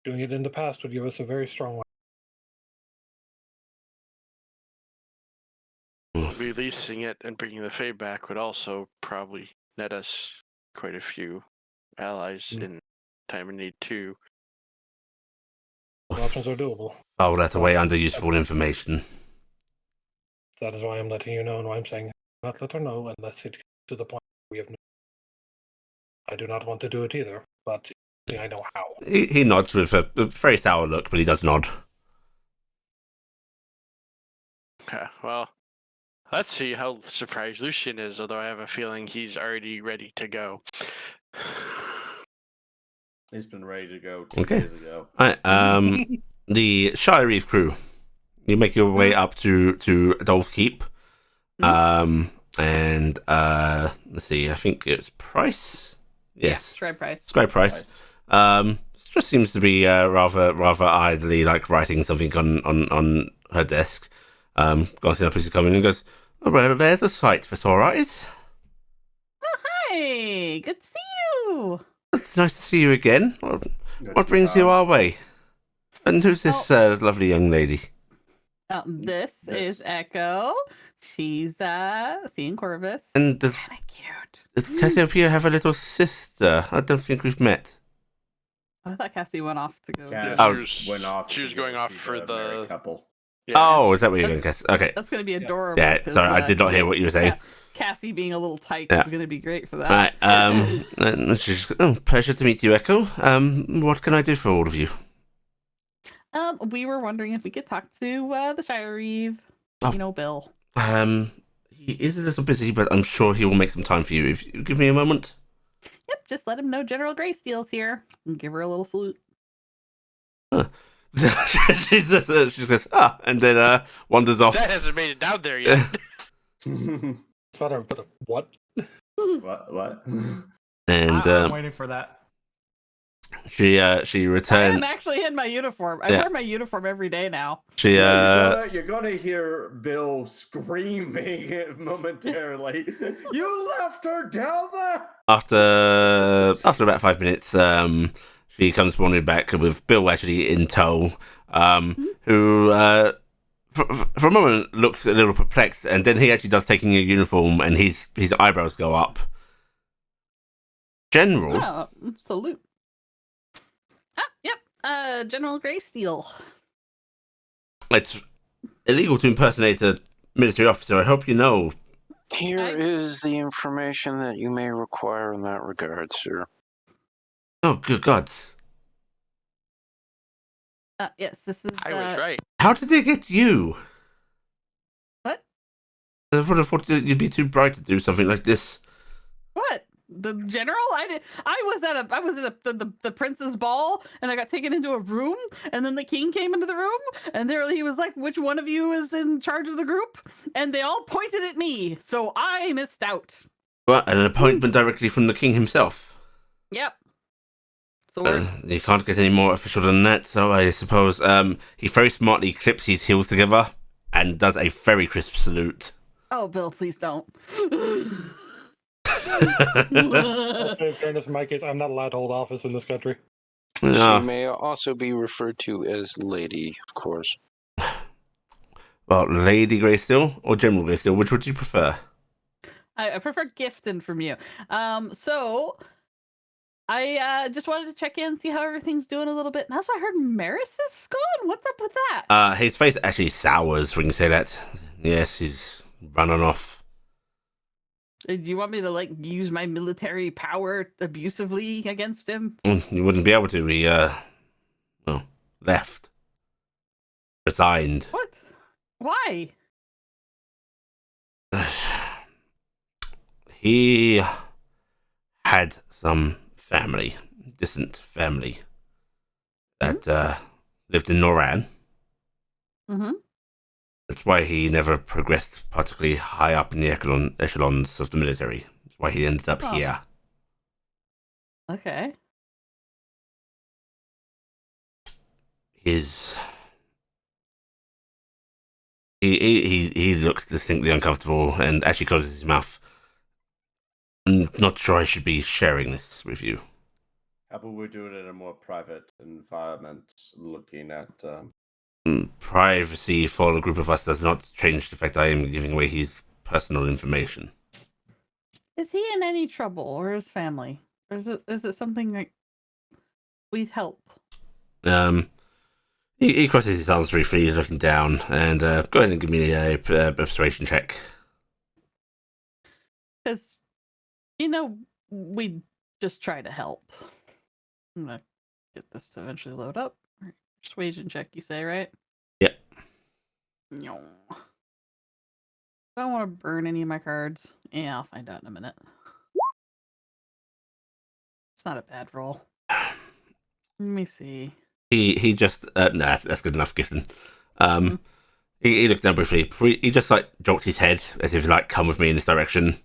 doing it in the past would give us a very strong weapon. Releasing it and bringing the Fae back would also probably net us quite a few allies in time of need too. The options are doable. File that away under useful information. That is why I'm letting you know and why I'm saying not let her know unless it gets to the point where we have no. I do not want to do it either, but I know how. He nods with a very sour look, but he does nod. Yeah, well, let's see how surprised Lucian is, although I have a feeling he's already ready to go. He's been ready to go 2 Okay. days ago. Right, the Shire Reef crew. You make your way up to Dolph Keep. And let's see, I think it's Price. Yes. Scribe Price. Scribe Price. Just seems to be rather idly like writing something on her desk. Glancing up as you come in and goes, "Oh, well, there's a sight for sore eyes. Hey, good to see you. it's nice to see you again. Good What brings you time. our way? And who's this lovely young lady? This is This- Echo. She's seeing Corvus. And does Kinda cute. Cassiopeia have a little sister? I don't think we've met. I thought Cassie went off to go. Cass Oh. went off. She to was go going off see for married the. couple. Yeah. Oh, is that what you're going, Cass? Okay. That's gonna be Yeah. adorable. Yeah, 'cause, sorry, I did not hear what you were saying. Cassie being a little tight Yeah. is gonna be great for that. Right, pleasure to meet you, Echo. What can I do for all of you? We were wondering if we could talk to the Shire Reeve. Oh. Bill. He is a little busy, but I'm sure he will make some time for you. If you give me a moment. Yep, just let him know General Greysteel's here and give her a little salute. she goes, and then wanders off. That hasn't made it down there yet. It's matter of what? What? And I'm waiting for that. she I returned. am actually in my uniform. I Yeah. wear my uniform every day now. She You're gonna hear Bill screaming momentarily. You left her down there. after about 5 minutes, she comes wandering back with Bill actually in tow, who for a moment looks a little perplexed, and then he actually does taking a uniform, and his eyebrows go up. General, Oh, salute. Yep. General Greysteel. it's illegal to impersonate a military officer. I hope you know. Here is the information that you may require in that regard, sir. Oh, good gods! Yes, this is. I was right. How did they get you? What? I would have thought that you'd be too bright to do something like this. What? The general? I was at the prince's ball, and I got taken into a room, and then the king came into the room, and he was like, "Which one of you is in charge of the group?" And they all pointed at me, so I missed out. What, an appointment directly from the king himself? Yep. So You can't get any more official than that, so I suppose he very smartly clips his heels together and does a very crisp salute. oh, Bill, please don't. Also, in fairness, in my case, I'm not allowed to hold office in this country. She No. may also be referred to as Lady, of course. Well, Lady Greysteel or General Greysteel, which would you prefer? I prefer gifting from you. So I just wanted to check in, see how everything's doing a little bit. And also, I heard Maris is gone. What's up with that? His face actually sours when you say that. Yes, he's running off. Do you want me to use my military power abusively against him? You wouldn't be able to. He, left. Resigned. What? Why? He had some family, distant family, that lived in Noran. Mm-hmm. That's why he never progressed particularly high up in the echelons of the military. That's why he ended up Oh. here. Okay. He looks distinctly uncomfortable and actually closes his mouth. I'm not sure I should be sharing this with you. How about we do it in a more private environment, looking at Privacy for the group of us does not change the fact I am giving away his personal information. Is he in any trouble, or his family, or is it something like we'd help? He crosses his arms briefly, he's looking down, and go ahead and give me a persuasion check. Because we just try to help. I'm gonna get this to eventually load up. Persuasion check, you say, right? Yep. No. I don't want to burn any of my cards. Yeah, I'll find out in a minute. It's not a bad roll. Let me see. He just that's good enough, Gifton. He looks down briefly. He just jolts his head as if come with me in this direction,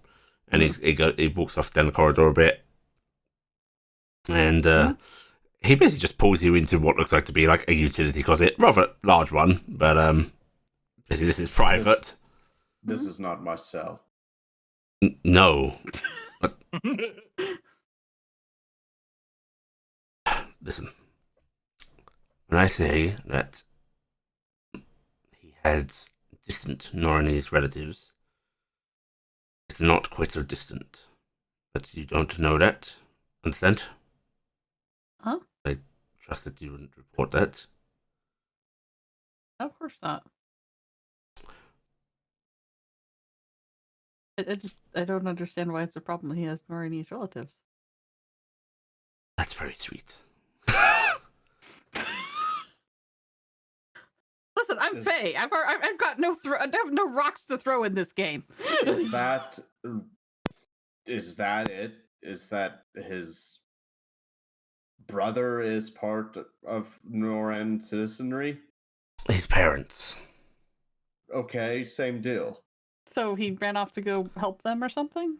and he walks off down the corridor a bit, and he basically just pulls you into what looks like to be a utility closet, rather large one, but basically this is private. this is not my cell. No. Listen, when I say that he had distant Norinese relatives, it's not quite so distant. But you don't know that. Understand? Huh? I trust that you wouldn't report that. Of course not. I don't understand why it's a problem he has Norinese relatives. That's very sweet. Listen, I'm Is- Faye. I've got I have no rocks to throw in this game. Is that it? Is that his brother is part of Noran citizenry? His parents. Okay, same deal. So he ran off to go help them or something?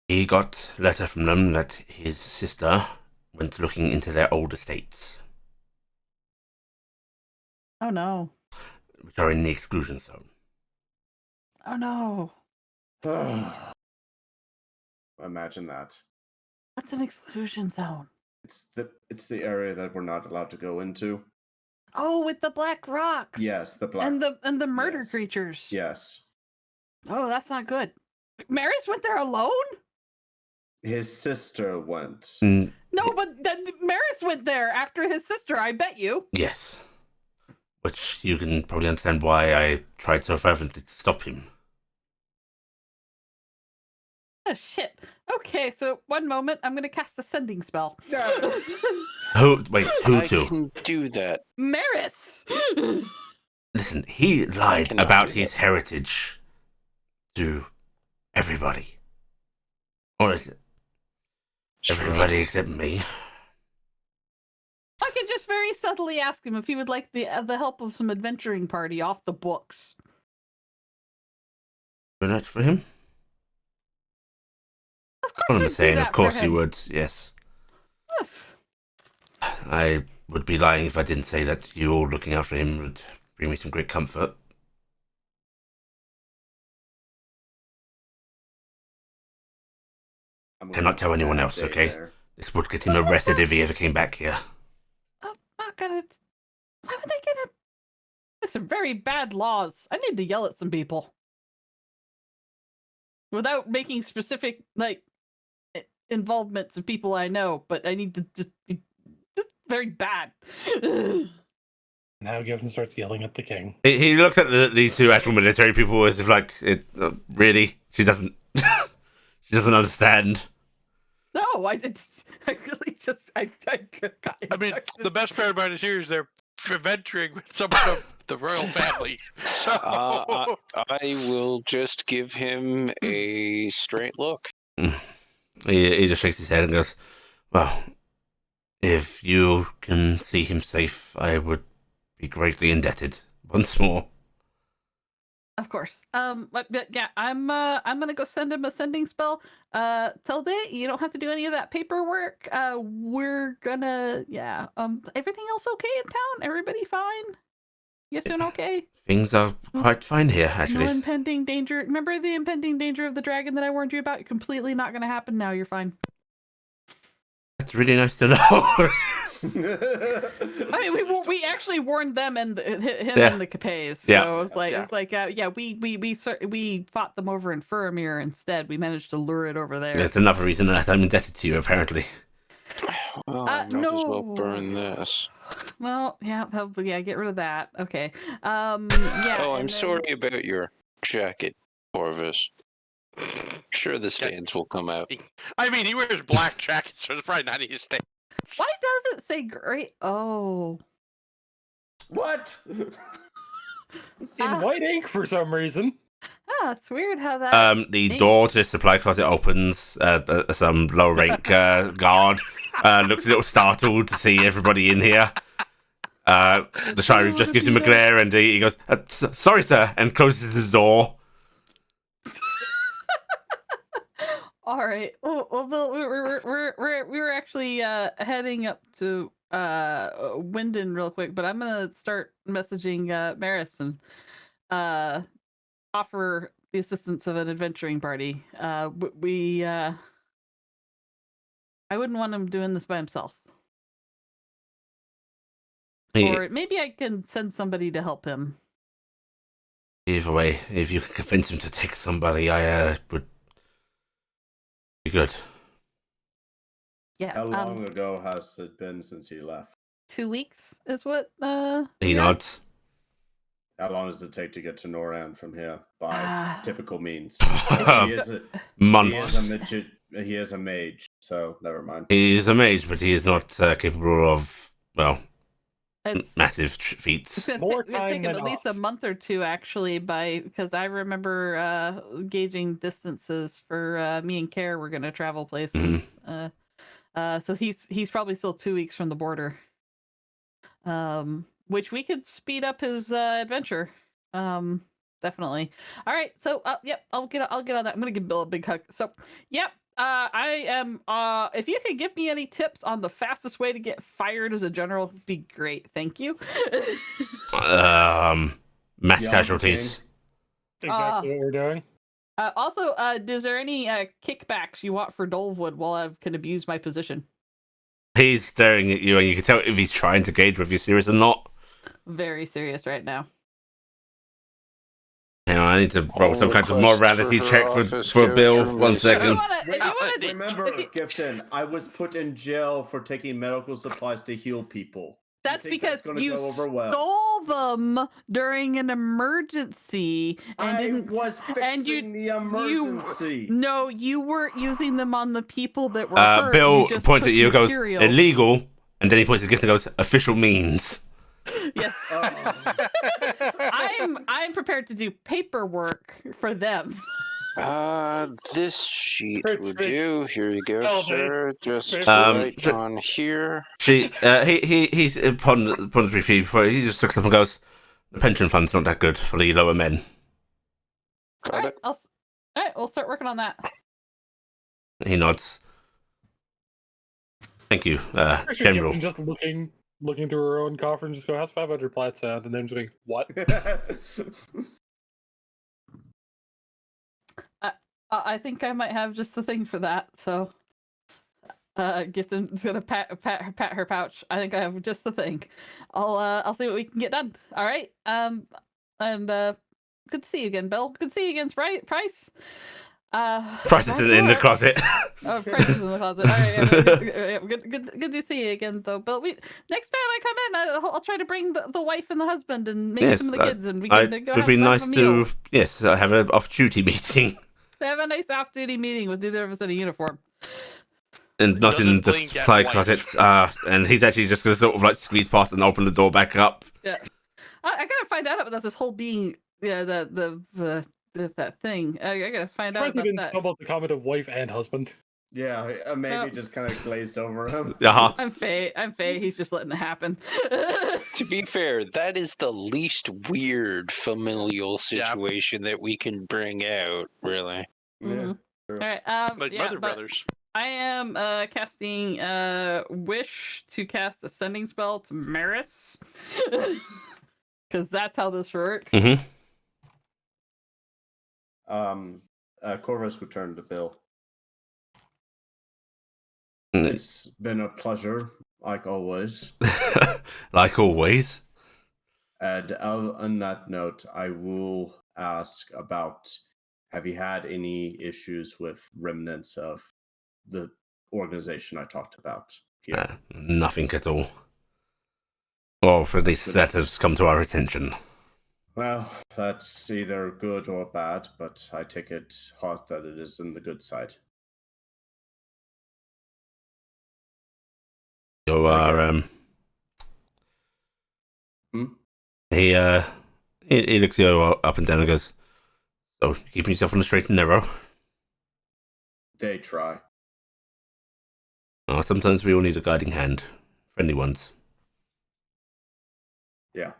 He got a letter from them that his sister went looking into their old estates, Oh no. which are in the exclusion zone. Oh no. Imagine that. What's an exclusion zone? It's the area that we're not allowed to go into. Oh, with the black rocks. Yes, the black. And the murder Yes. creatures. Yes, Oh, that's not good. Maris went there alone? his sister went. Mm, No, but Maris went there after his sister, I bet you. yes. Which you can probably understand why I tried so fervently to stop him. Oh, shit. Okay, so one moment, I'm going to cast a sending spell. Who I to? can do that. Maris! Listen, he lied cannot about do his that. heritage to everybody. Or is it everybody except me? I could just very subtly ask him if he would like the help of some adventuring party off the books. Do that for him? Of course, What am I I'd do saying? that Of course for you him. would, yes. Ugh. I would be lying if I didn't say that you all looking out for him would bring me some great comfort. I'm Cannot tell anyone bad else, day okay? there. This would get him arrested if he ever came back here. I'm not gonna. Why would they get a? There's some very bad laws. I need to yell at some people without making specific involvements of people I know. But I need to just be just very bad. Now Gibson starts yelling at the king. He looks at these two actual military people as if like, really? She doesn't. She doesn't understand. No, I did. I really just. I got. I mean, the best part about it here is they're adventuring with someone of the royal family. So I will just give him a straight look. He just shakes his head and goes, well, if you can see him safe, I would be greatly indebted. Once more. Of course. But yeah, I'm gonna go send him a sending spell. Tilde, you don't have to do any of that paperwork. We're gonna everything else okay in town? Everybody fine? You guys doing okay? Things are quite fine here, actually. No impending danger. Remember the impending danger of the dragon that I warned you about? Completely not gonna happen now. You're fine. That's really nice to know. I mean, we actually warned them and him Yeah. and the Capays. Yeah. So it was like we fought them over in Furamir instead. We managed to lure it over there. That's another reason that I'm indebted to you, apparently. Well, I might as well No. burn this. Well, yeah, get rid of that. Okay. Yeah. Oh, and I'm then- sorry about your jacket, Orvis. Sure, the stains will come out. I mean, he wears black jackets, so it's probably not his thing. Why does it say great? Oh. What? In Ah. white ink for some reason. It's weird how that. The door to the supply closet opens. Some low rank guard looks a little startled to see everybody in here. The sheriff just gives him a glare and he goes, sorry, sir, and closes the door. All right. Well, Bill, we were actually heading up to Wyndon real quick, but I'm gonna start messaging Maris and offer the assistance of an adventuring party. We I wouldn't want him doing this by himself. He, Or maybe I can send somebody to help him. either way, if you can convince him to take somebody, I would be good. Yeah. How long ago has it been since he left? 2 weeks is what He yeah. nods. How long does it take to get to Noran from here by Ah. typical means? Months. He is a mage, so never mind. He's a mage, but he is not capable of, well, It's massive It's feats. gonna, More it's gonna time take him than at least a us. month or two, actually, because I remember gauging distances for me and Care. We're gonna travel places. So he's probably still 2 weeks from the border. Which we could speed up his adventure. Definitely. All right. So yep, I'll get on that. I'm gonna give Bill a big hug. So yep. I am. If you could give me any tips on the fastest way to get fired as a general, would be great. Thank you. Mass Young casualties. Exactly what we're doing. Also, is there any kickbacks you want for Dolwood while I can abuse my position? He's staring at you, and you can tell if he's trying to gauge whether you're serious or not. Very serious right now. Hang on, I need to roll some kind of requests morality for her check office for go Bill. through 1 me. second. Remember, Gifton, I was put in jail for taking medical supplies to heal people. That's think because gonna you go over well? stole them during an emergency and I didn't. was and you- fixing the emergency. No, you weren't using them on the people that were hurt. Bill You just points took at you and goes, materials. illegal, and then he points at the gift and goes, official means. Yes. I'm prepared to do paperwork for them. This sheet Great, will great. do. Here you go, Oh, sir. Just great. right on here. He's upon the briefly before he just looks up and goes, the pension fund's not that good for the lower men. Got it. All right, we'll start working on that. He nods. Thank you, Actually, General. Gibson just looking through her own coffer and just go, how's 500 plat sound? And then just going, what? I think I might have just the thing for that. So, Gifton's gonna pat her pouch. I think I have just the thing. I'll see what we can get done. All right. And good to see you again, Bill. Good to see you again, Price. Price is in the closet. Oh, Price is in the closet. All right, good to see you again, though, Bill. Next time I come in, I'll try to bring the wife and the husband and maybe some of the kids, and we can go It'd be have nice a meal. to have an off-duty meeting. Have a nice off-duty meeting with neither of us in a uniform. And not in Doesn't the blink at supply wife. closet. And he's actually just going to sort of like squeeze past and open the door back up. Yeah, I gotta find out about this whole being that thing. I gotta find out Surprised he about didn't that. stumble at the comment of wife and husband. Yeah, maybe just kind of glazed over him. Uh-huh. I'm Faye. He's just letting it happen. To be fair, that is the least weird familial situation that we can bring out, really. Mhm. Yeah. All right. Like yeah, Mother but Brothers. I am casting wish to cast a sending spell to Maris. Because that's how this works. Mm-hmm. Corvus returned to Bill. Mm. It's been a pleasure, like always. Like always. And on that note, I will ask about, have you had any issues with remnants of the organization I talked about here? Nothing at all. Or at least that has come to our attention. Well, that's either good or bad, but I take it hard that it is in the good side. You are, He looks you up and down and goes, so, keeping yourself on the straight and narrow? They try. Sometimes we all need a guiding hand. Friendly ones. Yeah.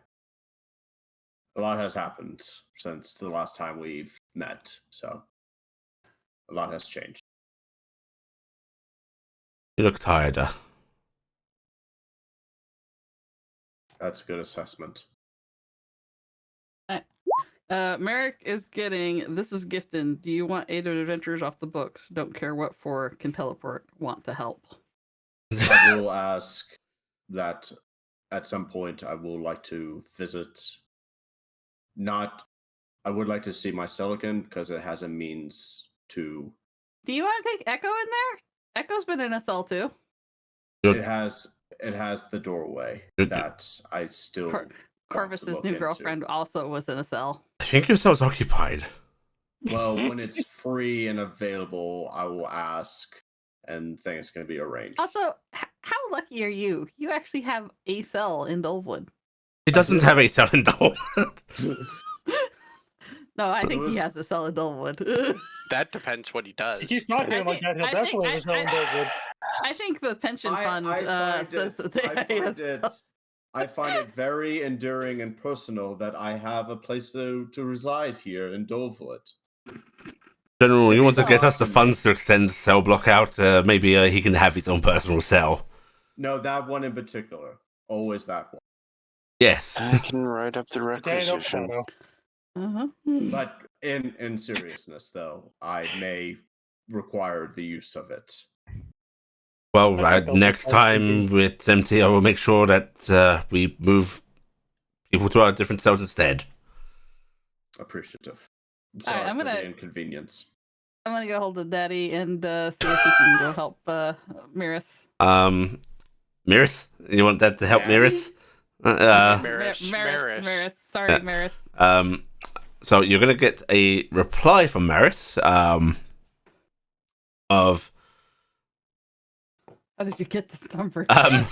A lot has happened since the last time we've met, so a lot has changed. You look tired. That's a good assessment. Merrick is getting. This is Gifton. Do you want Aid of Adventures off the books? Don't care what for. Can teleport. Want to help. I will ask that at some point I will like to visit. I would like to see my cell again because it has a means to. Do you want to take Echo in there? Echo's been in a cell too. It has the doorway that I still. Corvus's new girlfriend also was in a cell. I think your cell's occupied. Well, when it's free and available, I will ask, and things can be arranged. Also, how lucky are you? You actually have a cell in Dolwood. He doesn't have a cell in Dolwood. No, I think he has a cell in Dolwood. That depends what he does. He keeps talking like that. He'll definitely have a cell in Dolwood. I think the pension fund says that I find it very enduring and personal that I have a place to reside here in Dolwood. General, you want to get us the funds to extend the cell block out? Maybe he can have his own personal cell. No, that one in particular. Always that one. Yes. I can write up the requisition. But in seriousness, though, I may require the use of it. Well, next time it's empty, I will make sure that we move people to our different cells instead. Appreciative. I'm All right, sorry for the inconvenience. I'm gonna get a hold of Daddy and see if he can go help Miris. Miris? You want that to help Miris? Maris. Sorry, Maris. So you're gonna get a reply from Maris. Of. How did you get this number? How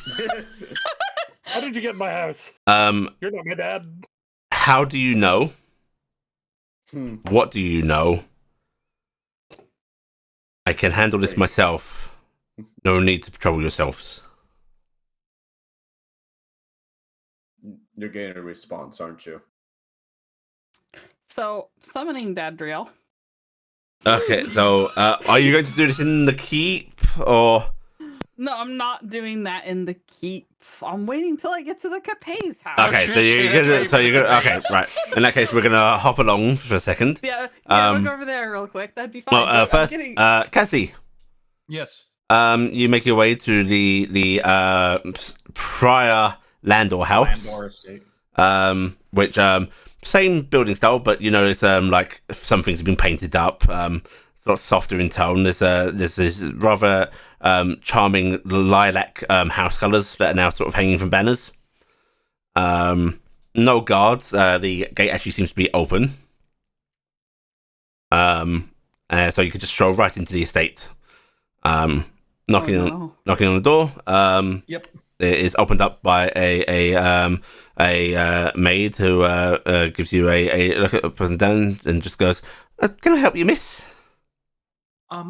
did you get in my house? You're not my dad. How do you know? What do you know? I can handle this myself. No need to trouble yourselves. You're getting a response, aren't you? So, summoning Dadriel. Okay, so are you going to do this in the keep or? No, I'm not doing that in the keep. I'm waiting till I get to the Capes house. Okay, so you're gonna okay, right. In that case, we're gonna hop along for a second. Yeah, we'll go over there real quick. That'd be fine. Well, first, Cassie. Yes. You make your way to the prior Landor house. Landor estate. Which same building style, but you know, it's like some things have been painted up. Sort of softer in tone. There's this rather charming lilac house colours that are now sort of hanging from banners. No guards. The gate actually seems to be open. So you could just stroll right into the estate. Knocking on the door. Yep. It is opened up by a maid who gives you a look at the person down and just goes, "Can I help you, miss?"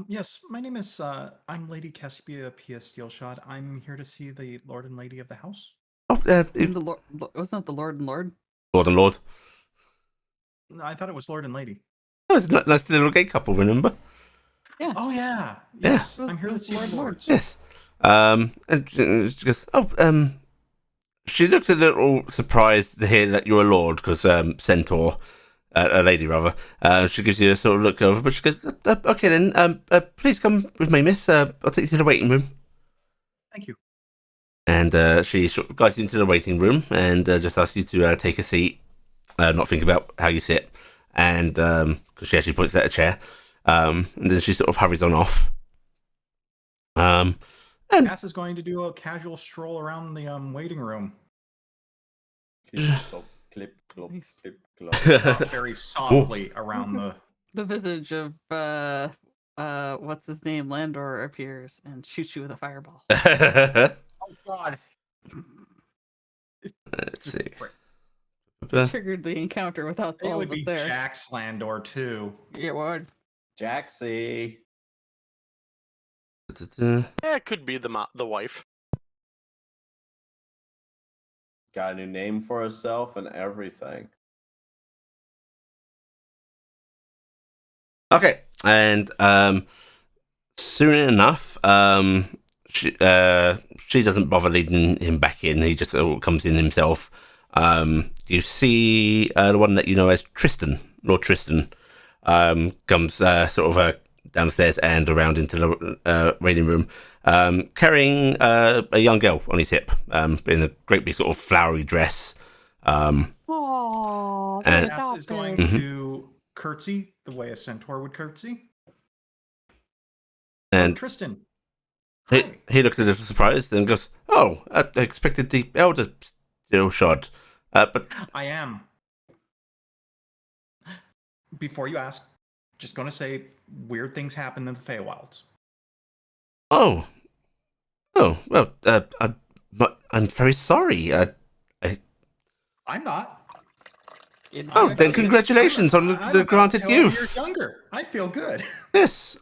Yes, my name is I'm Lady Cassiopeia Pia Steelshot. I'm here to see the Lord and Lady of the house. Oh, the Lord, wasn't it the Lord and Lord? Lord and Lord. No, I thought it was Lord and Lady. Oh, it's a nice little gay couple, remember? Yeah. Oh yeah. Yes. I'm here to see the lords. Yes. And she goes, she looks a little surprised to hear that you're a lord, because Centaur, a lady rather. She gives you a sort of look over, but she goes, okay then, please come with me, miss. I'll take you to the waiting room. Thank you. And she sort of guides you into the waiting room and just asks you to take a seat, not think about how you sit, and because she actually points at a chair, and then she sort of hurries on off. And Cass is going to do a casual stroll around the waiting room. Clip, clop, clip, Very softly around the visage of what's his name, Landor, appears and shoots you with a fireball. Oh God! Let's see. Triggered the encounter without all of us there. It would be Jax Landor too. It would. Jaxie. Yeah, it could be the wife. Got a new name for herself and everything. Okay, and soon enough, she doesn't bother leading him back in. He just comes in himself. you see the one that you know as Tristan, Lord Tristan, comes sort of downstairs and around into the waiting room, carrying a young girl on his hip, in a great big sort of flowery dress. Oh, And- Cass is going Mhm. to curtsy the way a centaur would curtsy. And Tristan. he, Hi. he looks a little surprised and goes, "Oh, I expected the elder still shod, but I am. Before you ask, just going to say weird things happen in the Feywilds. oh, well, I'm very sorry. I'm not. Oh, then congratulations on I'm the about granted 12 years youth. younger. I feel good. Yes,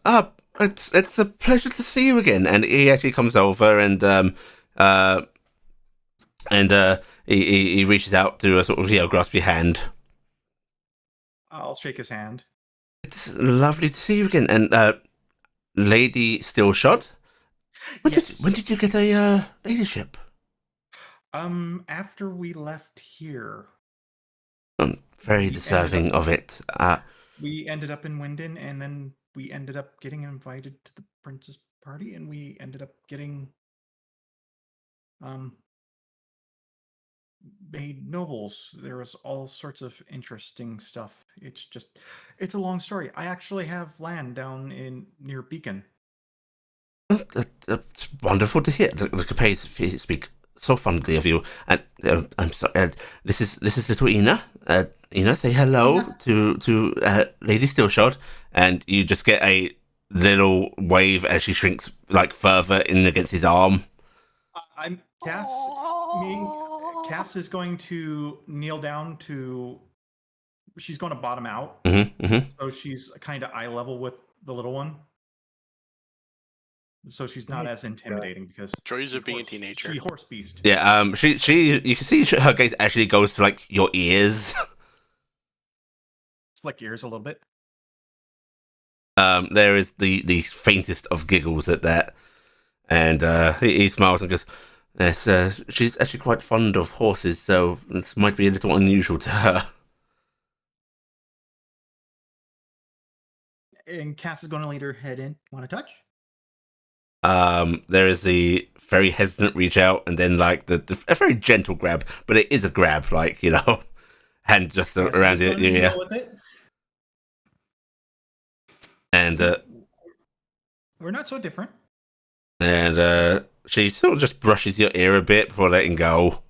it's a pleasure to see you again." And he actually comes over and he reaches out to sort of grasp your hand. I'll shake his hand. It's lovely to see you again. And Lady Stillshot, when did you get a ladyship? After we left here, Very We deserving ended up- of it. we ended up in Winden, and then we ended up getting invited to the princess party, and we ended up getting made nobles. There was all sorts of interesting stuff. It's a long story. I actually have land down in near Beacon. It's wonderful to hear. The Capays speak so fondly of you. And I'm sorry. This is little Ina. Ina, say hello to Lady Stillshot, and you just get a little wave as she shrinks like further in against his arm. I'm Cass. Cass is going to kneel down to. She's going to bottom out, so she's kind of eye level with the little one. So she's not as intimidating because Joys of being a teenager. She horse beast. Yeah. She. You can see her gaze actually goes to like your ears. Flick ears a little bit. There is the faintest of giggles at that, and he smiles and goes, "Yes, she's actually quite fond of horses, so this might be a little unusual to her." And Cass is going to lead her head in. Want to touch? There is the very hesitant reach out, and then like a very gentle grab, but it is a grab, like hand just Cass is around just it, gonna yeah. go with it. And We're not so different. she sort of just brushes your ear a bit before letting go.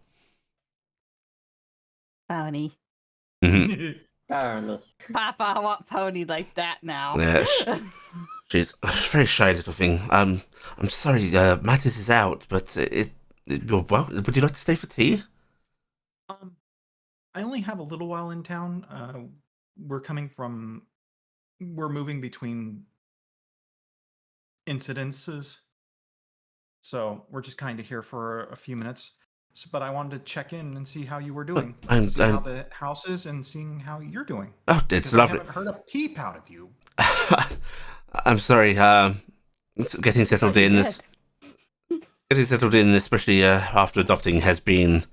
Pony. Mhm. Apparently. Papa, I want pony like that now. Yeah, she's a very shy little thing. I'm sorry, Mattis is out, but you're welcome. Would you like to stay for tea? I only have a little while in town. We're moving between incidences, so we're just kind of here for a few minutes. But I wanted to check in and see how you were doing. See how the house is and seeing how you're doing. Oh, it's Because lovely. I haven't heard a peep out of you. I'm sorry. Getting settled in, especially after adopting, has been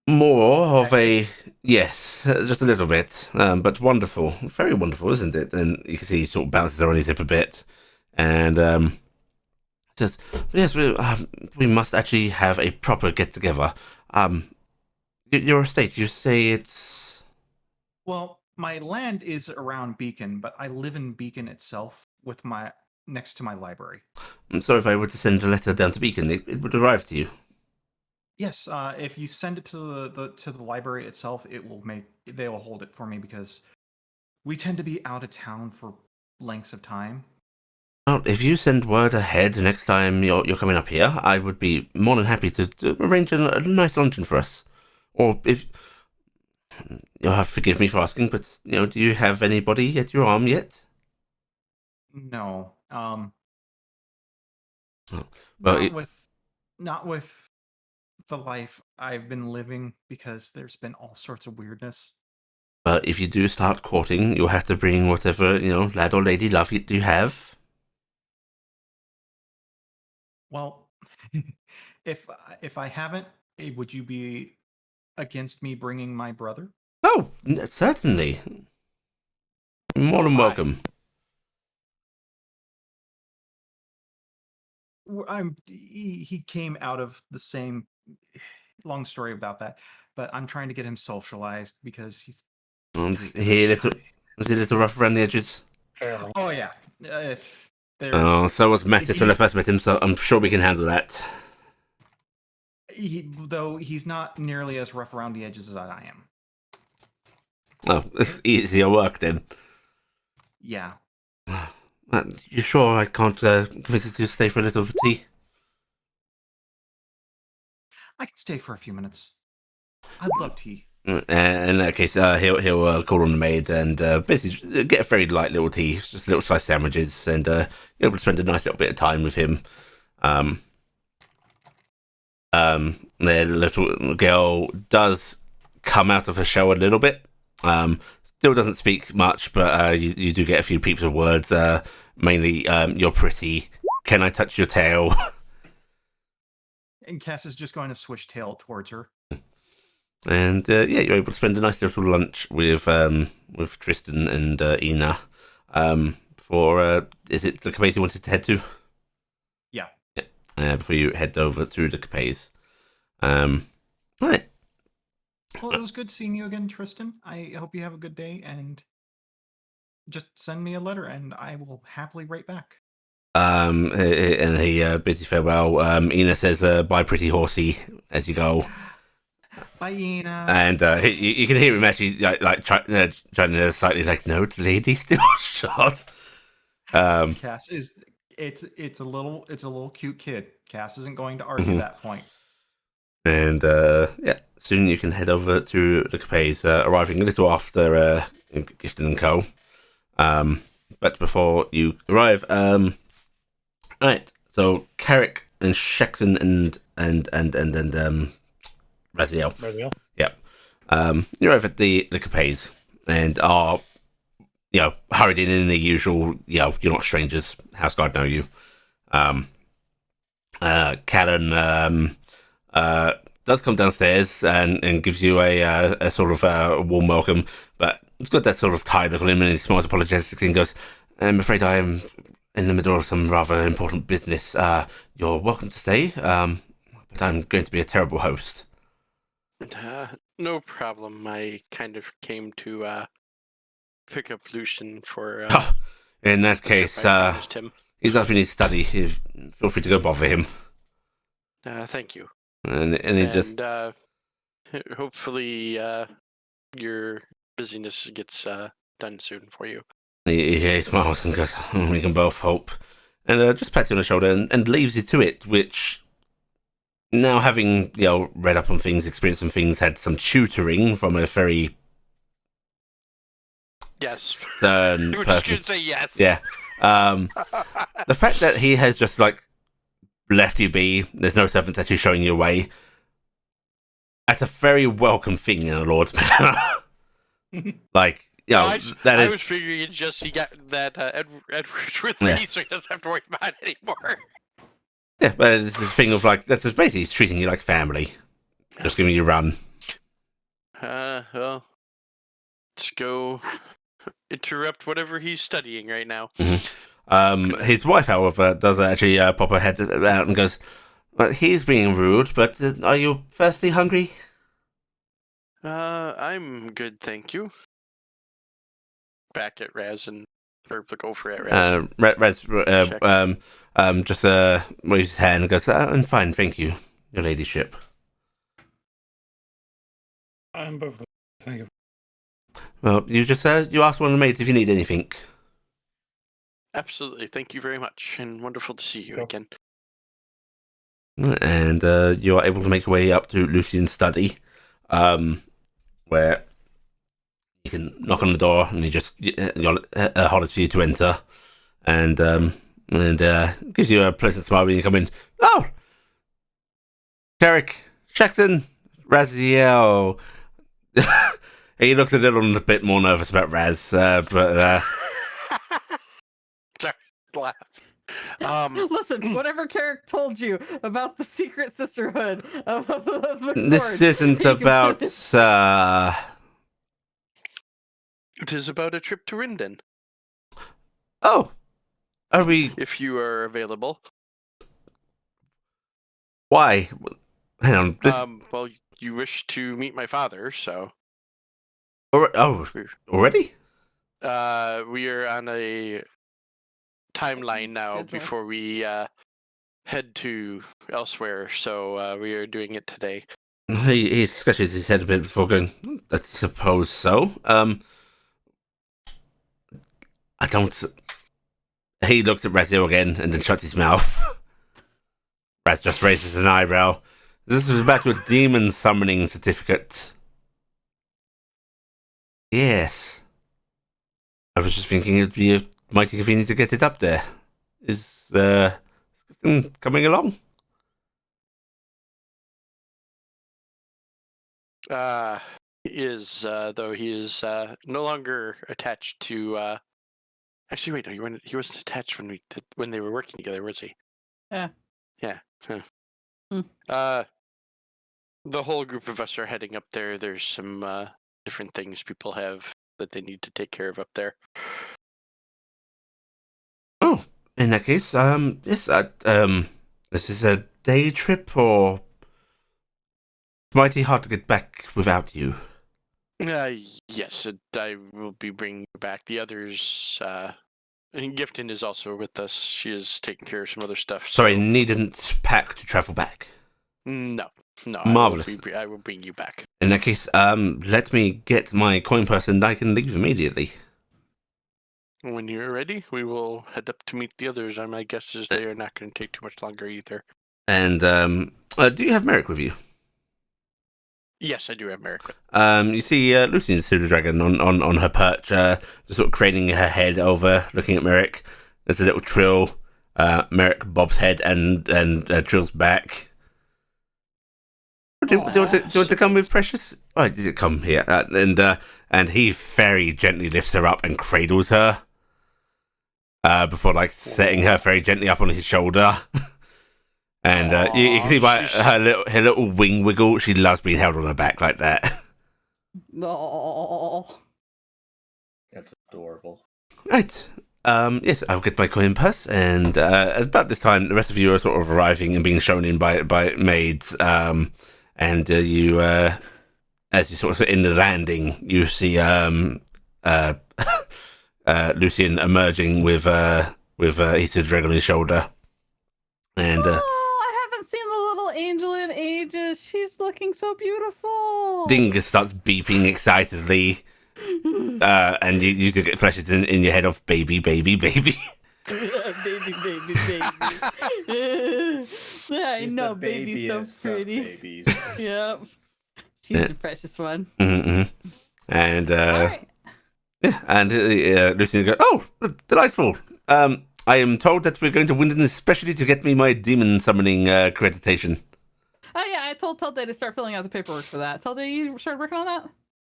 more of a yes, just a little bit, but wonderful, very wonderful, isn't it? And you can see he sort of bounces her on his hip a bit, and says, "Yes, we must actually have a proper get together. Your estate, you say it's." Well, my land is around Beacon, but I live in Beacon itself with next to my library. I'm sorry, if I were to send a letter down to Beacon, it would arrive to you. Yes, if you send it to the library itself, they will hold it for me because we tend to be out of town for lengths of time. Well, if you send word ahead next time you're coming up here, I would be more than happy to arrange a nice luncheon for us. Or if you'll have to forgive me for asking, but do you have anybody at your arm yet? No, well, not with the life I've been living because there's been all sorts of weirdness. But if you do start courting, you'll have to bring whatever lad or lady love you have. Well, if I haven't, would you be against me bringing my brother? Oh, certainly. More than Well, welcome. He came out of the same. Long story about that, but I'm trying to get him socialized because he's. Is he a little rough around the edges? Fair. Oh yeah, Oh, so was Mattis when I he- first met him, so I'm sure we can handle that. though he's not nearly as rough around the edges as I am. Oh, it's easier work then. Yeah, You sure I can't convince you to stay for a little tea? I can stay for a few minutes. I'd love tea. In that case, he'll call on the maid and basically get a very light little tea, just little sliced sandwiches, and you're able to spend a nice little bit of time with him. The little girl does come out of her shell a little bit. Still doesn't speak much, but you do get a few peeps of words. Mainly, you're pretty. Can I touch your tail? And Cass is just going to switch tail towards her. And yeah, you're able to spend a nice little lunch with Tristan and Ina. Is it the Capes you wanted to head to? Yeah. Before you head over to the Capes. Right. Well, it was good seeing you again, Tristan. I hope you have a good day, and just send me a letter, and I will happily write back. And he bids you farewell. Ina says, "Bye, pretty horsey," as you go. Bye, Ina. And you can hear him actually trying to slightly no, the lady still shot. Cass is it's a little cute kid. Cass isn't going to argue that point. And yeah, soon you can head over to the Capes, arriving a little after Gifton and Co. But before you arrive, right. So Carrick and Shexton and Raziel. Yep. You arrive at the Capes and are hurried in the usual. You're not strangers. House guard know you. Callan does come downstairs and gives you a sort of warm welcome, but it's got that sort of tired look on him, and he smiles apologetically and goes, "I'm afraid I am in the middle of some rather important business. You're welcome to stay, but I'm going to be a terrible host." No problem. I kind of came to pick up Lucian for. In that case, he's up in his study. Feel free to go bother him. Thank you. And he just hopefully your busyness gets done soon for you. he smiles and goes, "We can both hope," and just pats you on the shoulder and leaves you to it. Which now, having read up on things, experienced some things, had some tutoring from a very stern You person. should say yes. Yeah. The fact that he has just left you be, there's no servants actually showing you away. That's a very welcome thing in a Lord's Manor. I was figuring it's just he got that Edward's with me, so he doesn't have to worry about it anymore. Yeah, but it's this thing of that's just basically he's treating you like family. Just giving you a run. Well, let's go interrupt whatever he's studying right now. Mm-hmm. His wife, however, does actually pop her head out and goes, "Well, he's being rude, but are you firstly hungry?" I'm good, thank you. Back at Raz and look over at Raz. Raz just waves his hand and goes, "I'm fine, thank you, your ladyship." I'm perfectly. Thank you. Well, you just you asked one of the maids if you need anything. Absolutely, thank you very much, and wonderful to see you Sure. again. And you are able to make your way up to Lucian's study, where you can knock on the door and he just hollers for you to enter, and gives you a pleasant smile when you come in. "Oh, Derek, Jackson, Raziel." He looks a little bit more nervous about Raz, but Sorry, laugh. Listen, whatever Carrick told you about the secret sisterhood of the This Court, isn't you can about. finish. It is about a trip to Rinden, Oh, are we? if you are available. Why? Hang on. This. Well, you wish to meet my father, so Oh, already? we are on a timeline now Schedule. before we head to elsewhere, so we are doing it today. He scratches his head a bit before going. I suppose so. I don't. He looks at Razil again and then shuts his mouth. Raz just raises an eyebrow. This was about your demon summoning certificate. Yes. I was just thinking it'd be mighty convenient to get it up there. Is coming along? He is, though he is no longer attached to. Actually, wait, no, he wasn't attached when they were working together, was he? Yeah. Yeah. Huh. Hmm. The whole group of us are heading up there. There's some different things people have that they need to take care of up there. Oh, in that case, yes, this is a day trip or mighty hard to get back without you. Yes, I will be bringing you back. The others, and Gifton is also with us. She is taking care of some other stuff. Sorry, so... needn't pack to travel back. No, Marvelous. I will bring you back. In that case, let me get my coin purse and I can leave immediately. When you're ready, we will head up to meet the others. My guess is they are not going to take too much longer either. And do you have Merrick with you? Yes, I do have Merrick. You see Lucy and Pseudo Dragon on her perch, just sort of craning her head over, looking at Merrick. There's a little trill. Merrick bobs head and trills back. Do you want to come with Precious? Oh, did it come here? And he very gently lifts her up and cradles her. Before setting her very gently up on his shoulder. And you can see by her little wing wiggle, she loves being held on her back like that. No. That's adorable. Right. Yes, I'll get my coin purse, and about this time, the rest of you are sort of arriving and being shown in by maids. And you, as you sort of in the landing, you see Lucian emerging with his dragon on his shoulder, and I haven't seen the little angel in ages. She's looking so beautiful. Dingus starts beeping excitedly, and you get flashes in your head of baby. baby. I She's know, the baby's so babiest of pretty. babies. Yep. She's the precious one. Mm-hmm. And All right. yeah, and Lucian goes, "Oh, delightful. I am told that we're going to Winden especially to get me my demon summoning accreditation." Oh yeah, I told Tilde to start filling out the paperwork for that. Tilde, you started working on that?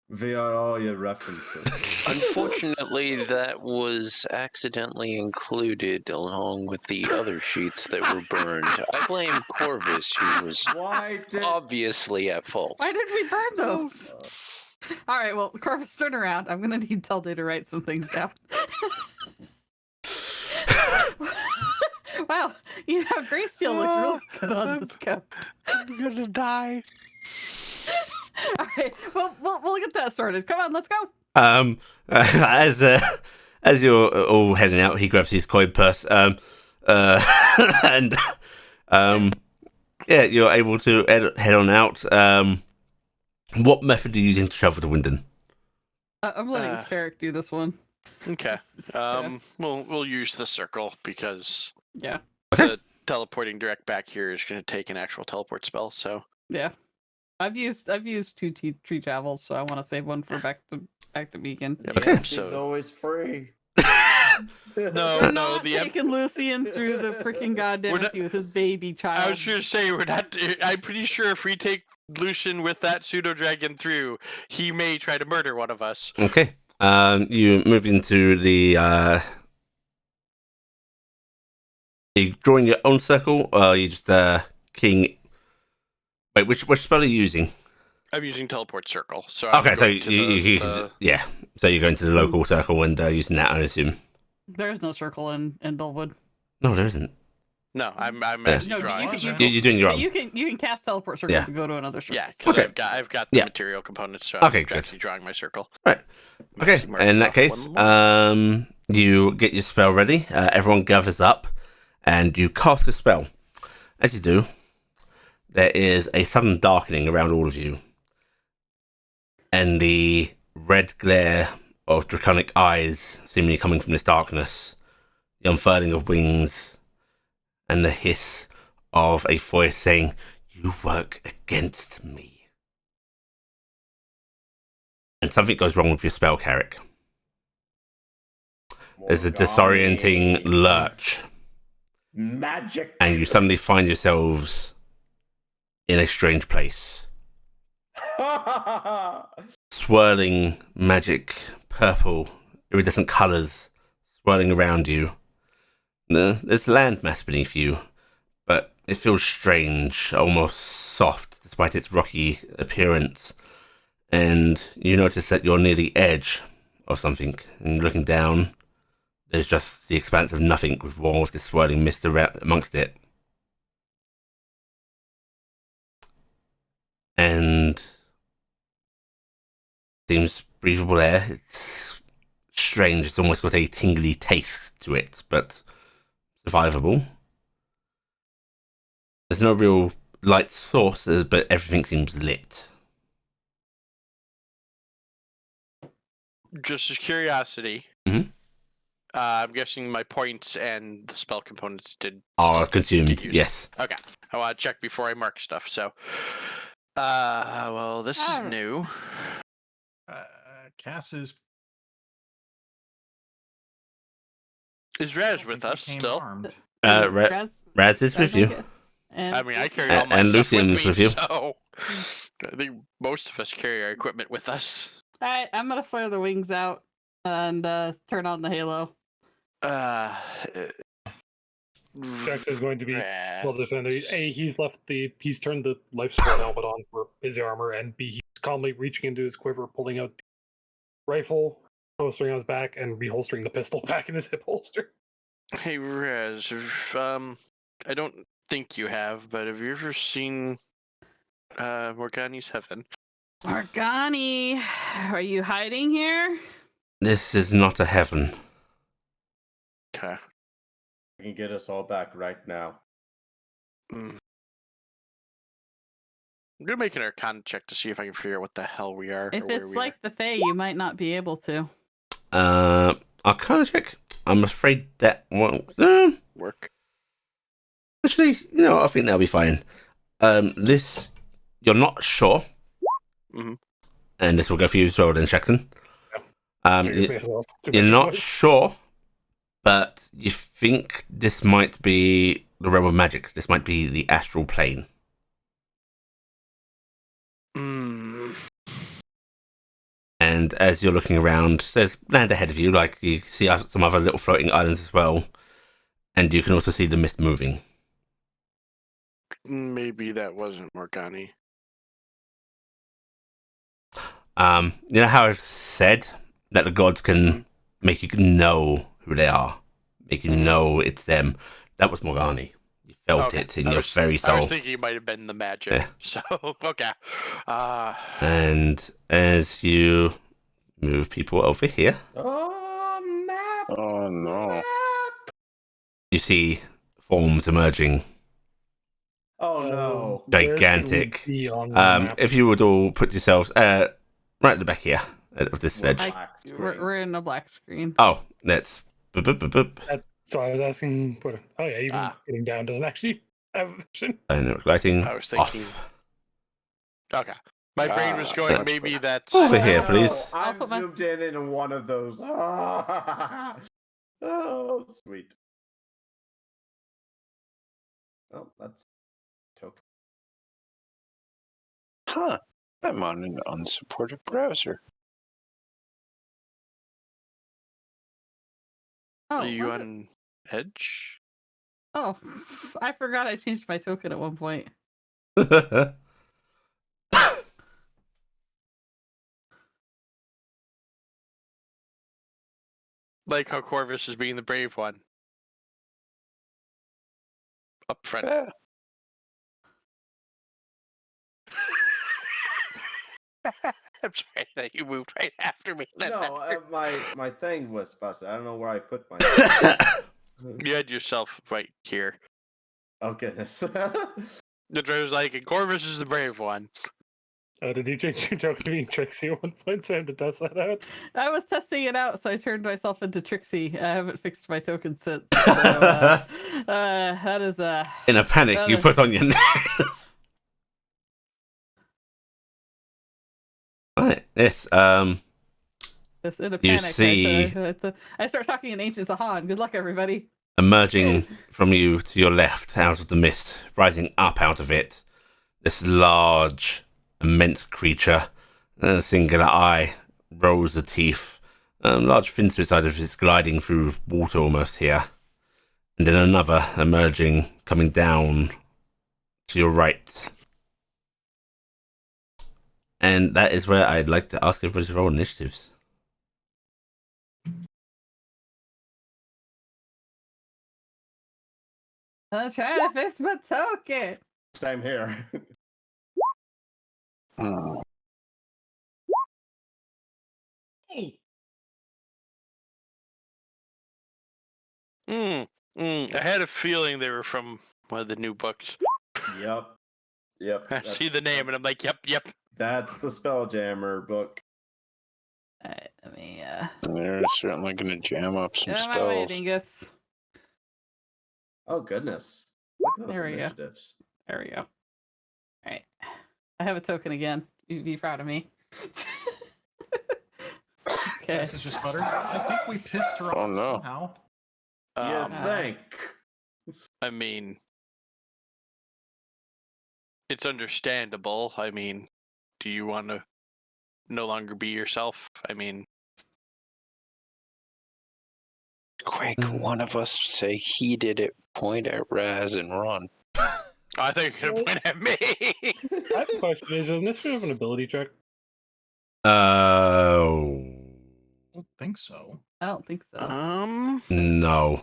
They are all your references. Unfortunately, that was accidentally included along with the other sheets that were burned. I blame Corvus, who was Why did... obviously at fault. Why did we burn those? All right, well, Corvus, turn around. I'm gonna need Tilde to write some things down. Wow, Grayscale looks really good on this coat. I'm gonna die. All right, well, we'll get that started. Come on, let's go. As you're all heading out, he grabs his coin purse, and yeah, you're able to head on out. What method are you using to travel to Winden? I'm letting Carrick do this one. Okay. We'll use the circle because Yeah. the teleporting direct back here is going to take an actual teleport spell. So Yeah. I've used two tree travels, so I want to save one for back to Beacon. Yep. Okay. She's So always free. We're not taking Lucian through the freaking goddamn empty with his baby child. I was going to say we're not. I'm pretty sure if we take Lucian with that pseudo dragon through, he may try to murder one of us. Okay. You move into the Are you drawing your own circle, or are you just keying? Wait, which spell are you using? I'm using teleport circle, so Okay, I'm so going to you can, yeah. So you're going to the local circle and using that, I assume. There's no circle in Dullwood. No, there isn't. No, I'm Yeah. actually No, but drawing. you so- can, You're doing your but own. you can cast teleport circle Yeah. to go to another circle. Yeah, because Okay. I've got the Yeah. material components, so Okay, I'm good. actually drawing my circle. Right. I'm Okay, actually marking in that off case, one more. you get your spell ready. Everyone gathers up, and you cast a spell. As you do, there is a sudden darkening around all of you, and the red glare of draconic eyes seemingly coming from this darkness, the unfurling of wings, and the hiss of a voice saying, "You work against me." And something goes wrong with your spell, Carrick. There's a disorienting lurch, Magic. and you suddenly find yourselves in a strange place. Swirling magic, purple, iridescent colours swirling around you. There's landmass beneath you, but it feels strange, almost soft, despite its rocky appearance. And you notice that you're near the edge of something, and looking down, there's just the expanse of nothing with more of this swirling mist around amongst it. And seems breathable air. It's strange. It's almost got a tingly taste to it, but survivable. There's no real light source, but everything seems lit. Just as curiosity, Mhm. I'm guessing my points and the spell components did Are still consumed, get used. yes. Okay, I want to check before I mark stuff. So, well, this is Alright. new. Cass is Is I Raz don't with think us became still? harmed. Raz is with you. And I mean, I carry And- all my and stuff Lucian's with with me, you. so I think most of us carry our equipment with us. Alright, I'm gonna flare the wings out and turn on the halo. Jax is going to be Raz. well defended. A, he's turned the life support helmet on for his armor, and B, he's calmly reaching into his quiver, pulling out the rifle, holstering on his back, and reholstering the pistol back in his hip holster. Hey, Raz, I don't think you have, but have you ever seen Morgani's Heaven? Morgani, are you hiding here? This is not a heaven. Okay. I can get us all back right now. I'm gonna make an Arcana check to see if I can figure out what the hell we are. If or where it's we like the Fae, you might not be able to. I'll kind of check. I'm afraid that won't. work. Actually, I think that'll be fine. This, you're not sure. Mhm. And this will go for you as well, then, Jackson. Figures me as well. You're not sure, but you think this might be the realm of magic. This might be the astral plane. Mm. And as you're looking around, there's land ahead of you. Like, you see some other little floating islands as well. And you can also see the mist moving. Maybe that wasn't Morgani. You know how I've said that the gods can make you know who they are, make you know it's them. That was Morgani. You felt Okay. it in I your was- very I soul. was thinking it might have been the magic. Yeah. So okay. And as you move people over here, Oh, map! Oh no. you see forms emerging. Oh no. Where should we Gigantic. be on the map? If you would all put yourselves right at the back here of this We're ledge. black screen. We're in a black screen. Oh, that's boop, boop, boop, boop. So I was asking, oh yeah, even getting down doesn't actually have vision. Dynamic lighting I was thinking- off. Okay. My brain was Ah, going. much Maybe better. that's Over here, Oh, please. I'll I'm put my- zoomed in one of those. Oh, sweet. Oh, that's token. Huh. I'm on an unsupported browser. Oh, Are you look at- on Edge? Oh, I forgot I changed my token at one point. Like how Corvus is being the brave one. Up front. Eh, I'm sorry that you moved right after me. No, my thing was busted. I don't know where I put my. You had yourself right here. Oh goodness. The driver's like, and Corvus is the brave one. Did you change your token to being Trixie at one point, Sam, to test that out? I was testing it out, so I turned myself into Trixie. I haven't fixed my token since. So, that is In a panic, you put on your necklace. Right. Yes. just in a You panic. see- I start talking in ancient Zahan. Good luck, everybody. Emerging from you to your left, out of the mist, rising up out of it, this large, immense creature, a singular eye, rows of teeth, large fins to its side of it's gliding through water almost here, and then another emerging, coming down to your right. And that is where I'd like to ask everybody to roll initiatives. I'm trying to fix my token. Same here. hmm. I had a feeling they were from one of the new books. Yep. Yep. I see the name and I'm like, yep. That's the Spelljammer book. Alright, let me They're certainly going to jam up some get out of my way, spells. dingus. Oh goodness. Look at those There we go. initiatives. There we go. Alright. I have a token again. You be proud of me. Okay. This is just butter. I think we pissed her off Oh, no. somehow. You Um, think? I mean, it's understandable. I mean, do you want to no longer be yourself? I mean, Quick, one of us say he did it, point at Raz and run. I think you're gonna point at me. I have a question. Is initiative an ability check? I don't think so. I don't think so. No.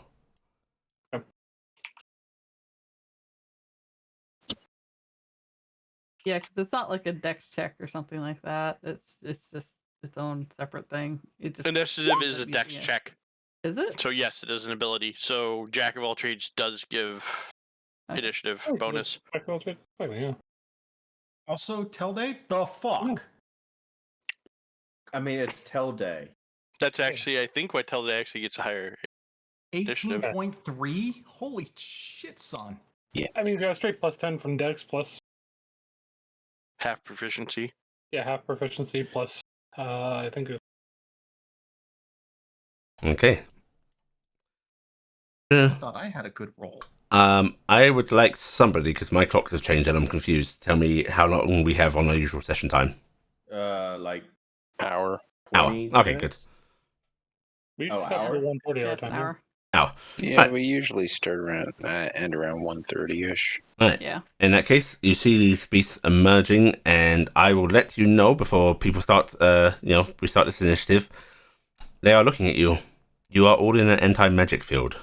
Yeah, because it's not like a dex check or something like that. It's just its own separate thing. It just Initiative is a using dex it. check. Is it? So yes, it is an ability. So Jack of all trades does give Okay. initiative Oh, bonus. Yeah. Also, Telde, the fuck? I mean, it's Tell Day. That's actually, I think, why Telda actually gets a higher. Initiative. 18.3? Holy shit, son. I mean, you got straight plus 10 from Dex plus, Half proficiency. half proficiency plus, I think it's Okay. I thought I had a good roll. I would like somebody, because my clocks have changed and I'm confused, tell me how long we have on our usual session time. Like Hour. 20 Okay, good. minutes? we Oh, just have hour? the 140 all the That's an time. hour. Yeah, Right. we usually start around end around 1:30ish. Right. Yeah. In that case, you see these beasts emerging, and I will let you know before people start, we start this initiative. They are looking at you. You are all in an anti-magic field.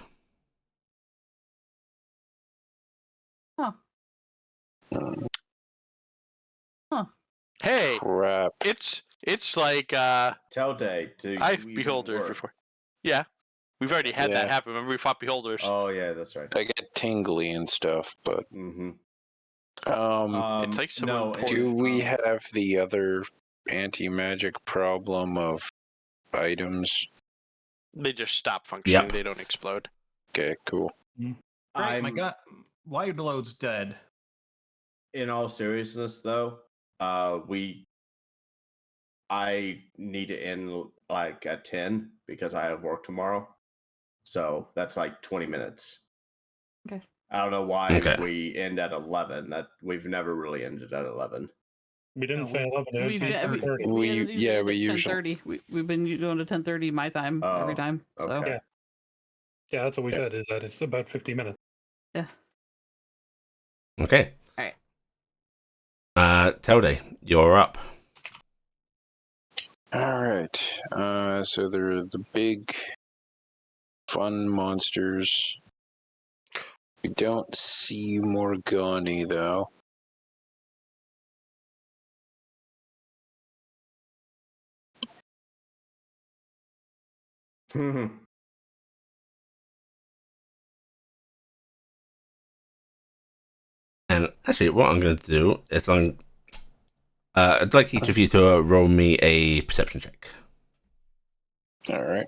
Hey, Crap. it's like Tell Day to I've even beholders work. before. Yeah, we've already had that Yeah. happen. Remember we fought beholders. Oh yeah, that's right. I get tingly and stuff, but Mm-hmm. It's like someone no, poured- do we um, have the other anti-magic problem of items? They just stop functioning. Yep. They don't explode. Okay, cool. Great, I'm, my gut. Light load's dead. in all seriousness, though, I need to end like at 10 because I have work tomorrow. So that's like 20 minutes. Okay. I don't know why Okay. we end at 11. That we've never really ended at 11. We didn't No, say 11. We've It's been, 10:30. We- usually yeah, end we at usually- 10:30. We've been going to 10:30 my time every Oh, time. So Okay. Yeah. Yeah, that's what we Yeah. said, is that it's about 50 minutes. Yeah. Okay. All right. Telde, you're up. All right. So they're the big, fun monsters. We don't see Morgani though. And actually, what I'm going to do is I'd like each of you to roll me a perception check. All right.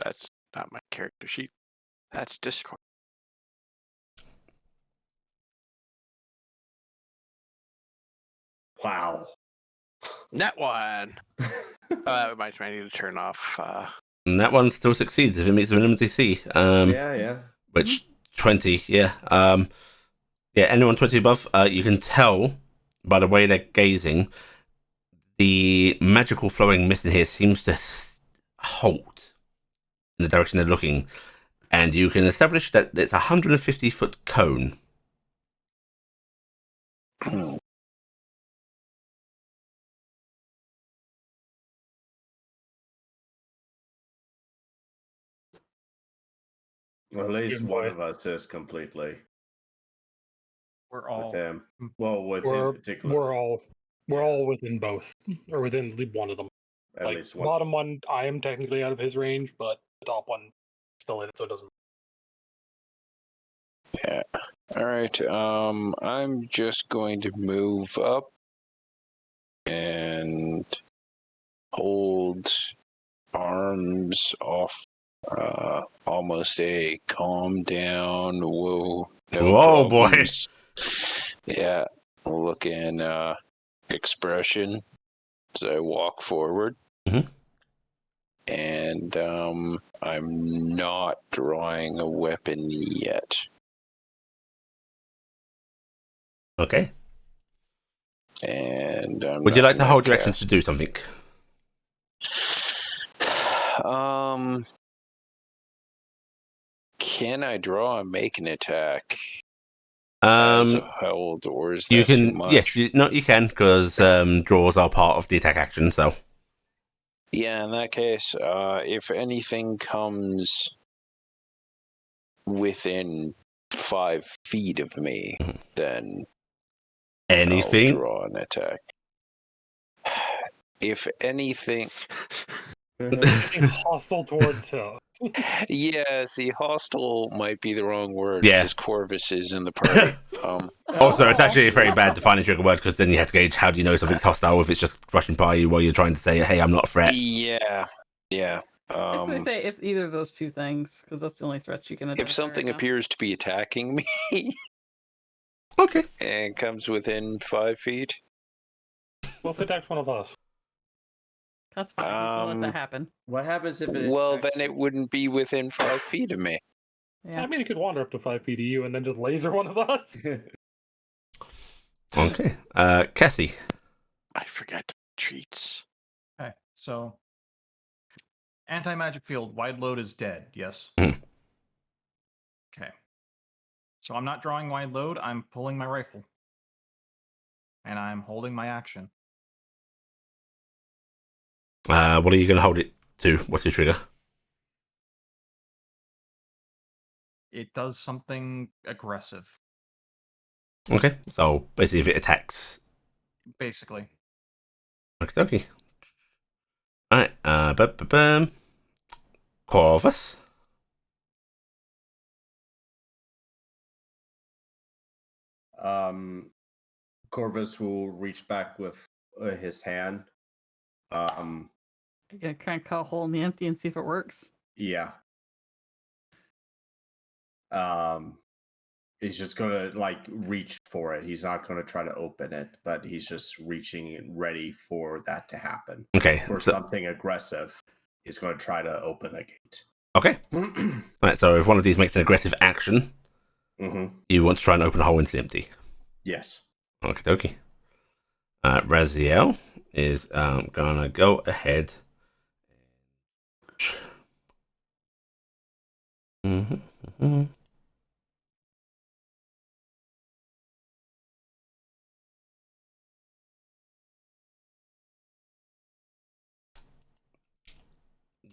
That's not my character sheet. That's Discord. Wow. That one. That reminds me, I need to turn off. And that one still succeeds if it meets the minimum DC. Yeah. Which 20, yeah. Yeah, anyone 20 above, you can tell by the way they're gazing, the magical flowing mist in here seems to halt in the direction they're looking, and you can establish that it's a 150-foot cone. Well, at least Good one boy. of us is completely We're all with him. Well, with him particularly. We're all within both, or within one of them. At Like least one. bottom one, I am technically out of his range, but the top one still in it, so it doesn't. Yeah. All right. I'm just going to move up and hold arms off. Almost a calm down. Whoa. No Whoa, boy. problems. Yeah. Looking expression as I walk forward. Mhm. And I'm not drawing a weapon yet. Okay. And I'm Would you not like to gonna hold your action cast- to do something? Can I draw and make an attack as a hold, or is that You too can, much? yes, you can, because draws are part of the attack action, so. Yeah, in that case, if anything comes within 5 feet of me, then I'll Anything? draw an attack. If anything, Anything hostile towards yeah, see, hostile might be the wrong word Yeah. because Corvus is in the party. Also, it's actually a very bad defining trigger word, because then you have to gauge how do you know something's hostile if it's just rushing by you while you're trying to say, hey, I'm not a threat. Yeah. I say say if either of those two things, because that's the only threats you can identify. If something right now. appears to be attacking me Okay. and comes within 5 feet, Well, if it attacks one of us. That's fine. Just let that happen. What happens if it well, attacks then it you? wouldn't be within 5 feet of me. Yeah. I mean, it could wander up to 5 feet of you and then just laser one of us. Okay. Cassie. I forgot treats. Okay, so anti-magic field, wide load is dead, yes? Mhm. Okay. So I'm not drawing wide load, I'm pulling my rifle. And I'm holding my action. What are you going to hold it to? What's your trigger? It does something aggressive, Okay. So basically, if it attacks. basically. Okay. Alright. Corvus. Corvus will reach back with his hand. You gonna kind of cut a hole in the empty and see if it works. Yeah. He's just gonna reach for it. He's not gonna try to open it, but he's just reaching and ready for that to happen. Okay. For something aggressive, he's gonna try to open a gate. Okay. Right. So if one of these makes an aggressive action, you want to try and open a hole into the empty. Yes. Okay. Raziel is gonna go ahead.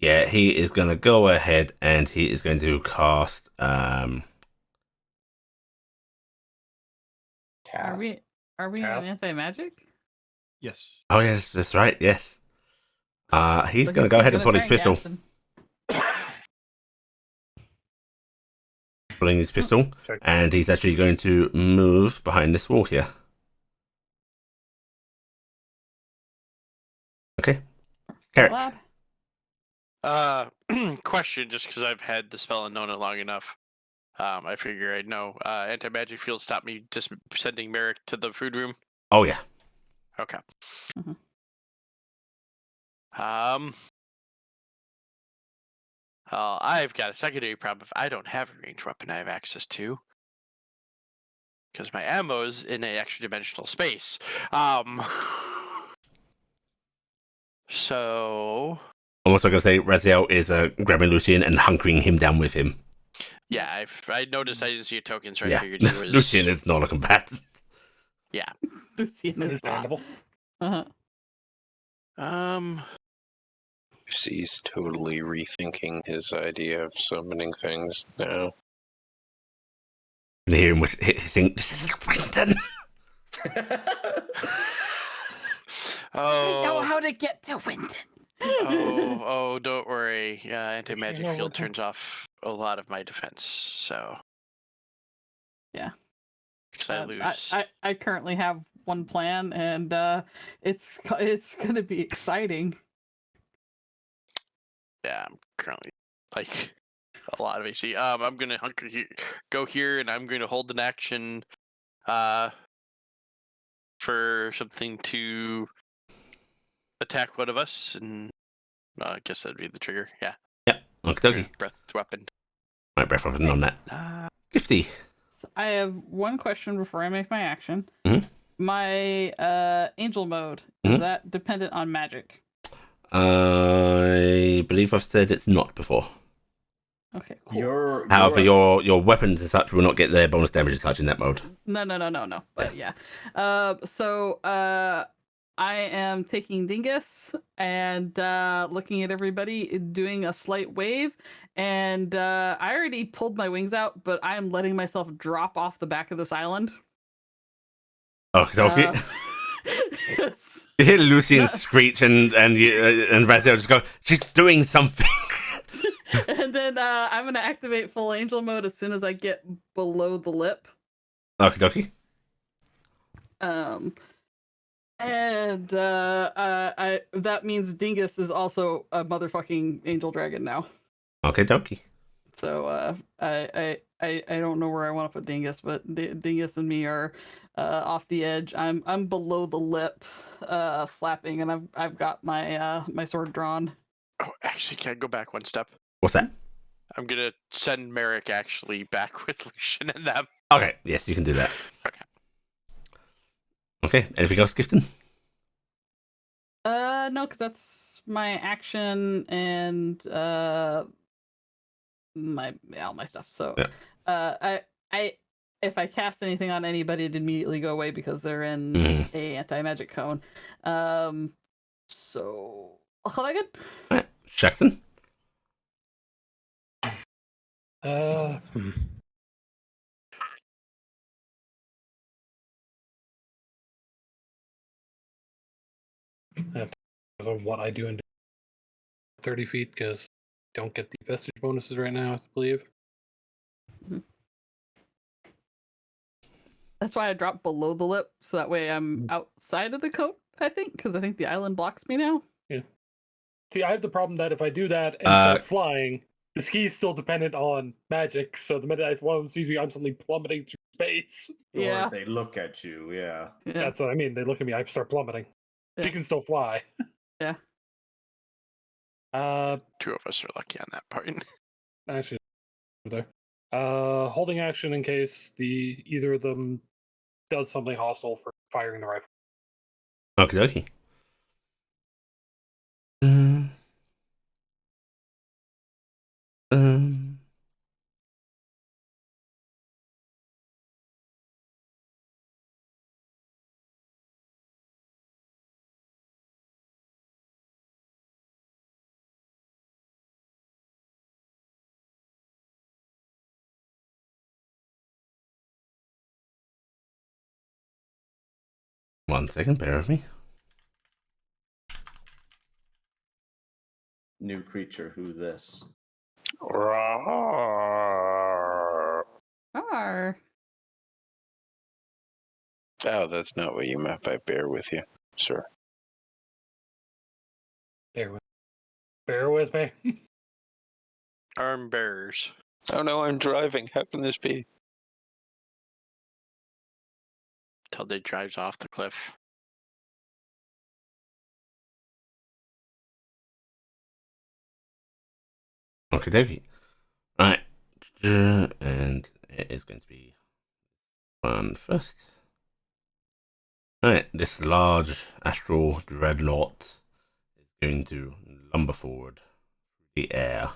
Yeah, he is going to go ahead and he is going to cast. Are Cast. we on Cast? anti-magic? Yes. Oh yes, that's right. Yes. He's So going to go ahead and pull gonna his try and pistol. cast him. Pulling his pistol, Check. and he's actually going to move behind this wall here. Okay. Say it Carrick. loud. Question, just because I've had the spell and known it long enough. I figure I'd know. Anti-magic field stopped me just sending Merrick to the food room. Oh yeah. Okay. Mhm. I've got a secondary problem. If I don't have a ranged weapon I have access to, because my ammo's in an extra dimensional space. So I'm also going to say Raziel is grabbing Lucian and hunkering him down with him. yeah, I noticed I didn't see a token, so I Yeah. figured he was. Lucian is not a combatant. Yeah. Lucian is not. Understandable. Uh-huh. He's totally rethinking his idea of summoning things now. And hear him hitting. This is Winton. Oh. how to get to Winton. Oh, don't worry. Anti-magic know field what- turns off a lot of my defense, so. Yeah. Because I lose. I currently have one plan, and it's gonna be exciting. Yeah, I'm currently like a lot of AC. I'm gonna go here, and I'm gonna hold an action, for something to attack one of us, and I guess that'd be the trigger. Yeah. Yep. Okay. Breath weapon. My breath weapon on that. 50. So I have one question before I make my action. Mhm. My angel mode, is Mhm. that dependent on magic? I believe I've said it's not before. Okay, cool. However, your weapons and such will not get their bonus damage and such in that mode. No. But yeah. So I am taking Dingus and looking at everybody, doing a slight wave, and I already pulled my wings out, but I am letting myself drop off the back of this island. Okay. Yes. You hear Lucian No. screech and Raziel just go, she's doing something. And then I'm gonna activate full angel mode as soon as I get below the lip. Okie dokie. And I that means Dingus is also a motherfucking angel dragon now. Okay dokie. So I don't know where I want to put Dingus, but Dingus and me are off the edge. I'm below the lip, flapping, and I've got my my sword drawn. Oh, actually, can I go back one step? What's that? I'm gonna send Merrick actually back with Lucian and them. Okay, yes, you can do that. Okay. Okay, anything else, Gifton? No, because that's my action and my all my stuff. So Yeah. I if I cast anything on anybody, it'd immediately go away because they're in a anti-magic cone. So I'll call that good. Alright, Jackson. Hmm. Of what I do in 30 feet because don't get the vestige bonuses right now, I believe. That's why I dropped below the lip, so that way I'm outside of the cone. I think because I think the island blocks me now. Yeah. See, I have the problem that if I do that and start flying, the ski is still dependent on magic. So the minute one of them sees me, I'm suddenly plummeting through space. Yeah. Or they look at you, yeah. That's what I mean. They look at me, I start plummeting. Yeah. She can still fly. Yeah. Two of us are lucky on that part. Actually, there. Holding action in case either of them does something hostile for firing the rifle. Okie dokie. 1 second, bear with me. New creature, who this? Rawr. Arr. Oh, that's not what you meant by bear with you, sir. Bear with me. Arm bearers. Oh no, I'm driving. How can this be? Till they drives off the cliff. Okay, dokie. Right. And it is going to be one first. Alright, this large astral dreadnought is going to lumber forward through the air.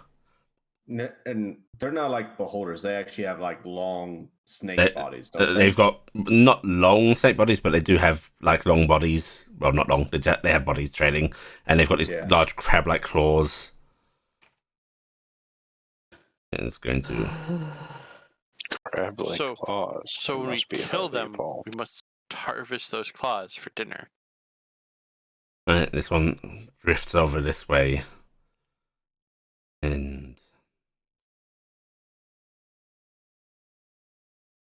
And they're not like beholders. They actually have like long snake They- bodies, don't they? They've got not long snake bodies, but they do have like long bodies. Well, not long. They have bodies trailing, and they've got these Yeah. large crab-like claws. And it's going to. Crab-like So- claws. So They when we must be kill highly them, evolved. we must harvest those claws for dinner. Right, this one drifts over this way, and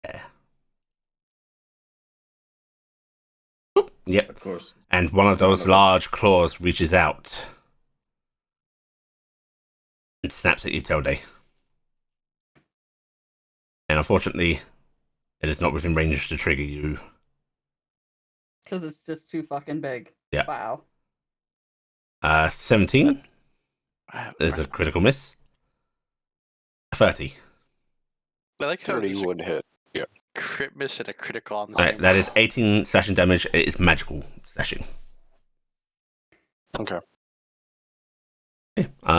yeah. Oop, yep. Of course. And one of those One of large claws reaches out and snaps at you, Tilde. And unfortunately, it is not within range to trigger you. Because it's just too fucking big. Yeah. Wow. 17 I is a critical miss. 30. like how 30 there's a would hit. crit miss and a critical on the Alright, same. that is 18 slashing damage. It is magical slashing. Okay.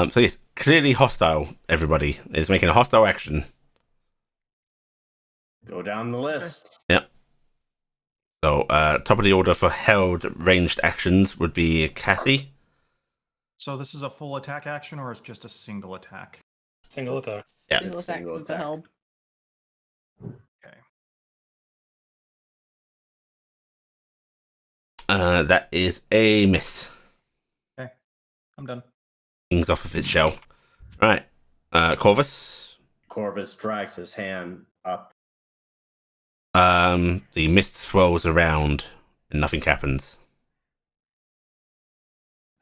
So yes, clearly hostile, everybody. Is making a hostile action. Go down the list. So, top of the order for held ranged actions would be Cassie. So this is a full attack action, or it's just a single attack? Single attack. Yeah. Single It's attack single with the attack. help. Okay. That is a miss. I'm done. Things off of its shell. Right. Corvus. Corvus drags his hand up. The mist swirls around and nothing happens.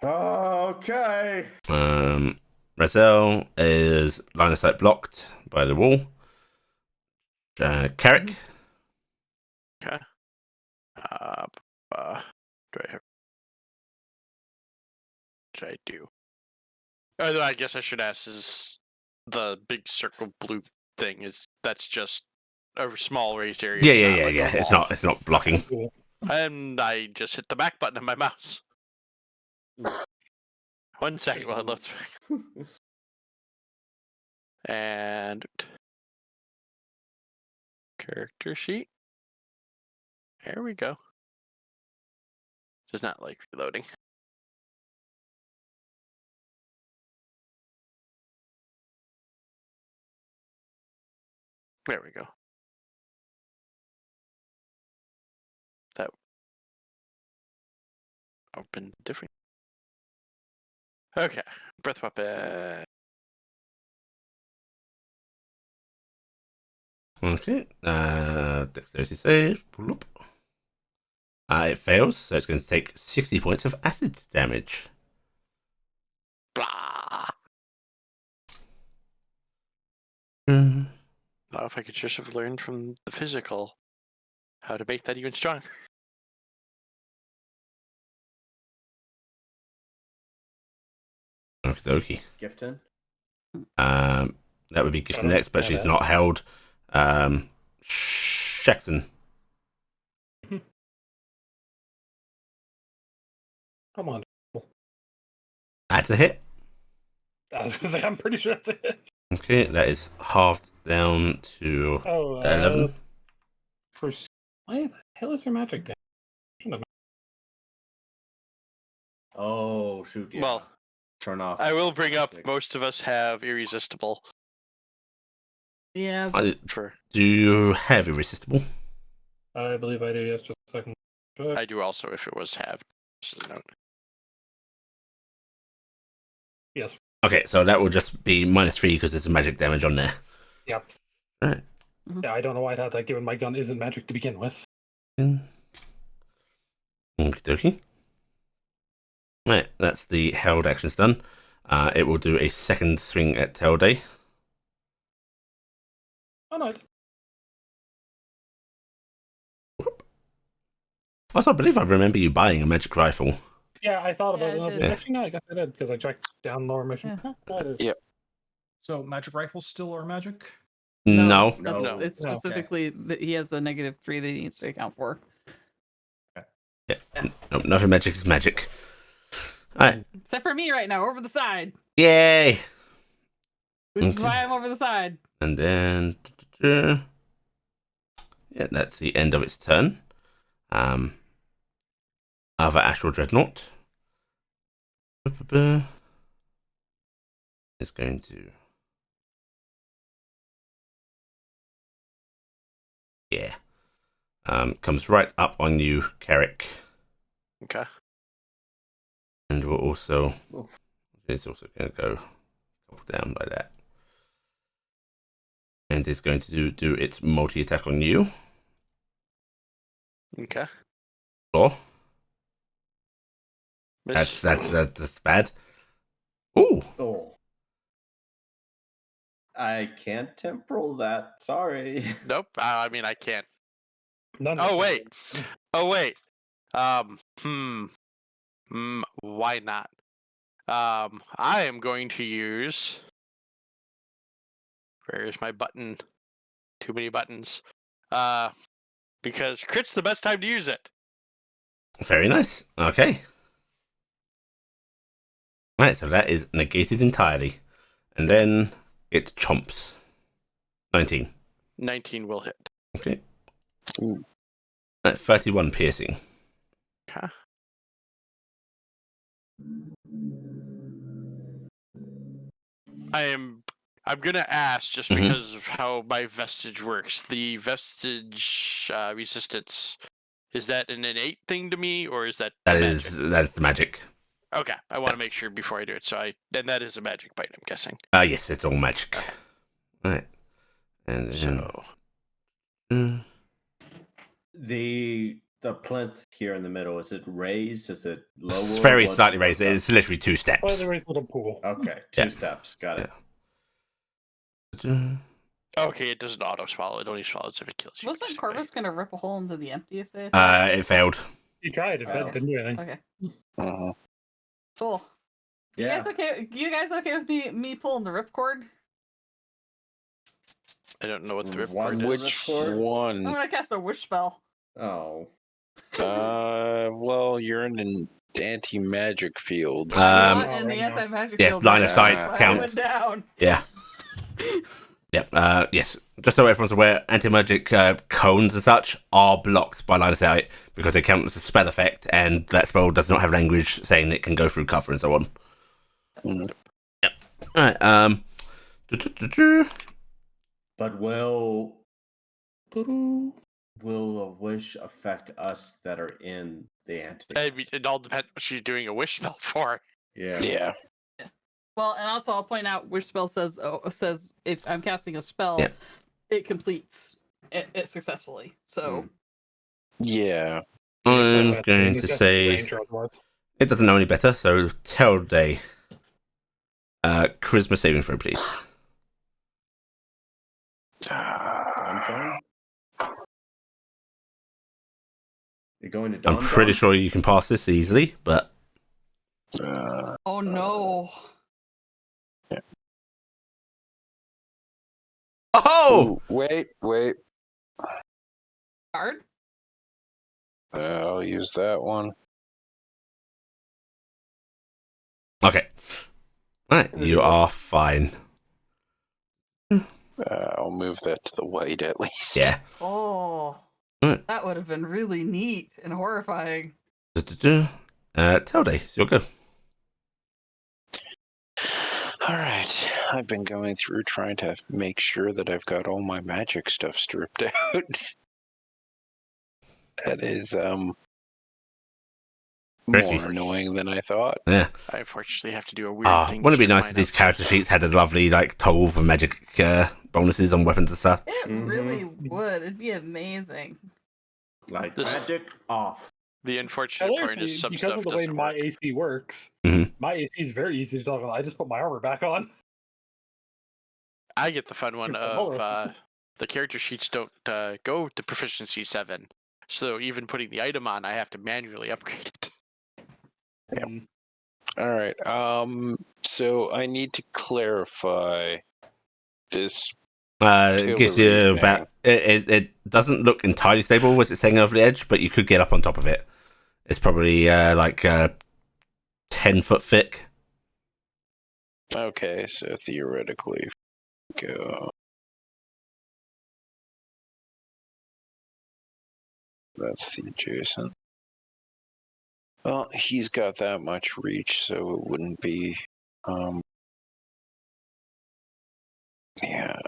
Okay. Razel is line of sight blocked by the wall. Carrick. Okay. Do I have? What should I do? Oh, no, I guess I should ask: is the big circle blue thing that's just a small raised area? Yeah, it's yeah, not yeah, like a yeah. wall. It's not blocking. Cool. And I just hit the back button of my mouse. 1 second while it loads back. And character sheet. There we go. Does not like reloading. There we go. That opened different. Okay, breath weapon. Okay. Dexterity save. Pull up. It fails, so it's going to take 60 points of acid damage. Blah. Mm. Now, if I could just have learned from the physical how to make that even stronger. Okie dokie. Gifton. That would be Gifton Got it. next, but Got she's it. not held. Shaxton. Come on. That's a hit. I was gonna say, I'm pretty sure that's it. Okay, that is halved down to Oh, 11. Why the hell is there magic there? Shouldn't have- Oh shoot! Yeah. Well, Turn off. I will bring up magic. most of us have irresistible Yeah. I- for Do you have irresistible? I believe I do, yes, just a second. But I do also if it was halved. Just a note. yes. Okay, so that will just be -3 because there's a magic damage on there. Yep. Alright. Yeah, I don't know why I thought that, given my gun isn't magic to begin with. Okie dokie. Right, that's the held actions done. It will do a second swing at Telday. Oh no. Also, I believe I remember you buying a magic rifle. Yeah, I thought about Yeah, it. And I I was did. like, actually, no, I guess I did because I checked down lower mission. Yeah. Huh, I did. Yeah. So magic rifles still are magic? No. that's- No. It's No, okay. specifically that he has a -3 that he needs to account for. Yeah. No, nothing magic is magic. Alright. Except for me right now, over the side. Yay! Which is Okay. why I'm over the side. And then... Yeah, that's the end of its turn. Other Astral Dreadnought is going to... Yeah. Comes right up on you, Carrick. Okay. And we'll also... Oof. It's also going to go couple down like that. And it's going to do its multi-attack on you. Okay. Or Miss. that's bad. Ooh. Oh. I can't temporal that. Sorry. Nope. I mean, I can't. None Oh of wait. Oh wait. Why not? I am going to use. Where's my button? Too many buttons. Because crit's the best time to use it. Very nice. Okay. Right, so that is negated entirely. And then it chomps. 19. 19 will hit. Okay. Ooh. 31 piercing. Okay. I'm gonna ask just Mhm. because of how my vestige works. The vestige resistance, is that an innate thing to me, or is that That magic? is the magic. Okay, I want to make sure before I do it. And that is a magic bite, I'm guessing. Yes, it's all magic. Right. And then So The plinth here in the middle, is it raised? Is it lower? it's very What's- slightly what's raised. up? It's literally 2 By steps. the way, little pool. Okay, two Yeah. steps. Got it. okay, it doesn't auto swallow. It only swallows if it kills you. Wasn't basically. Corvus gonna rip a hole into the empty if they attack? It failed. You tried it, Oh. but didn't do anything. Okay, Uh-huh. cool. Yeah. You guys okay with me pulling the ripcord? I don't know what the rip One cord is. which- Which Ripcord? I'm one? gonna cast a wish spell. Oh. Well, you're in an anti-magic field. I'm Um, not in the right now. anti-magic Yeah, field. line right of now, sight that's why I counts. went down. Yeah. Yes. Just so everyone's aware, anti-magic cones and such are blocked by line of sight because they count as a spell effect, and that spell does not have language saying it can go through cover and so on. Mm. Yep. Alright, But will a wish affect us that are in the anti? It all depends what she's doing a wish spell for. Yeah. Yeah. Well, and also I'll point out wish spell says if I'm casting a spell, Yeah. it completes it successfully. So Yeah. I'm Except going it's to just say range or otherwise. it doesn't know any better, so tell day. Charisma saving throw, please. Dawn Zone? You're going to I'm Dawn pretty Zone? sure you can pass this easily, but oh no. oh, Ooh, wait. Card? I'll use that one. okay, right, you are fine. I'll move that to the white at least. Yeah. Oh. Right. That would have been really neat and horrifying. Tell day, it's your go. All right. I've been going through trying to make sure that I've got all my magic stuff stripped out. That is Tricky. More annoying than I thought. Yeah. I unfortunately have to do a weird thing. Wouldn't it be to nice mine if these up character some sheets stuff. had a lovely like toggle for magic bonuses on weapons and stuff? It really would. It'd be amazing. Like This- magic off. The unfortunate part Hilariously, is some because stuff of the way doesn't my work. AC works, Mhm. my AC is very easy to toggle. I just put my armor back on. I get the fun one Good for of both. the character sheets don't go to proficiency 7, so even putting the item on, I have to manually upgrade it. Yep. All right. So I need to clarify this. It gives you Artillery about it doesn't look entirely stable as it's hanging over the edge, but you could get up on top of it. It's probably 10-foot thick. Okay, so theoretically, go. That's the adjacent. Well, he's got that much reach, so it wouldn't be. Yeah.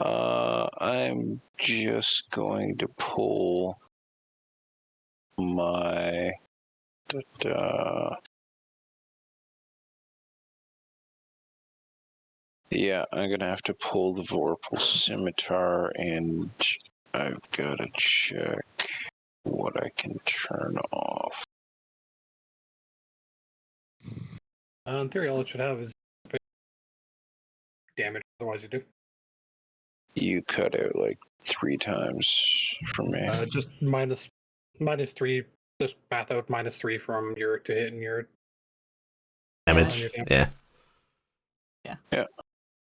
I'm just going to pull my. Yeah, I'm gonna have to pull the Vorpal Scimitar, and I've got to check what I can turn off. In theory, all it should have is damage. Otherwise, you do. You cut out like 3 times for me. Just -3. Just math out -3 from your to hit and your Damage. your Yeah.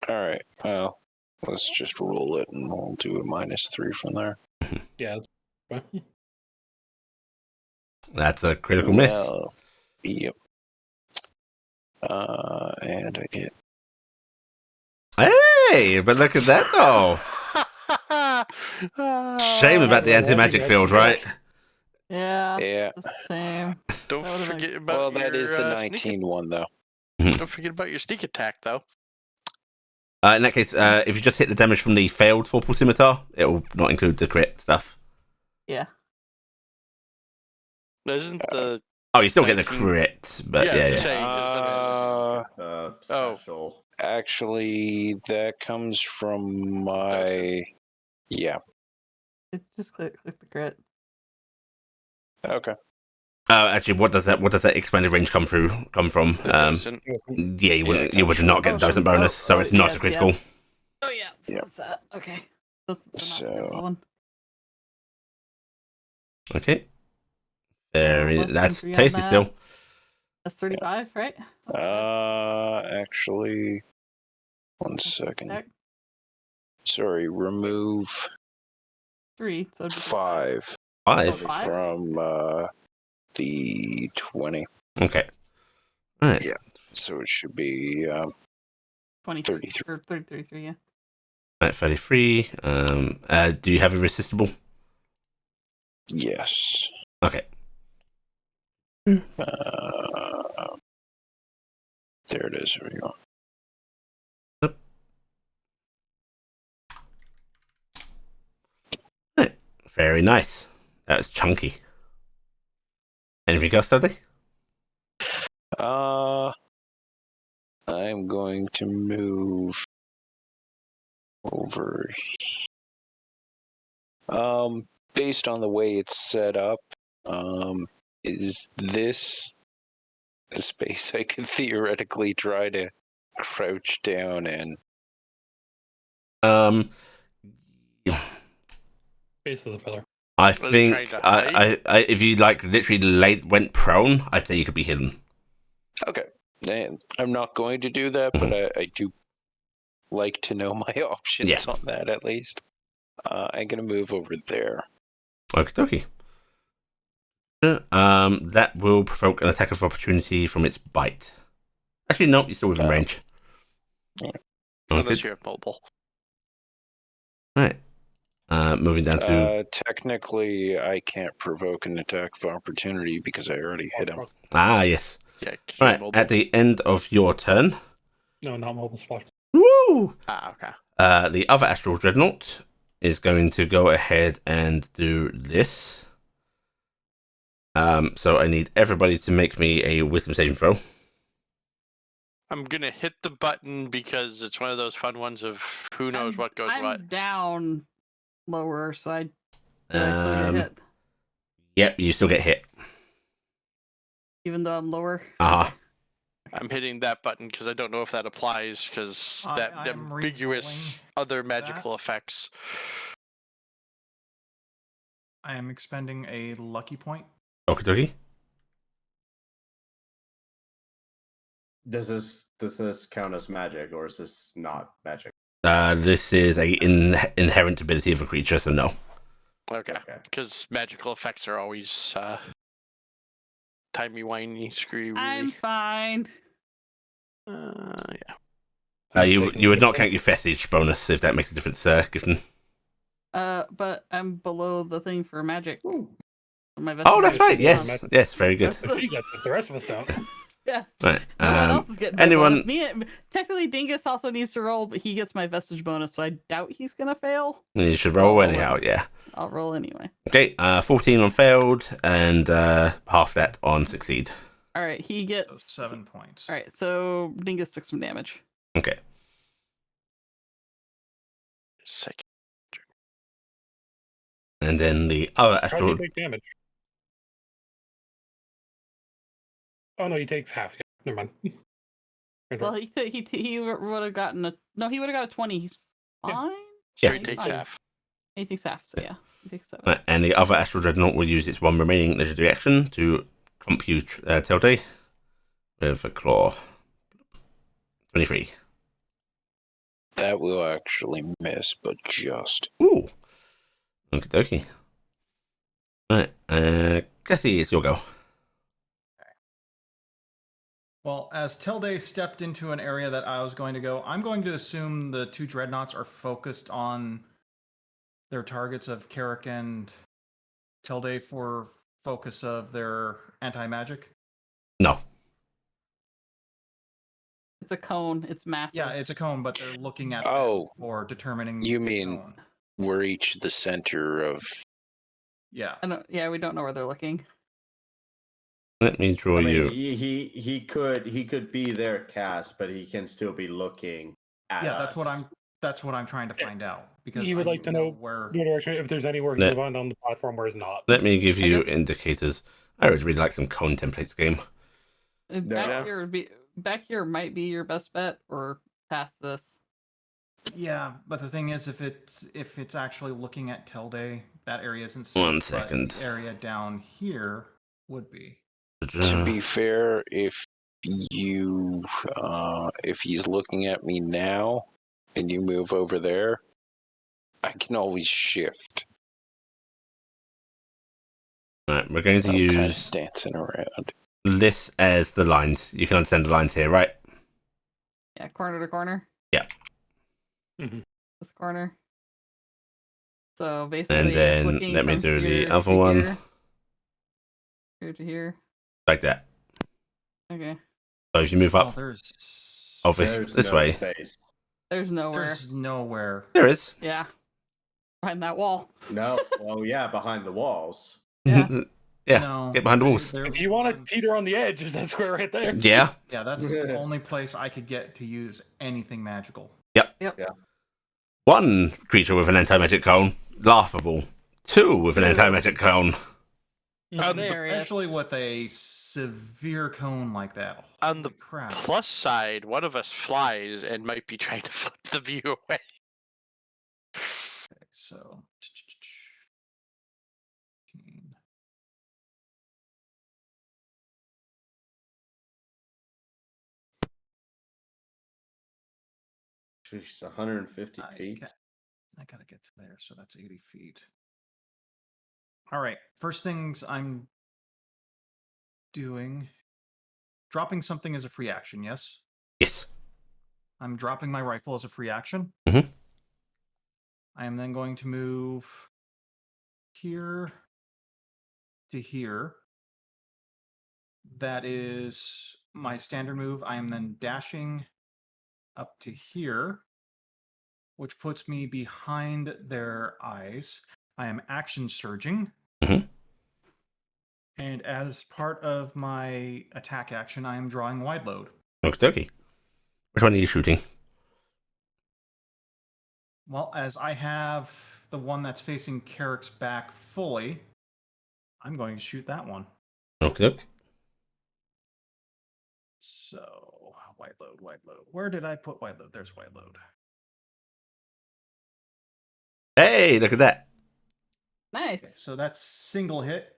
All right. Well, let's just roll it, and we'll do a -3 from there. yeah. That's a critical miss. Well, yep. And I get. Hey, but look at that though. Shame about the anti-magic field, right? Yeah. Yeah. That's a shame. Don't That would've been- forget about Well, that your, is the sneak 19 one, though. Don't forget about your sneak attack, though. In that case, if you just hit the damage from the failed Vorpal Scimitar, it will not include the crit stuff. Yeah. Isn't the Oh, you still get the 19 crit, but Yeah, yeah, the yeah. same. Special. Actually, that comes from my. Yeah. Just click the crit. Okay. Actually, what does that expanded range come from? the docent. Yeah, you would not get the docent bonus, so it's not a critical. Yeah. Oh yeah. So Yep. that's that. Okay. That's the So- not critical one. Okay. Very. less than That's 3 on tasty that. still. That's 35, right? Actually, one second. Sorry, remove 3. So it'd be 5 5. So 5? from the 20. Okay. All right. Yeah. So it should be 23. 33. Or 33, yeah. Right, 33. Do you have irresistible? Yes. Okay. There it is. There we go. Right. Very nice. That was chunky. Anything else, Dudley? I'm going to move over. Based on the way it's set up, is this a space I could theoretically try to crouch down in? Base of the pillar. I Was he think trying to I if you like literally went prone, I'd say you could be hidden. Okay. And I'm not going to do that, but I do like to know my options on that at least. I'm going to move over there. Okie dokie. That will provoke an attack of opportunity from its bite. Actually, no, you're still within range. Yeah. Unless you're mobile. Right. Moving down to Technically, I can't provoke an attack of opportunity because I already hit him. yes. Yeah, 'cause you're Right. mobile. At the end of your turn. No, not mobile splash. Woo! Okay. The other Astral Dreadnought is going to go ahead and do this. So I need everybody to make me a wisdom saving throw. I'm gonna hit the button because it's one of those fun ones of who knows what goes I'm what. down lower, so I still get hit, Yep, you still get hit. even though I'm lower. Uh-huh. I'm hitting that button because I don't know if that applies because that I'm ambiguous re-rolling other magical effects. I am expending a lucky point. Okie dokie. Does this count as magic, or is this not magic? This is a inherent ability of a creature, so no. Okay, because magical effects are always timey-wimey, screwy. I'm fine. Yeah. You would not count your vestige bonus if that makes a difference, Gifton. But I'm below the thing for magic. My Oh, that's vestige right. bonus is Yes, on. yes, very good. So she gets it, the rest of us don't. Yeah. Right. No one else is getting my anyone? bonus. Technically, Dingus also needs to roll, but he gets my vestige bonus, so I doubt he's gonna fail. You should roll I'll anyhow. Yeah. I'll roll anyway. Okay. 14 on failed, and half that on succeed. All right, he gets So 7 points. All right, so Dingus took some damage. Okay. Second. And then the other How do astral. you take damage? Oh no, he takes half. Yeah, never mind. Well, he would have gotten a he would have got a 20. He's Yeah. fine. So Yeah. he takes Fine. half. He takes half, so yeah, he takes 7. Right, and the other astral dreadnought will use its one remaining legendary action to clump you, Tilde, with a claw. 23. That will actually miss, but just. Ooh. Okie dokie. Right, Cassie, it's your go. Well, as Tilde stepped into an area that I was going to go, I'm going to assume the 2 dreadnoughts are focused on their targets of Carrick and Tilde for focus of their anti-magic. No. It's a cone. It's massive. Yeah, it's a cone, but they're looking at Oh, that or determining. you the mean- cone. We're each the center of. Yeah. We don't know where they're looking. Let me draw I mean, you. he could be their cast, but he can still be looking at Yeah, us. that's what I'm trying to find out, because You would I like to need know where. if there's anywhere you No. can find on the platform where it's not. Let me give I you guess- indicators. I would really like some cone templates game. Back here might be your best bet, or past this. Yeah, but the thing is, if it's actually looking at Tilde, that area isn't safe. 1 but second. The area down here would be. To be fair, if he's looking at me now, and you move over there, I can always shift. Right, we're going to I'm kind use of dancing around. this as the lines. You can understand the lines here, right? Yeah, corner to corner. Yeah. Mm-hmm. This corner. So basically, And it's then looking let me from do the here other to one. Here, here to here. Like that. Okay. So if you move Well, up there's over There's this no way, space. There's nowhere. there's nowhere. there is. Yeah. Behind that wall. No. Well, yeah, behind the walls. Yeah. Yeah, No, get behind the walls. If you want to teeter on the edge, is that square right there? Yeah. Yeah, that's the only place I could get to use anything magical. One creature with an anti-magic cone, laughable. 2 with an anti-magic cone. Oh, there, yes. Especially with a severe cone like that. On the Holy crap. Plus side, one of us flies and might be trying to flip the view away. Okay, so. She's 150 I feet. gotta get to there, so that's 80 feet. All right, first things I'm doing. Dropping something as a free action, yes? Yes. I'm dropping my rifle as a free action. Mhm. I am then going to move here to here. That is my standard move. I am then dashing up to here, which puts me behind their eyes. I am action surging. Mhm. And And as part of my attack action, I am drawing wide load. Okay. Which one are you shooting? Well, as I have the one that's facing Carrick's back fully, I'm going to shoot that one. Okay. So, wide load, wide load. Where did I put wide load? There's wide load. Hey, look at that. Okay, Nice. so that's single hit.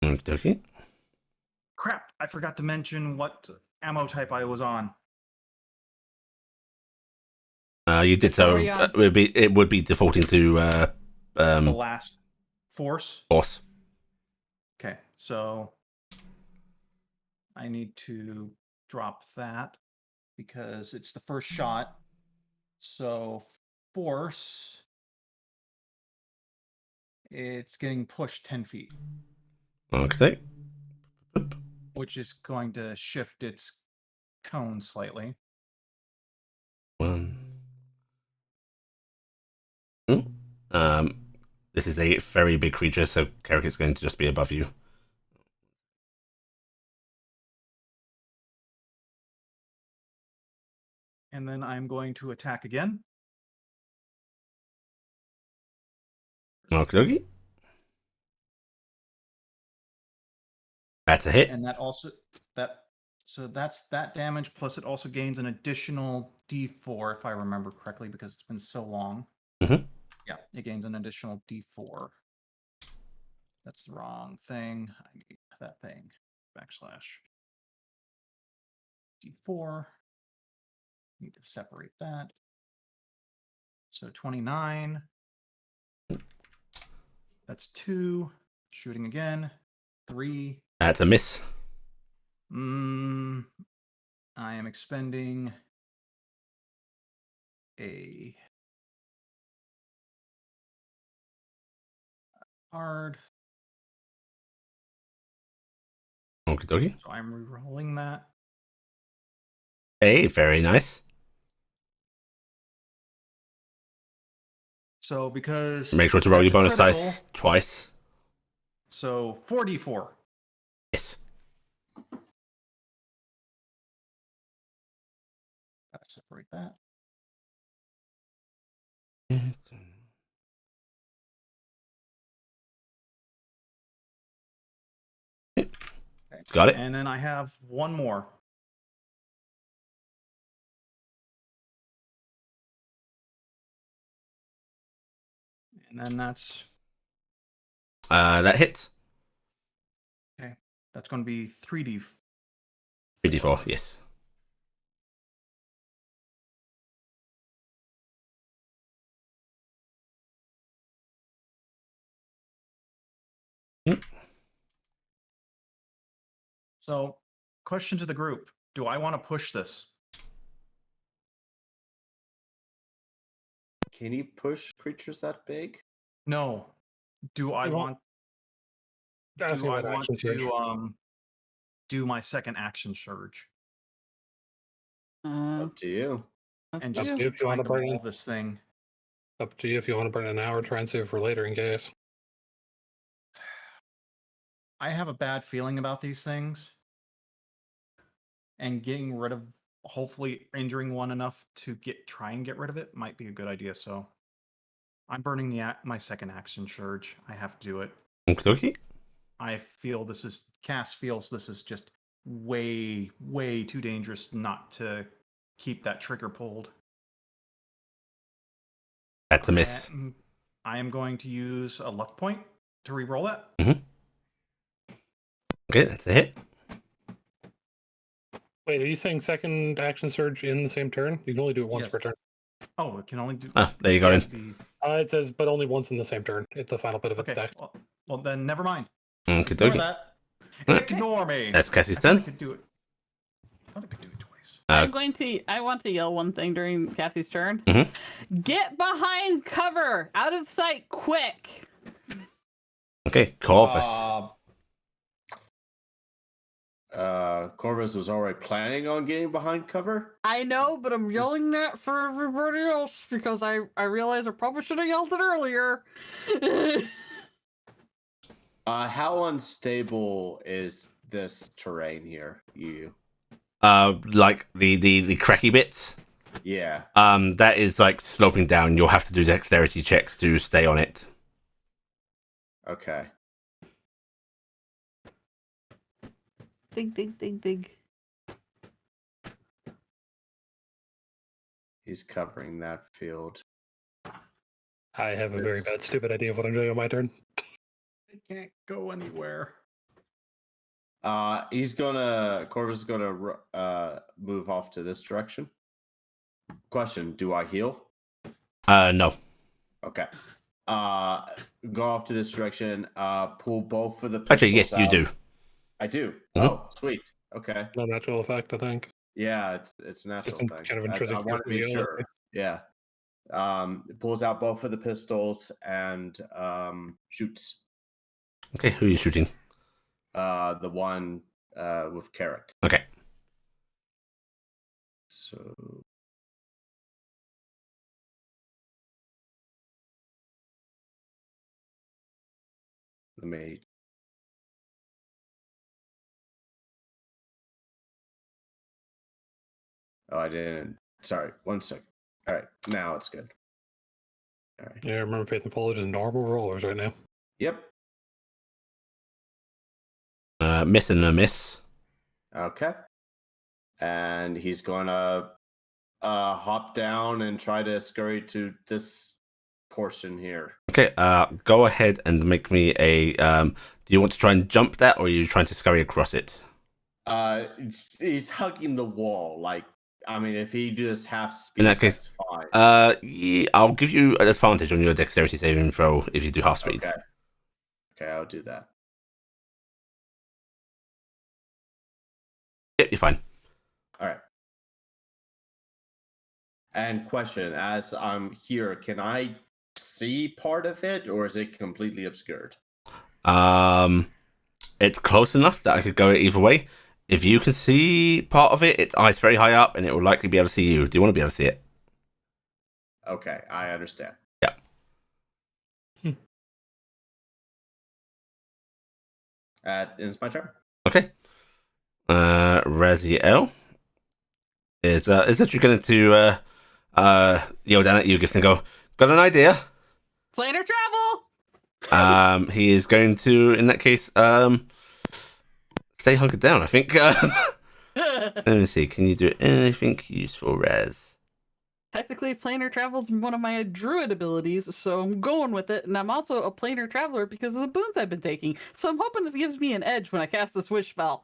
Okay. Crap, I forgot to mention what ammo type I was on. You did Which so. one were you on? It would be defaulting to The last force. force. Okay, so I need to drop that because it's the first shot. So force, it's getting pushed 10 feet, Okay. which is going to shift its cone slightly. 1. Ooh. This is a very big creature, so Carrick is going to just be above you. And then I'm going to attack again. Okay. That's a hit. And that also that's that damage, plus it also gains an additional d4 if I remember correctly, because it's been so long. Mhm. Yeah, it gains an additional d4. That's the wrong thing. I need that thing. Backslash d4. Need to separate that. So 29. That's 2. Shooting again. 3. That's a miss. I am expending a card. Okie dokie. So I'm re-rolling that. Hey, very nice. So because Make sure to roll that's your a bonus critical, dice twice. So 4d4. Yes. Gotta separate that. Okay. Got it. And then I have one more. And then that's That hits. okay. That's going to be 3d. 3d4, yes. So, question to the group: do I want to push this? Can you push creatures that big? No. Do I You want? Asking Do I about want action surge. to do my second action surge Up to you. Up and to just you. you. keep If you trying wanna to burn roll it. this thing? Up to you if you want to burn an hour, try and save for later in case. I have a bad feeling about these things, and getting rid of, hopefully injuring one enough to try and get rid of it might be a good idea. So I'm burning my second action surge. I have to do it. Okie dokie. I feel Cass feels this is just way, way too dangerous not to keep that trigger pulled. That's a miss. And I am going to use a luck point to re-roll that. Okay, that's a hit. Wait, are you saying second action surge in the same turn? You can only do it once Yes. per turn. Oh, it can only do. Ah, there you go. yeah, Then. It says, but only once in the same turn. It's the final bit of its Okay. stack. Well, then never mind. Okie Ignore dokie. that. Okay. Ignore me. That's Cassie's I thought I turn. could do it. I thought I could do it twice. I want to yell one thing during Cassie's turn. Mhm. Get behind cover, out of sight, quick. Okay, Corvus. Corvus was already planning on getting behind cover. I know, but I'm yelling that for everybody else because I realize I probably should have yelled it earlier. How unstable is this terrain here? Like the cracky bits. Yeah. That is like sloping down. You'll have to do dexterity checks to stay on it. Okay. Dig, dig, dig, dig. He's covering that field. I have a very bad, stupid idea of what I'm doing on my turn. I can't go anywhere. Corvus is gonna move off to this direction. Question: do I heal? No. Okay. Go off to this direction. Pull both of the pistols Actually, yes, you out. do. I do. Mhm. Oh, sweet. Okay. No natural effect, I think. Yeah, it's a natural Just some thing. kind of intrinsic I want to be physiology. sure. Yeah. Pulls out both of the pistols and shoots. Okay, who are you shooting? The one with Carrick. Okay. So let me. Oh, I didn't. Sorry, 1 second. All right, now it's good. All right. Yeah, remember Faith and Foliage is normal rollers right now. Yep. Miss and a miss. Okay. And he's gonna hop down and try to scurry to this portion here. Okay. Go ahead and make me a. Do you want to try and jump that, or are you trying to scurry across it? He's hugging the wall. Like, I mean, if he just half speed, In that case, that's fine. Yeah, I'll give you an advantage on your dexterity saving throw if you do half speed. Okay. Okay, I'll do that. Yep, you're fine. All right. And question: as I'm here, can I see part of it, or is it completely obscured? It's close enough that I could go either way. If you can see part of it, its eyes very high up, and it will likely be able to see you. Do you want to be able to see it? Okay, I understand. Yeah. It's my turn. Okay. Raziel is literally going to yell down at you, Gift, and go, "Got an idea?" Planar travel. He is going to, in that case, stay hunkered down. I think. Let me see. Can you do anything useful, Raz? Technically, planar travel's one of my druid abilities, so I'm going with it. And I'm also a planar traveler because of the boons I've been taking. So I'm hoping this gives me an edge when I cast the Swish spell.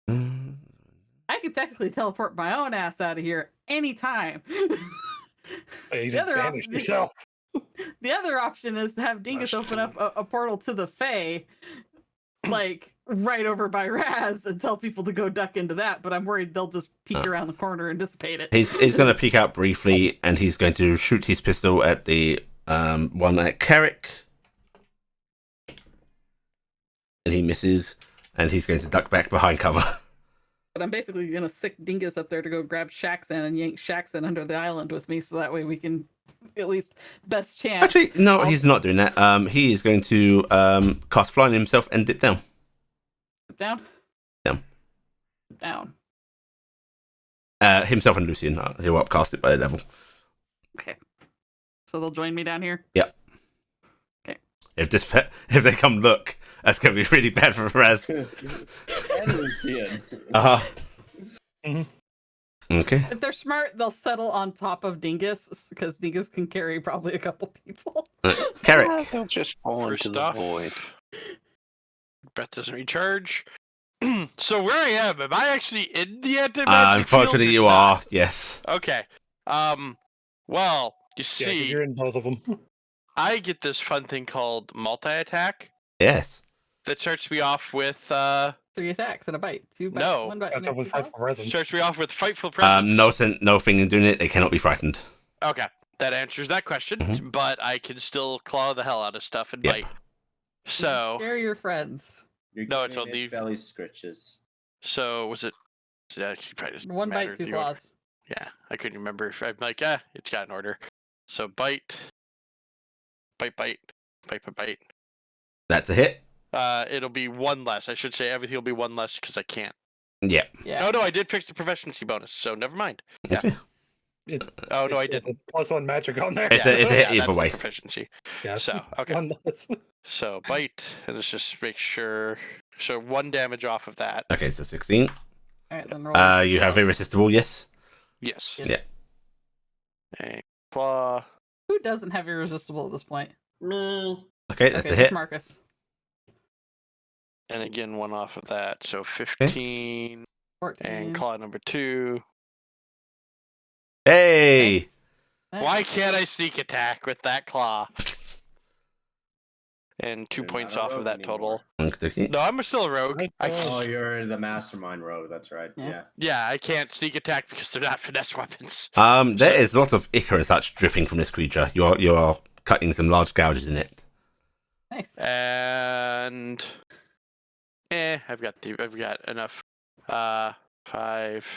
I can technically teleport my own ass out of here anytime. You The just other banished option- yourself. The other option is to have Dingus open up a portal to the Fae, like right over by Raz, and tell people to go duck into that. But I'm worried they'll just peek around the corner and dissipate it. He's going to peek out briefly, and he's going to shoot his pistol at the one at Carrick, and he misses, and he's going to duck back behind cover. But I'm basically gonna sick Dingus up there to go grab Shaxan and yank Shaxan under the island with me, so that way we can at least best chance. Actually, no, he's not doing that. He is going to cast flying himself and dip down. Down. Down. Down. Himself and Lucian. He'll upcast it by a level. Okay. So they'll join me down here. Yeah. Okay. If they come look, that's going to be really bad for Raz. And Lucian. Okay. If they're smart, they'll settle on top of Dingus because Dingus can carry probably a couple people. Carrick. They'll just fall First into the off, void. breath doesn't recharge. So where I am I actually in the anti-magic Unfortunately, field or you not? are. Yes. Okay. Well, you Yeah, 'cause see, you're in both of them. I get this fun thing called multi-attack Yes. that starts me off with 3 attacks and a bite. 2 bites. No. 1 bite. Catch up with Fight for Presence. starts me off with frightful presence. No thing in doing it. They cannot be frightened. Okay, that answers that question. Mhm. But I can still claw the hell out of stuff and Yep. bite. So Scare your friends. You're No, it's giving on it the- belly scritches. was it actually probably doesn't 1 matter bite, 2 the order. claws. Yeah, I couldn't remember if I'm like, it's got an order. So bite, bite, That's a hit. It'll be one less. I should say everything will be one less because I can't. Yeah. Yeah. Oh no, I did fix the proficiency bonus, so never mind. Yeah. Okay. Oh no, I It's didn't. a +1 magic on there. It's a hit Yeah, either that's way. proficiency. Yeah. So okay. One less. So bite, and let's just make sure. So 1 damage off of that. Okay, so 16. All right, then roll. You have irresistible, yes? Yes. Yes. Yeah. A claw. Who doesn't have irresistible at this point? Me. Okay, that's Okay, a just hit. Marcus. And again, 1 off of that. So 15. 14. And claw number 2. Hey! Nice. Why can't I sneak attack with that claw? And 2 You're points not a off of rogue that total. Okay. No, I'm still a rogue. Oh, you're the mastermind rogue. That's right. Yeah. Yeah, I can't sneak attack because they're not finesse weapons. There is lots of ichor and such dripping from this creature. You are cutting some large gouges in it. Nice. And I've got enough. 5.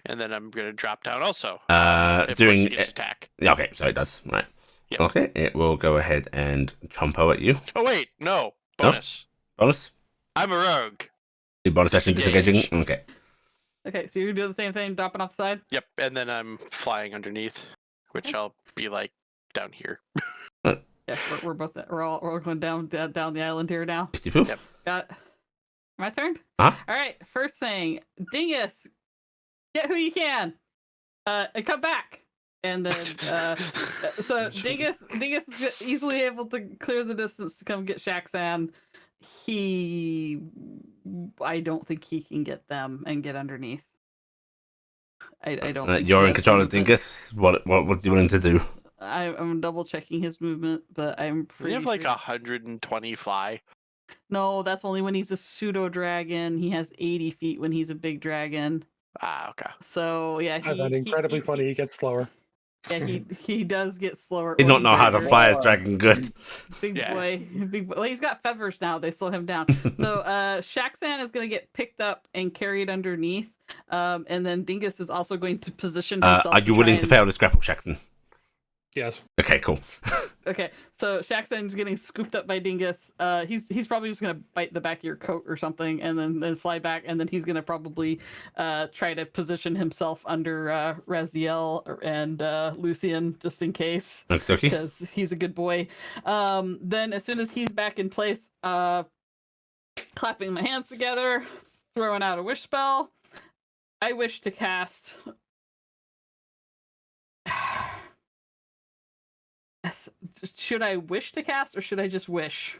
And then I'm gonna drop down also. If Doing it gets attack. Yeah, okay, so it does. Right. Yep. Okay, it will go ahead and chompo at you. Oh wait, no bonus. Bonus? I'm a rogue. Your bonus action disengaging? Disengage. Okay. Okay, so you're doing the same thing, dropping off the side? Yep, and then I'm flying underneath, which I'll be like down here. Yeah, we're both we're all going down the island here now. Yep. Got my turn? Huh? All right, first thing, Dingus, get who you can. And come back. And then so Dingus is easily able to clear the distance to come get Shaxan. I don't think he can get them and get underneath. I don't think You're he in has control of movement. Dingus. What do you want him to do? I'm double checking his movement, but I'm We pretty have like sure... 120 fly. No, that's only when he's a pseudo dragon. He has 80 feet when he's a big dragon. Ah, okay. So yeah, I find it incredibly funny. He gets slower. Yeah, he does get slower. He Well, don't know how to bigger. fly his dragon good. Big Yeah. boy, big boy. Well, he's got feathers now. They slow him down. So Shaxan is going to get picked up and carried underneath, and then Dingus is also going to position himself. Are you willing to try fail this grapple, Shaxton? Yes. Okay, cool. Okay, so Shaxan's getting scooped up by Dingus. He's probably just gonna bite the back of your coat or something, and then fly back, and then he's gonna probably try to position himself under Raziel and Lucian just in case, Okay. because he's a good boy. Then as soon as he's back in place, clapping my hands together, throwing out a wish spell. I wish to cast. Should I wish to cast or should I just wish?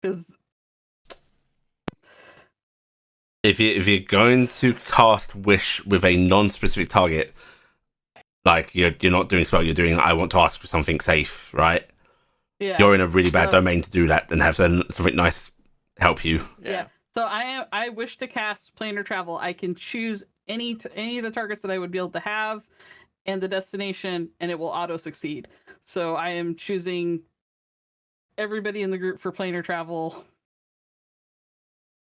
Because If you're going to cast wish with a non-specific target, like you're not doing spell, you're doing I want to ask for something safe, right? yeah, You're in a really bad domain to do that and have something nice help you. yeah. So I wish to cast planar travel. I can choose any of the targets that I would be able to have, and the destination, and it will auto succeed. So I am choosing everybody in the group for planar travel,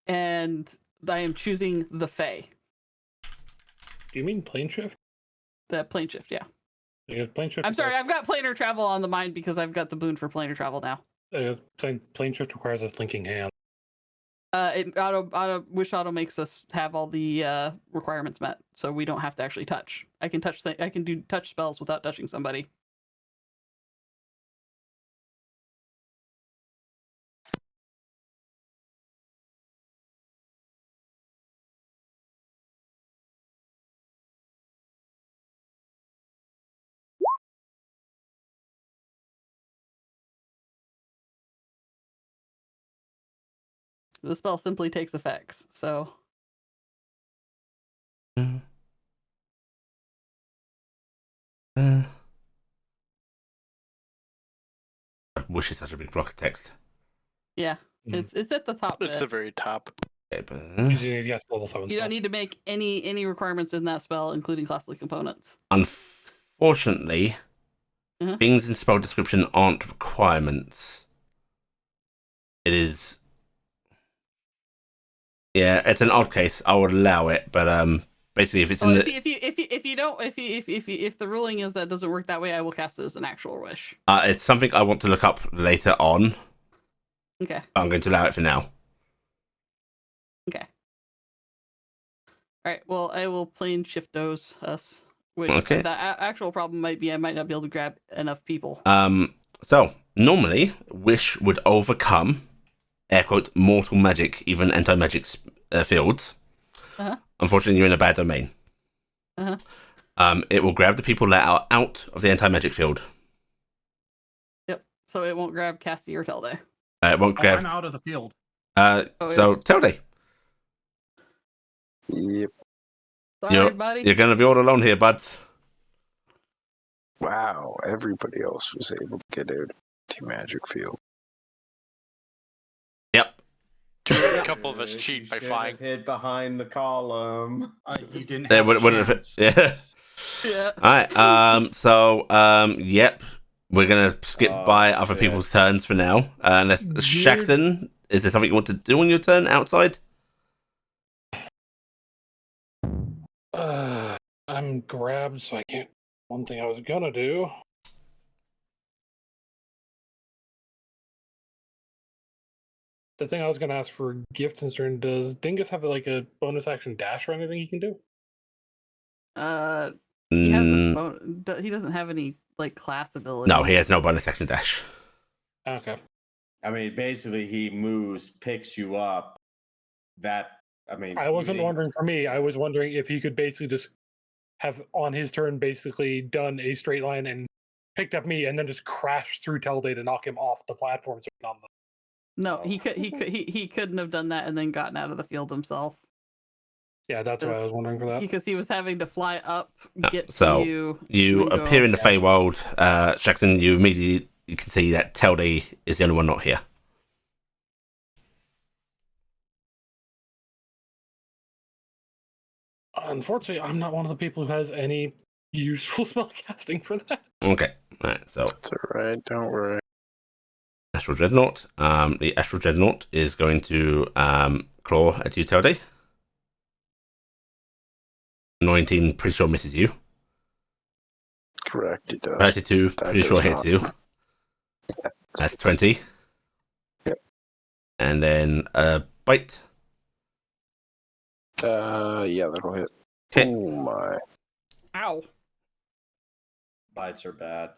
and I am choosing the Fae. Do you mean plane shift? The plane shift, yeah. Because plane shift. I'm sorry, I've got planar travel on the mind because I've got the boon for planar travel now. Plane shift requires us linking hands. It wish auto makes us have all the requirements met, so we don't have to actually touch. I can I can do touch spells without touching somebody. The spell simply takes effects, so Wish is such a big block of text. yeah, it's at the top. It's bit. the very top. Okay, but, Yes, level 7 You spell. don't need to make any requirements in that spell, including costly components. unfortunately, Uh-huh. things in spell description aren't requirements. It is. Yeah, it's an odd case. I would allow it, but basically, if it's Well, in if the, you, if the ruling is that it doesn't work that way, I will cast it as an actual wish. it's something I want to look up later on. Okay. I'm going to allow it for now. Okay. All right. Well, I will plane shift those us. Which Okay. the actual problem might be I might not be able to grab enough people. So normally, wish would overcome, air quote, mortal magic, even anti-magic fields. Uh-huh. Unfortunately, you're in a bad domain. Uh-huh. It will grab the people that are out of the anti-magic field. Yep. So it won't grab Cassie or Telde. It won't grab. I'm out of the field. So Telde, Yep. Sorry, buddy. you're going to be all alone here, buds. Wow, everybody else was able to get out of the magic field. Yep. A couple of us You cheat by should flying. have hid behind the column. You didn't They have wouldn't have. chance. Yeah. Yeah. All right. So yep. We're gonna skip by other shit. people's turns for now. Unless Shaxton, is there something you want to do on your turn outside? I'm grabbed, so I can't. One thing I was gonna do. The thing I was gonna ask for Gifton's turn. Does Dingus have like a bonus action dash or anything he can do? He has Mm, he doesn't have any like class ability. no, he has no bonus action dash. Okay. I mean, basically, he moves, picks you up. I wasn't wondering for me. I was wondering if he could basically just have on his turn basically done a straight line and picked up me and then just crashed through Telde to knock him off the platform. So on the... No, he couldn't have done that and then gotten out of the field himself. Yeah, that's why I was wondering for that. Because he was having to fly up, get So, to you. You and go. appear in the Feywild, Shaxton. You immediately can see that Telde is the only one not here. Unfortunately, I'm not one of the people who has any useful spell casting for that. Okay. All right. So It's alright, don't worry. Astral Dreadnought. The Astral Dreadnought is going to claw at you, Telde. 19, pretty sure misses you. Correct, it does. 32, That pretty does sure hits not. you. That's 20. Yep. And then bite. Yeah, that'll hit. Okay. Oh my. Ow. Bites are bad.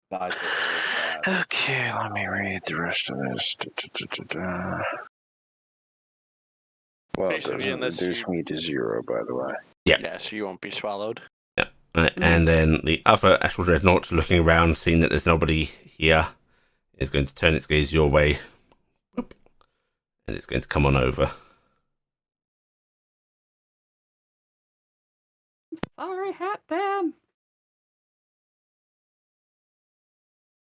Bites are very bad. Okay, let me read the rest of this. Well, it Basically, doesn't unless reduce you- me to 0, by the way. Yeah, so you won't be swallowed. Right, and then the other Astral Dreadnought, looking around, seeing that there's nobody here, is going to turn its gaze your way. Whoop. And it's going to come on over. Sorry, Hat Dan.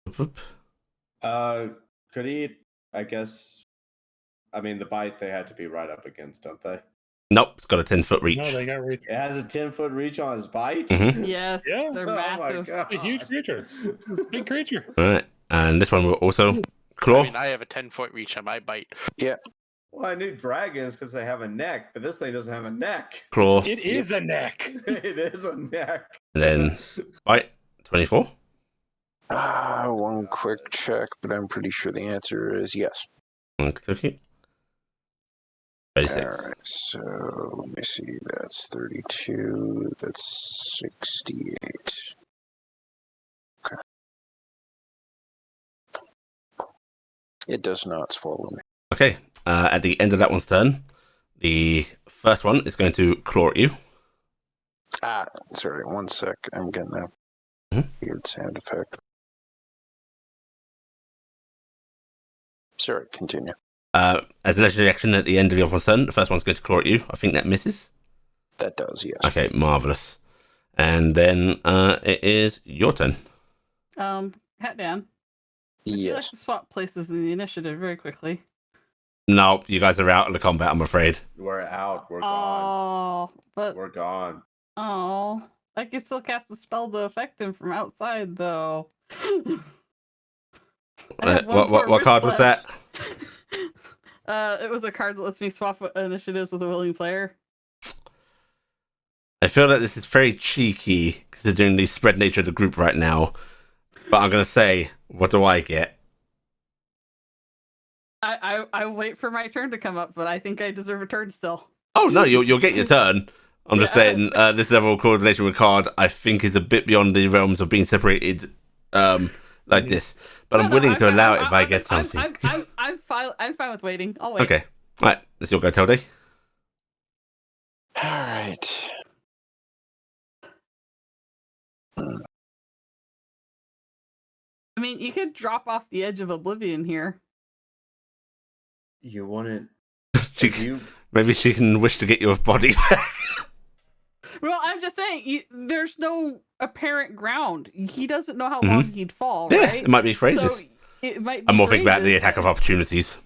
Whoop, whoop. Could he? I guess. I mean, the bite they had to be right up against, don't they? Nope, it's got a 10-foot reach. No, they got reach. It has a 10-foot reach on his bite. Mhm. Yes. Yeah. They're Oh my massive. god! A huge creature. Big creature. All right, and this one will also claw. I mean, I have a 10-foot reach on my bite. Well, I knew dragons because they have a neck, but this thing doesn't have a neck. Claw, It is a neck. It is a neck. and then bite. 24. One quick check, but I'm pretty sure the answer is yes. Okay. 36. Alright, so let me see. That's 32. That's 68. Okay. It does not swallow me. Okay, at the end of that one's turn, the first one is going to claw at you. Sorry, 1 sec. I'm getting a weird sound effect. Sorry, continue. As a legendary action at the end of the other one's turn, the first one's going to claw at you. I think that misses. That does, yes. Okay, marvelous. And then it is your turn. Hat Dan. I'd like Yes. to swap places in the initiative very quickly. No, you guys are out of the combat, I'm afraid. We're out. We're gone. Oh, but We're gone. I can still cast a spell to affect him from outside, though. I have one What more card wish was that? left. It was a card that lets me swap initiatives with a willing player. I feel like this is very cheeky considering the spread nature of the group right now. But I'm gonna say, what do I get? I wait for my turn to come up, but I think I deserve a turn still. Oh no, you'll get your turn. I'm just Yeah. saying this level of coordination with card I think is a bit beyond the realms of being separated like this. But I'm willing to allow it if I get something. I'm fine. I'm fine with waiting. I'll wait. Okay. Alright, let's all go Telday. All right. I mean, you could drop off the edge of oblivion here. You want it? She, maybe she can wish to get your body back. Well, I'm just saying, there's no apparent ground. He doesn't know how long he'd fall, Yeah, right? it might be for ages. So it might be I'm more for thinking about the ages. attack of opportunities.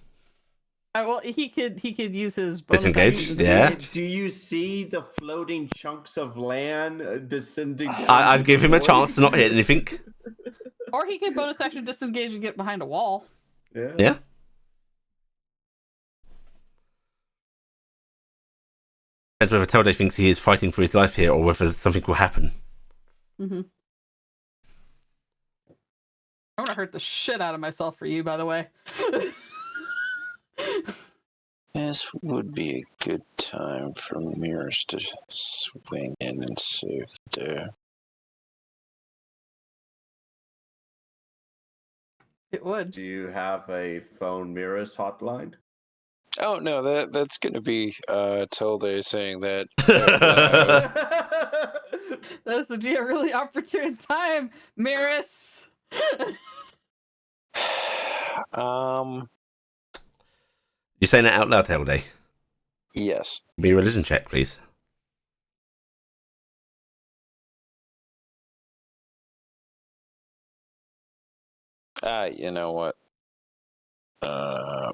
Well, he could use his bonus Disengage, action to yeah. disengage. Do you see the floating chunks of land descending? down I'd into give the him a void? chance to not hit anything. Or he could bonus action disengage and get behind a wall. Yeah. Depends whether Telday thinks he is fighting for his life here or whether something will happen. Mm-hmm. I'm gonna hurt the shit out of myself for you, by the way. This would be a good time for Mirrors to swing in and save the day. It would. Do you have a phone mirrors hotline? Oh no, that's gonna be Tilde saying that out loud. This would be a really opportune time, Maris. You saying that out loud, Telday? Yes. Be a religion check, please. You know what?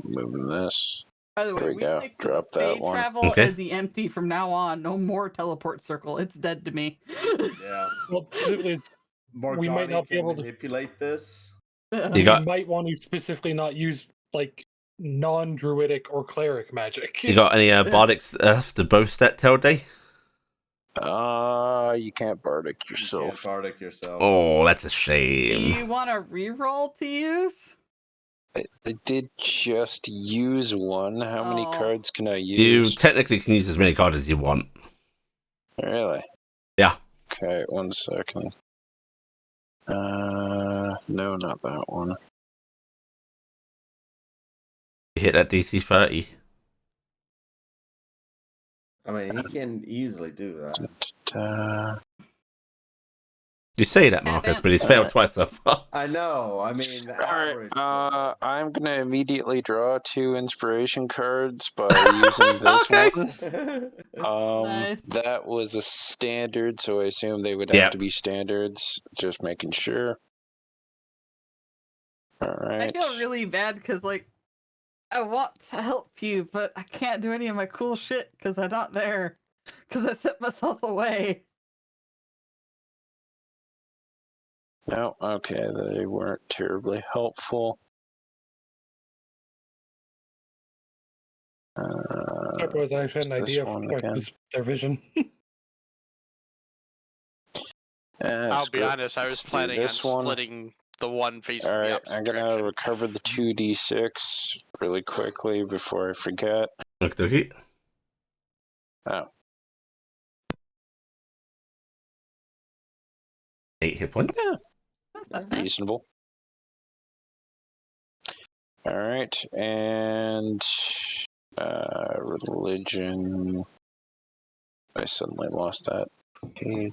Moving this. By the way, There we go. stick to Drop the that fade one. travel Okay. and the empty from now on. No more teleport circle. It's dead to me. Yeah. Well, it's, Morgana we might not be can able to. manipulate this. You We got- might want to specifically not use like non-druidic or cleric magic. You got any bardics to boast at, Telday? You can't bardic You yourself. can't bardic yourself. Oh, that's a Do shame. you want a reroll to use? I did just use one. How many Oh. cards can I You use? technically can use as many cards as you want. Really? Yeah. Okay, 1 second. No, not that one. You hit that DC 30. I mean, he can easily do that. You say that, Marcus, but he's failed twice so far. I know. I mean, the average. Alright, I'm gonna immediately draw 2 inspiration cards by using this Okay. one. Nice. That was a standard, so I assume they would have Yep. to be standards. Just making sure. I Alright. feel really bad because, like, I want to help you, but I can't do any of my cool shit because I'm not there. Because I set myself away. No, okay, they weren't terribly helpful. That was actually an this idea one for again. their vision. I'll be screw it. honest, I was Let's do planning on this one. splitting the one facing the Alright, opposite I'm gonna direction. recover the 2d6 really quickly before I forget. Okay. Oh. 8 hit points. Yeah. That's not bad. Reasonable. Alright, and religion. I suddenly lost that. Okay.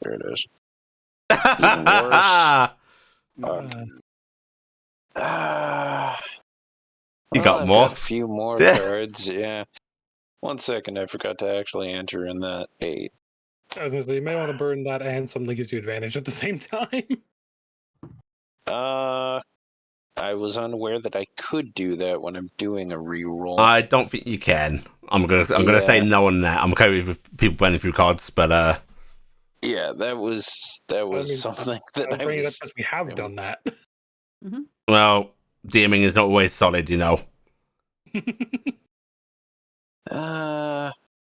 There it is. Even worse. You got I've more? a few more Yeah. cards, yeah. 1 second, I forgot to actually enter in that 8. I was gonna say, you may want to burn that and something that gives you advantage at the same time. I was unaware that I could do that when I'm doing a reroll. I don't think you can. I'm gonna say no on that. I'm okay with people burning through cards, but Yeah, that was mean, something that I was bringing it up was. because we have done that. well, DMing is not always solid, you know.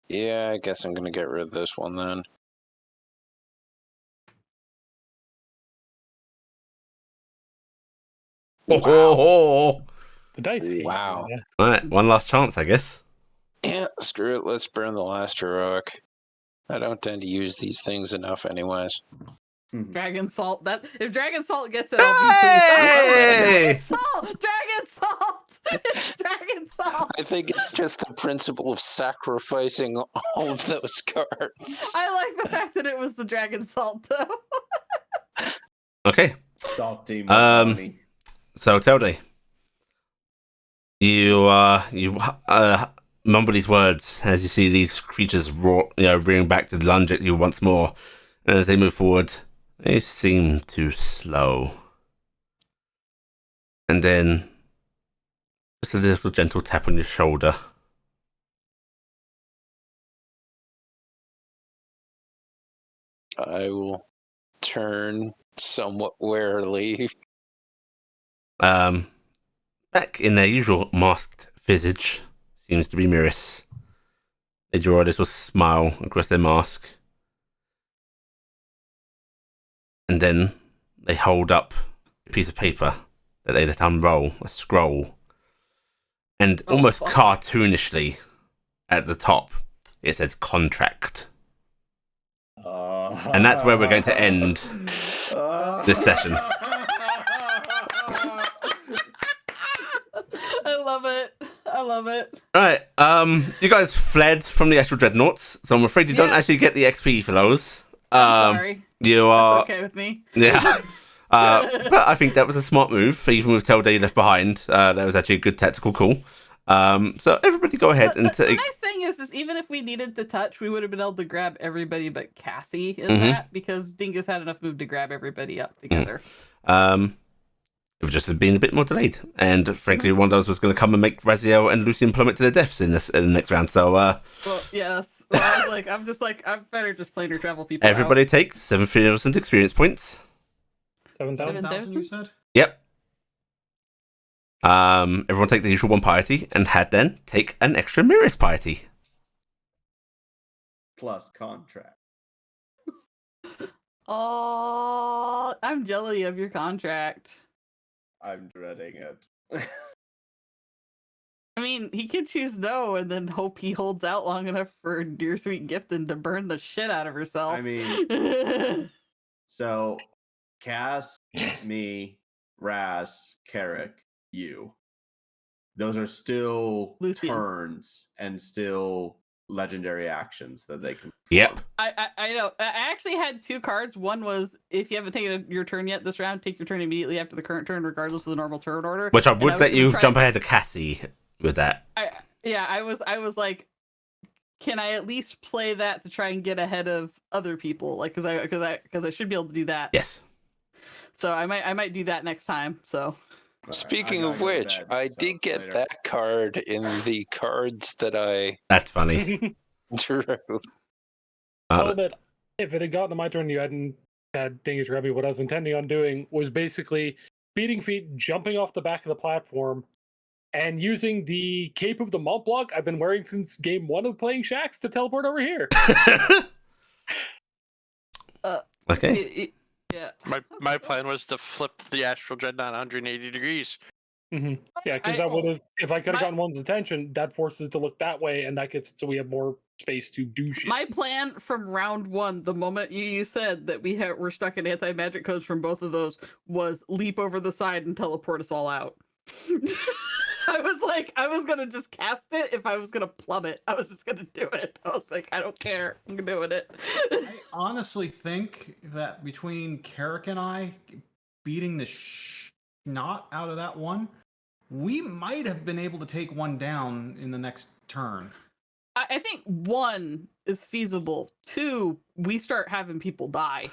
Yeah, I guess I'm gonna get rid of this one then. Wow. The dice hate Wow. you. All right, one last chance, I guess. Yeah, screw it. Let's burn the last heroic. I don't tend to use these things enough, anyways. Dragon salt. That if dragon salt gets it, I'll be pleased. Hey! Dragon salt. Dragon salt. It's dragon salt. I think it's just the principle of sacrificing all of those cards. I like the fact that it was the dragon salt though. Okay, Stop team Um, army. so Telde, you mumble these words as you see these creatures roar, rearing back to lunge at you once more, and as they move forward, they seem too slow. And then just a little gentle tap on your shoulder. I will turn somewhat warily. Back in their usual masked visage seems to be Miris. They draw a little smile across their mask. And then they hold up a piece of paper that they let unroll, a scroll. And almost cartoonishly at the top, it says contract. And that's where we're going to end this session. I love it. I love it. Alright, you guys fled from the actual dreadnoughts, so I'm afraid you don't Yeah. actually get the XP for those. Sorry. You are... That's okay with me. Yeah. But I think that was a smart move, even with Telde left behind. That was actually a good tactical call. So everybody go ahead and The take... nice thing is even if we needed to touch, we would have been able to grab everybody but Cassie in Mhm. that, because Dingus had enough move to grab everybody up together. It would just have been a bit more delayed. And frankly, one of those was going to come and make Raziel and Lucian plummet to their deaths in the next round. So Well, yes. Well, I'm just like, I'm better just plainer travel people everybody out. take 7,000 experience points. 7,000. 7,000, you said? Yep. Everyone take the usual one piety, and had then take an extra Miris piety. Plus contract. Oh, I'm jelly of your contract. I'm dreading it. I mean, he could choose no and then hope he holds out long enough for dear sweet Gifton to burn the shit out of herself. I mean, so Cass, me, Raz, Carrick, you. Those are still Lucian. turns and still legendary actions that they can. Yep. perform. I know. I actually had two cards. One was, if you haven't taken your turn yet this round, take your turn immediately after the current turn, regardless of the normal turn order. Which I And would was let gonna you try- jump ahead of Cassie with that. I was like, can I at least play that to try and get ahead of other people? Like, because I should be able to do that. Yes. So I might do that next time. So All right, Speaking I of gotta go to which, bed, I so did get later. that card in the cards that I That's funny. drew. Well, but if it had gotten to my turn, you hadn't had Dingus grab me. What I was intending on doing was basically beating feet, jumping off the back of the platform, and using the Cape of the Mont Block I've been wearing since game 1 of playing Shaxx to teleport over here. Okay. yeah. My plan was to flip the astral dreadnought 180 degrees. Yeah, because I- I would have, if I could have my- gotten one's attention, that forces it to look that way, and that gets so we have more space to do shit. My plan from round one, the moment you said that we're stuck in anti-magic codes from both of those, was leap over the side and teleport us all out. I was like, I was gonna just cast it if I was gonna plummet. I was just gonna do it. I was like, I don't care. I'm doing it. I honestly think that between Carrick and I beating the snot out of that one, we might have been able to take one down in the next turn. I think one is feasible. Two, we start having people die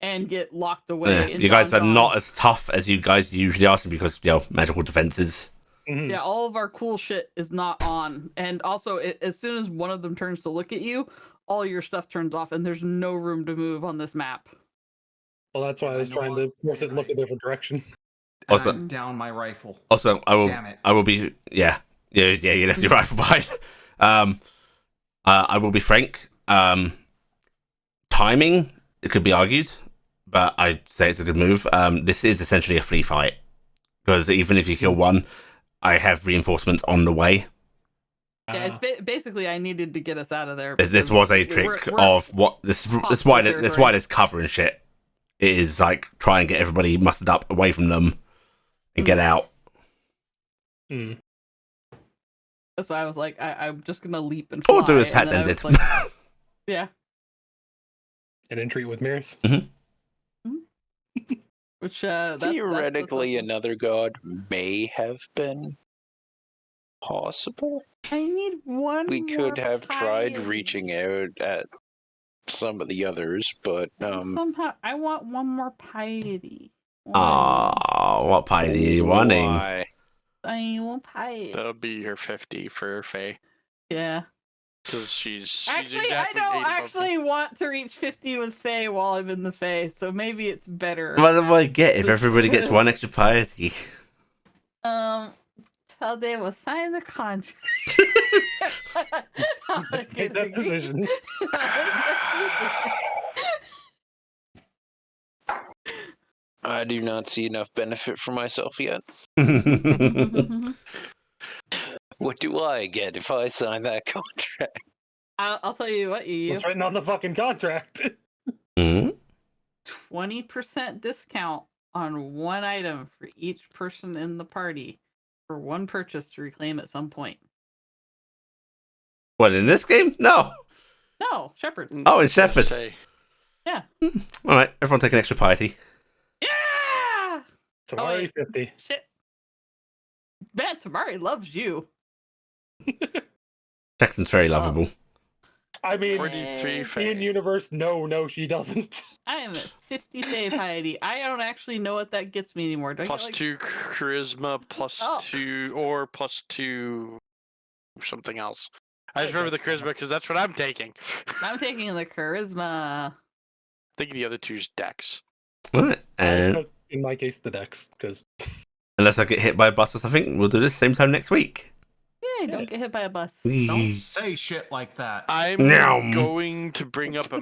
and get locked away. Yeah, in you guys are Don-Don. not as tough as you guys usually are because, magical defenses. Yeah, all of our cool shit is not on. And also, as soon as one of them turns to look at you, all your stuff turns off and there's no room to move on this map. Well, that's why I was trying to force it to look a different direction. And Also- I'm down my rifle. Also, Damn it. I will be, you left your rifle behind. I will be frank. Timing, it could be argued, but I'd say it's a good move. This is essentially a flea fight, because even if you kill one, I have reinforcements on the way. Yeah, it's basically I needed to get us out of there. This was a trick of what this. That's why there's cover and shit. It is like try and get everybody mustered up away from them and get out. Mm. That's why I was like, I'm just gonna leap and fly. Or do as Hat then did. Like, yeah. And entry with mirrors. Which theoretically, another god may have been possible. I need one. We could have tried piety. reaching out at some of the others, but somehow I want one more piety. What piety are you wanting? why? I want piety. That'll be her 50 for Faye. Yeah. Because she's Actually, exactly I 8 don't above actually want to reach 50 with Faye while I'm in the Fae, so maybe it's better. What do I get if everybody gets one extra piety? Tell they will sign the contract. Make that decision. I do not see enough benefit for myself yet. What do I get if I sign that contract? I'll tell you what, you It's written on the fucking contract. 20% 20% discount on one item for each person in the party for one purchase to reclaim at some point. What, in this game? No. No, shepherds. Oh, it's shepherds. Say. Yeah. All right, everyone take an extra piety. Yeah. Tamari wait. 50. Shit. Man, Tamari loves you. Jackson's very lovable. I mean, 43 Faye. in universe, no, she doesn't. I am at 50 Fae piety. I don't actually know what that gets me anymore. Do I Plus get, like... 2 charisma, plus Oh. 2, or plus 2 something else. I just remember the charisma because that's what I'm taking. I'm taking the charisma. I think the other two's dex. All right, and In my case, the dex, because unless I get hit by a bus or something, we'll do this same time next week. Yay, don't get hit by a bus. Don't say shit like that. I'm Meow. going to bring up a